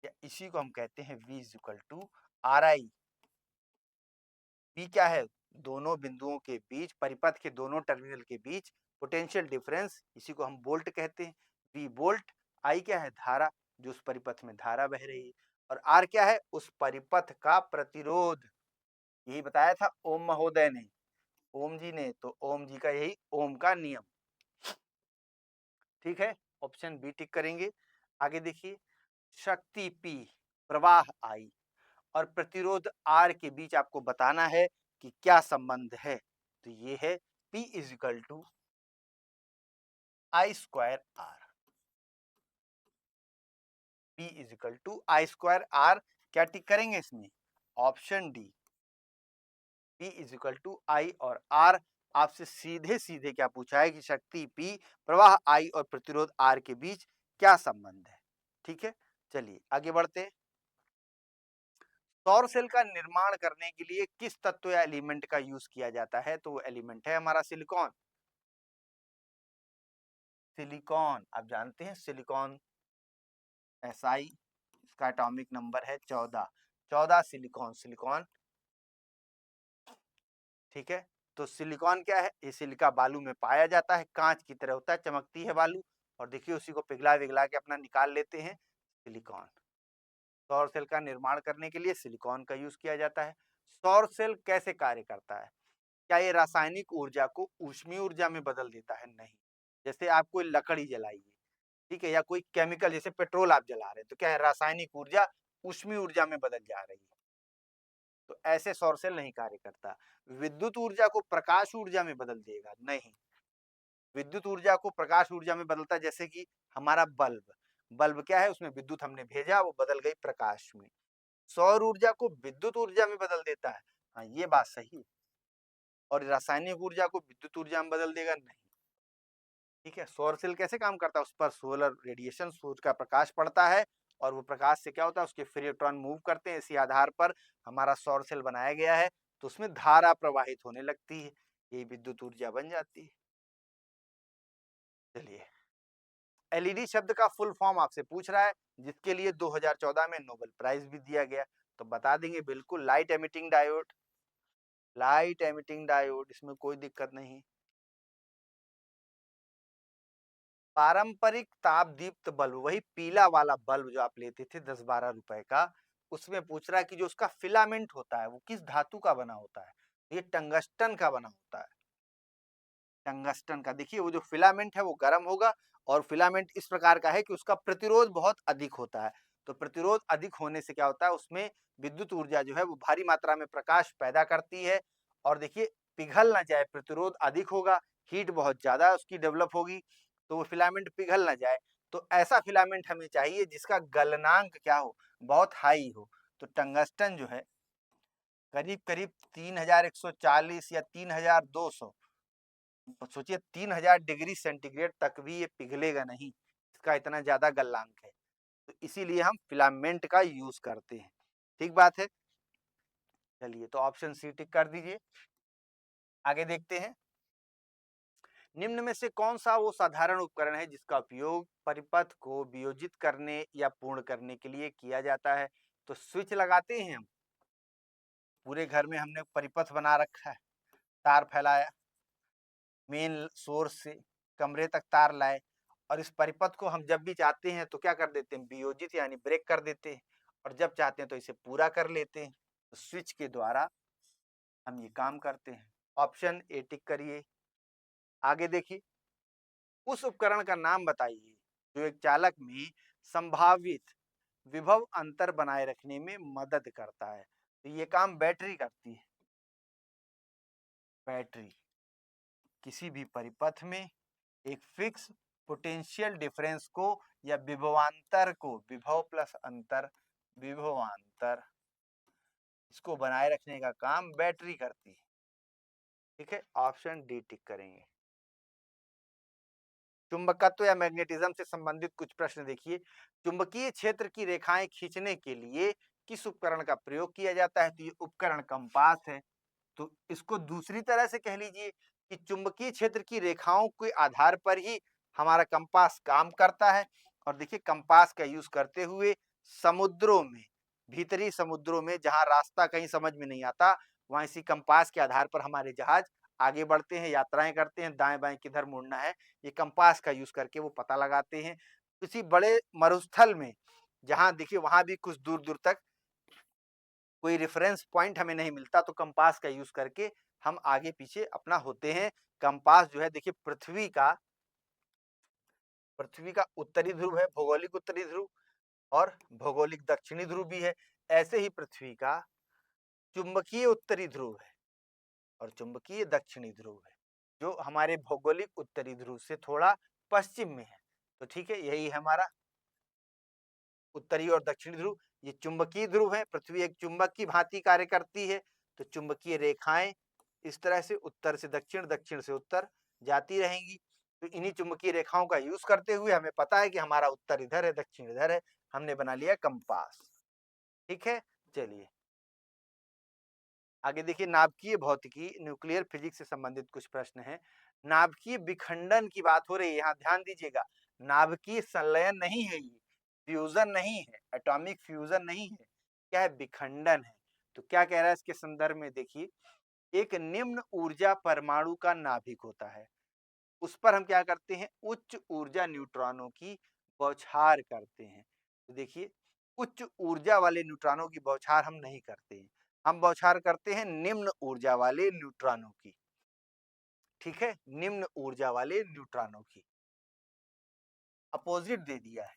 या इसी को हम कहते हैं V is equal to R I. P क्या है, दोनों बिंदुओं के बीच, परिपथ के दोनों टर्मिनल के बीच पोटेंशियल डिफरेंस, इसी को हम वोल्ट कहते हैं। V वोल्ट, I क्या है, धारा, जो उस परिपथ में धारा बह रही है, और R क्या है, उस परिपथ का प्रतिरोध। यही बताया था ओम महोदय ने, ओम जी ने, तो ओम जी का यही ओम का नियम। ठीक है, ऑप्शन बी टिक करेंगे। आगे देखिए, शक्ति P, प्रवाह I और प्रतिरोध R के बीच आपको बताना है कि क्या संबंध है। तो ये है P is equal to I square R, P is equal to I square R. क्या टिक करेंगे इसमें, option D, P is equal to I और R। आपसे सीधे सीधे क्या पूछा है कि शक्ति P, प्रवाह I और प्रतिरोध R के बीच क्या संबंध है। ठीक है, चलिए आगे बढ़ते हैं। सौर सेल का निर्माण करने के लिए किस तत्व या एलिमेंट का यूज किया जाता है, तो वो एलिमेंट है हमारा सिलिकॉन। सिलिकॉन, आप जानते हैं सिलिकॉन SI, इसका एटॉमिक नंबर है 14, 14 सिलिकॉन, सिलिकॉन। ठीक है, तो सिलिकॉन क्या है, ये सिलिका बालू में पाया जाता है, कांच की तरह होता है, चमकती है बालू, और देखिए उसी को पिघला विघला के अपना निकाल लेते हैं सिलिकॉन। सौर सेल का निर्माण करने के लिए सिलिकॉन का यूज किया जाता है। सौर सेल कैसे कार्य करता है, क्या ये रासायनिक ऊर्जा को ऊष्मीय ऊर्जा में बदल देता है, नहीं। जैसे आप कोई लकड़ी जलाइए, ठीक है, या कोई केमिकल जैसे पेट्रोल आप जला रहे हैं, तो क्या है, रासायनिक ऊर्जा ऊष्मीय ऊर्जा में बदल जा रही है, तो ऐसे सौर सेल नहीं कार्य करता। विद्युत ऊर्जा को प्रकाश ऊर्जा में बदल देगा, नहीं। विद्युत ऊर्जा को प्रकाश ऊर्जा में बदलता है, जैसे कि हमारा बल्ब, बल्ब क्या है, उसमें विद्युत हमने भेजा, वो बदल गई प्रकाश में। सौर ऊर्जा को विद्युत ऊर्जा में बदल देता है, हाँ ये बात सही है। और रासायनिक ऊर्जा को विद्युत ऊर्जा में बदल देगा, नहीं। ठीक है, सौर सेल कैसे काम करता है, उस पर सोलर रेडिएशन, सूर्य का प्रकाश पड़ता है, और वो प्रकाश से क्या होता है, उसके फ्री इलेक्ट्रॉन मूव करते हैं, इसी आधार पर हमारा सौर सेल बनाया गया है, तो उसमें धारा प्रवाहित होने लगती है, यही विद्युत ऊर्जा बन जाती है। चलिए, एलईडी शब्द का फुल फॉर्म आपसे पूछ रहा है, जिसके लिए 2014 में नोबेल प्राइज भी दिया गया, तो बता देंगे बिल्कुल, light emitting diode, light emitting diode, इसमें कोई दिक्कत नहीं। पारंपरिक ताप दीप्त बल्ब, वही पीला वाला बल्ब जो आप लेते थे 10-12 रुपए का, उसमें पूछ रहा है कि जो उसका फिलामेंट होता है वो किस धातु का बना होता है, ये टंगस्टन का बना होता है, टंगस्टन का। देखिए वो जो फिलामेंट है वो गर्म होगा, और फिलामेंट इस प्रकार का है कि उसका प्रतिरोध बहुत अधिक होता है, तो प्रतिरोध अधिक होने से क्या होता है, उसमें विद्युत ऊर्जा जो है वो भारी मात्रा में प्रकाश पैदा करती है, और देखिए पिघल ना जाए, प्रतिरोध अधिक होगा, हीट बहुत ज्यादा उसकी डेवलप होगी, तो वो फिलामेंट पिघल ना जाए, तो ऐसा फिलामेंट हमें चाहिए जिसका गलनांक क्या हो, बहुत हाई हो। तो टंगस्टन जो है करीब करीब 3140 या 3200, सोचिए 3000 डिग्री सेंटीग्रेड तक भी ये पिघलेगा नहीं, इसका इतना ज्यादा गलनांक है, तो इसीलिए हम फिलामेंट का यूज करते हैं। ठीक बात है, चलिए तो ऑप्शन सी टिक कर दीजिए। आगे देखते हैं, निम्न में से कौन सा वो साधारण उपकरण है जिसका उपयोग परिपथ को वियोजित करने या पूर्ण करने के लिए किया जाता है, तो स्विच लगाते हैं हम, पूरे घर में हमने परिपथ बना रखा है, तार फैलाया, मेन सोर्स से कमरे तक तार लाए, और इस परिपथ को हम जब भी चाहते हैं तो क्या कर देते हैं, वियोजित यानी ब्रेक कर देते हैं, और जब चाहते हैं तो इसे पूरा कर लेते हैं, तो स्विच के द्वारा हम ये काम करते हैं। ऑप्शन ए टिक करिए। आगे देखिए, उस उपकरण का नाम बताइए जो एक चालक में संभावित विभव अंतर बनाए रखने में मदद करता है, तो ये काम बैटरी करती है। बैटरी किसी भी परिपथ में एक फिक्स पोटेंशियल डिफरेंस को या विभवांतर को, विभव प्लस अंतर, विभवांतर, इसको बनाए रखने का काम बैटरी करती है। ठीक है, ऑप्शन डी टिक करेंगे। चुंबकत्व या मैग्नेटिज्म से संबंधित कुछ प्रश्न देखिए। चुंबकीय क्षेत्र की रेखाएं खींचने के लिए किस उपकरण का प्रयोग किया जाता है? तो ये उपकरण कंपास है। तो इसको दूसरी तरह से कह लीजिए कि चुंबकीय क्षेत्र की रेखाओं के आधार पर ही हमारा कंपास काम करता है। और देखिए कंपास का यूज करते हुए समुद्रों में, भीतरी समुद्रों में जहां रास्ता कहीं समझ में नहीं आता, वहां इसी कंपास के आधार पर हमारे जहाज आगे बढ़ते हैं, यात्राएं करते हैं, दाएं बाएं किधर मुड़ना है ये कंपास का यूज करके वो पता लगाते हैं। किसी बड़े मरुस्थल में जहां देखिए वहां भी कुछ दूर दूर तक कोई रेफरेंस पॉइंट हमें नहीं मिलता, तो कंपास का यूज करके हम आगे पीछे अपना होते हैं। कंपास जो है देखिए पृथ्वी का उत्तरी ध्रुव है, भौगोलिक उत्तरी ध्रुव, और भौगोलिक दक्षिणी ध्रुव भी है। ऐसे ही पृथ्वी का चुंबकीय उत्तरी ध्रुव है और चुंबकीय दक्षिणी ध्रुव है, जो हमारे भौगोलिक उत्तरी ध्रुव से थोड़ा पश्चिम में है। तो ठीक है, यही है हमारा उत्तरी और दक्षिणी ध्रुव। ये चुंबकीय ध्रुव है, पृथ्वी एक चुंबक की भांति कार्य करती है, तो चुंबकीय रेखाएं इस तरह से उत्तर से दक्षिण, दक्षिण से उत्तर जाती रहेंगी। तो इन्हीं चुंबकीय रेखाओं का यूज करते हुए हमें पता है कि हमारा उत्तर इधर है, दक्षिण इधर है, हमने बना लिया कंपास। ठीक है, चलिए आगे देखिए। नाभिकीय भौतिकी, न्यूक्लियर फिजिक्स से संबंधित कुछ प्रश्न हैं। नाभिकीय विखंडन की बात हो रही है, यहाँ ध्यान दीजिएगा। नाभिकीय संलयन नहीं है, ये फ्यूजन नहीं है, एटॉमिक फ्यूजन नहीं है, क्या है? विखंडन है। तो क्या कह रहा है इसके संदर्भ में देखिए, एक निम्न ऊर्जा परमाणु का नाभिक होता है, उस पर हम क्या करते हैं? उच्च ऊर्जा न्यूट्रॉनों की बौछार करते हैं। तो देखिए, उच्च ऊर्जा वाले न्यूट्रॉनों की बौछार हम नहीं करते हैं, हम बौछार करते हैं निम्न ऊर्जा वाले न्यूट्रॉनों की। ठीक है, निम्न ऊर्जा वाले न्यूट्रॉनों की। अपोजिट दे दिया है,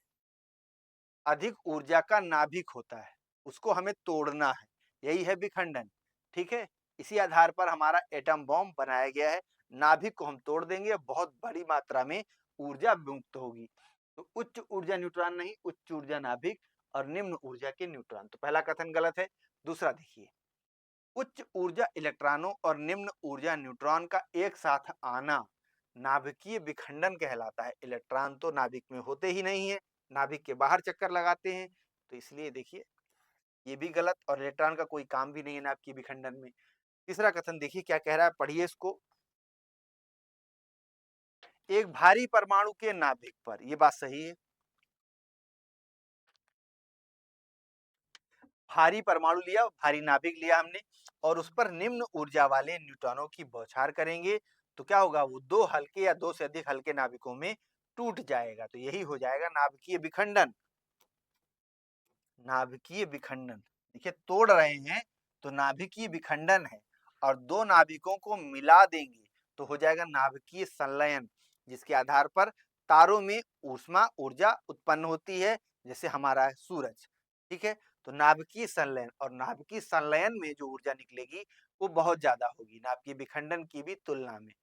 अधिक ऊर्जा का नाभिक होता है, उसको हमें तोड़ना है, यही है विखंडन। ठीक है, इसी आधार पर हमारा एटम बॉम्ब बनाया गया है। नाभिक को हम तोड़ देंगे, बहुत बड़ी मात्रा में ऊर्जा मुक्त होगी। तो उच्च ऊर्जा न्यूट्रॉन नहीं, उच्च ऊर्जा नाभिक और निम्न ऊर्जा के न्यूट्रॉन। तो पहला कथन गलत है। दूसरा देखिए, उच्च ऊर्जा इलेक्ट्रॉनों और निम्न ऊर्जा न्यूट्रॉन का एक साथ आना नाभिकीय विखंडन कहलाता है। इलेक्ट्रॉन तो नाभिक में होते ही नहीं है, नाभिक के बाहर चक्कर लगाते हैं, तो इसलिए देखिए ये भी गलत, और इलेक्ट्रॉन का कोई काम भी नहीं है नाभिकीय विखंडन में। तीसरा कथन देखिए क्या कह रहा है, पढ़िए इसको। एक भारी परमाणु के नाभिक पर, ये बात सही है, भारी परमाणु लिया, भारी नाभिक लिया हमने, और उस पर निम्न ऊर्जा वाले न्यूट्रॉनों की बौछार करेंगे, तो क्या होगा? वो दो हल्के या दो से अधिक हल्के नाभिकों में टूट जाएगा। तो यही हो जाएगा नाभिकीय विखंडन। नाभिकीय विखंडन, देखिए तोड़ रहे हैं तो नाभिकीय विखंडन है, और दो नाभिकों को मिला देंगे तो हो जाएगा नाभिकीय संलयन, जिसके आधार पर तारों में ऊष्मा ऊर्जा उत्पन्न होती है, जैसे हमारा है सूरज। ठीक है, तो नाभिकीय संलयन, और नाभिकीय संलयन में जो ऊर्जा निकलेगी वो बहुत ज्यादा होगी नाभिकीय विखंडन की भी तुलना में।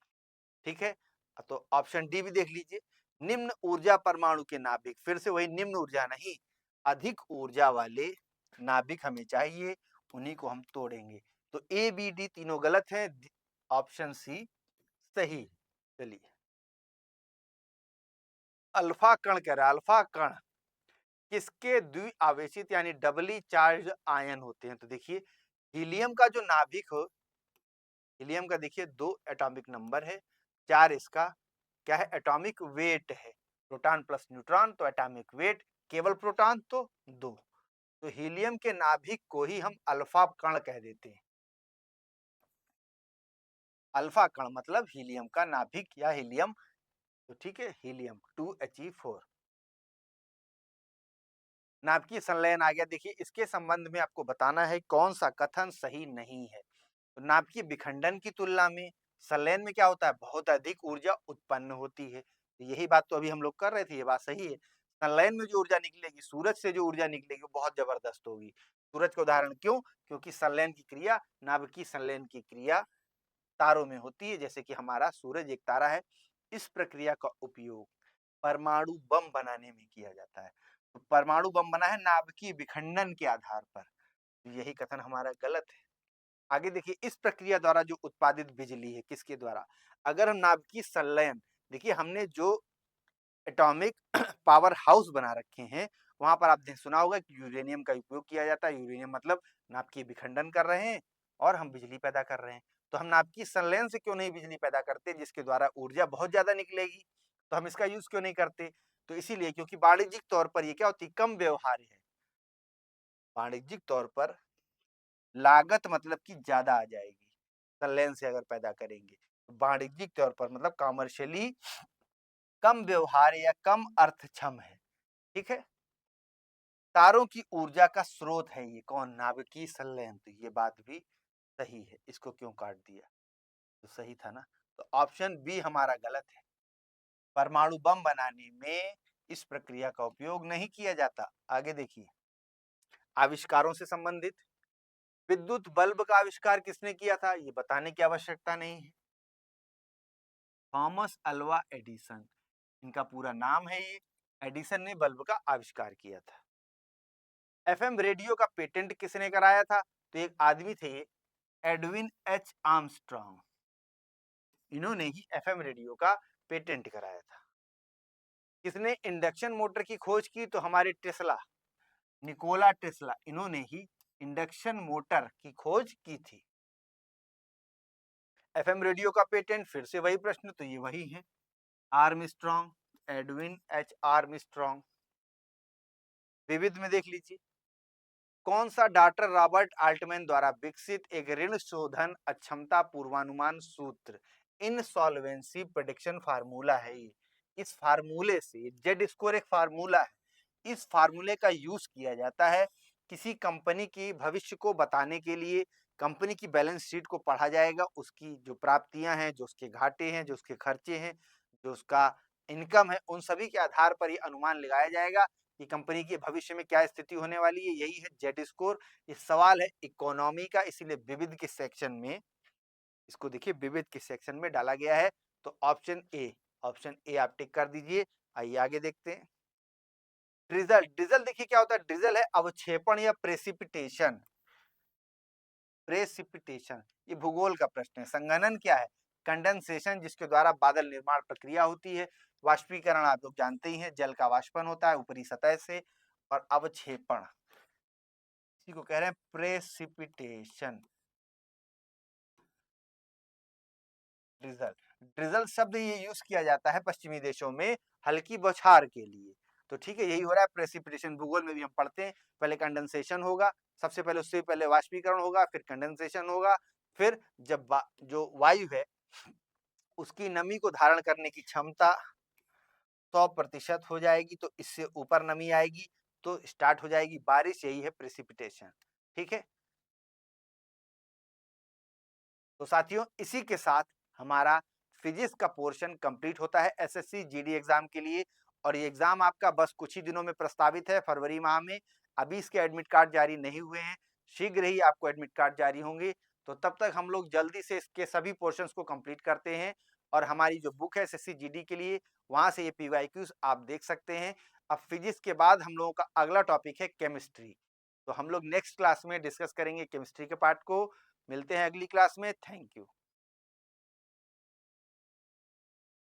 ठीक है, तो ऑप्शन डी भी देख लीजिए। निम्न ऊर्जा परमाणु के नाभिक, फिर से वही निम्न ऊर्जा नहीं, अधिक ऊर्जा वाले नाभिक हमें चाहिए, उन्हीं को हम तोड़ेंगे। तो ए बी डी तीनों गलत है, ऑप्शन सी सही। चलिए, अल्फा कण कह रहा है, अल्फा कण किसके द्विआवेशित यानी डबली चार्ज आयन होते हैं? तो देखिए, हीलियम का जो नाभिक हो, हीलियम का देखिए 2 एटॉमिक नंबर है, 4 इसका क्या है? एटॉमिक वेट है। प्रोटॉन प्लस न्यूट्रॉन तो एटॉमिक वेट, केवल प्रोटॉन तो 2। तो हीलियम के नाभिक को ही हम अल्फा कण कह देते हैं। अल्फा कण मतलब हीलियम का नाभिक या हीलियम। तो ठीक है, हीलियम 2He4। नाभिकीय संलयन आ गया। देखिए, इसके संबंध में आपको बताना है कौन सा कथन सही नहीं है। तो नाभिकीय विखंडन की तुलना में संलयन में क्या होता है? बहुत अधिक ऊर्जा उत्पन्न होती है। तो यही बात तो अभी हम लोग कर रहे थे, ये बात सही है। संलयन में जो ऊर्जा निकलेगी, सूरज से जो ऊर्जा निकलेगी वो बहुत जबरदस्त होगी। सूरज का उदाहरण क्यों? क्योंकि संलयन की क्रिया, नाभिकीय संलयन की क्रिया तारों में होती है, जैसे कि हमारा सूरज एक तारा है। इस प्रक्रिया का उपयोग परमाणु बम बनाने में किया जाता है। तो परमाणु बम बना है नाभिकीय विखंडन के आधार पर, तो यही कथन हमारा गलत है। आगे देखिए, इस प्रक्रिया द्वारा जो उत्पादित बिजली है किसके द्वारा? अगर हम नाभिकीय संलयन, देखिए हमने जो एटॉमिक पावर हाउस बना रखे हैं, वहां पर आपने सुना होगा कि यूरेनियम का उपयोग किया जाता है। यूरेनियम मतलब नाभिकीय विखंडन कर रहे हैं और हम बिजली पैदा कर रहे हैं। तो हम नाभिकीय संलयन से क्यों नहीं बिजली पैदा करते, जिसके द्वारा ऊर्जा बहुत ज्यादा निकलेगी, तो हम इसका यूज क्यों नहीं करते? तो इसीलिए क्योंकि वाणिज्यिक तौर पर ये क्या होती है, कम व्यवहार्य है। वाणिज्यिक तौर पर लागत मतलब कि ज्यादा आ जाएगी संलयन से अगर पैदा करेंगे। वाणिज्यिक तौर पर मतलब कॉमर्शियली कम व्यवहार या कम अर्थक्षम है। ठीक है, तारों की ऊर्जा का स्रोत है ये कौन, नाभिकीय संलयन। ये बात भी सही है, इसको क्यों काट दिया, तो सही था ना। तो ऑप्शन बी हमारा गलत है, परमाणु बम बनाने में इस प्रक्रिया का उपयोग नहीं किया जाता। आगे देखिए, आविष्कारों से संबंधित विद्युत बल्ब का आविष्कार किसने किया था, ये बताने की आवश्यकता नहीं है। थॉमस अल्वा एडिसन, इनका पूरा नाम है ये। एडिसन ने बल्ब का आविष्कार किया था। एफएम रेडियो का पेटेंट किसने कराया था, तो एक आदमी थे ये, एडविन एच आर्मस्ट्रॉन्ग, इन्होंने ही एफएम रेडियो का पेटेंट कराया था। किसने इंडक्शन मोटर की खोज की, तो हमारे टेस्ला, निकोला टेस्ला, इन्होंने ही इंडक्शन मोटर की खोज की थी। एफएम रेडियो का पेटेंट, फिर से वही प्रश्न, तो ये वही है, आर्मस्ट्रॉन्ग, एडविन एच आर्मस्ट्रॉन्ग। विविध में देख लीजिए, कौन सा डॉक्टर रॉबर्ट अल्टमैन द्वारा विकसित एक ऋण शोधन अक्षमता पूर्वानुमान सूत्र, इनसॉल्वेंसी प्रेडिक्शन फार्मूला है ये। इस फार्मूले से, जेड स्कोर एक फार्मूला है, इस फार्मूले का यूज किया जाता है किसी कंपनी की भविष्य को बताने के लिए। कंपनी की बैलेंस शीट को पढ़ा जाएगा, उसकी जो प्राप्तियां हैं, जो उसके घाटे हैं, जो उसके खर्चे हैं, जो उसका इनकम है, उन सभी के आधार पर ये अनुमान लगाया जाएगा कि कंपनी की भविष्य में क्या स्थिति होने वाली है। यही है जेड स्कोर। ये सवाल है इकोनॉमी का, इसीलिए विविध के सेक्शन में, इसको देखिए विविध के सेक्शन में डाला गया है। तो ऑप्शन ए, ऑप्शन ए आप टिक कर दीजिए। आइए आगे देखते हैं। ड्रिजल, ड्रिजल देखिए क्या होता है, ड्रिजल है अवक्षेपण या प्रेसिपिटेशन। प्रेसिपिटेशन ये भूगोल का प्रश्न है। संघनन क्या है, कंडेंसेशन, जिसके द्वारा बादल निर्माण प्रक्रिया होती है। वाष्पीकरण आप लोग जानते ही हैं, जल का वाष्पन होता है ऊपरी सतह से। और अवक्षेपण, इसी को कह रहे हैं प्रेसिपिटेशन। ड्रिजल, ड्रिजल शब्द ये यूज किया जाता है पश्चिमी देशों में हल्की बौछार के लिए। तो ठीक है, यही हो रहा है प्रेसिपिटेशन। भूगोल में भी हम पढ़ते हैं, पहले कंडेंसेशन होगा, सबसे पहले उससे पहले वाष्पीकरण होगा, फिर कंडेंसेशन होगा, फिर जब जो वायु है उसकी नमी को धारण करने की क्षमता 100% हो जाएगी, तो इससे ऊपर नमी आएगी तो स्टार्ट हो जाएगी बारिश, यही है प्रेसिपिटेशन। ठीक है, तो साथियों इसी के साथ हमारा फिजिक्स का पोर्शन कंप्लीट होता है एसएससी जीडी एग्जाम के लिए। और ये एग्जाम आपका बस कुछ ही दिनों में प्रस्तावित है, फरवरी माह में। अभी इसके एडमिट कार्ड जारी नहीं हुए हैं, शीघ्र ही आपको एडमिट कार्ड जारी होंगे। तो तब तक हम लोग जल्दी से इसके सभी पोर्शंस को कंप्लीट करते हैं। और हमारी जो बुक है एसएससी जीडी के लिए, वहां से ये पीवाईक्यूज आप देख सकते हैं। अब फिजिक्स के बाद हम लोगों का अगला टॉपिक है केमिस्ट्री। तो हम लोग नेक्स्ट क्लास में डिस्कस करेंगे केमिस्ट्री के पार्ट को। मिलते हैं अगली क्लास में। Thank you.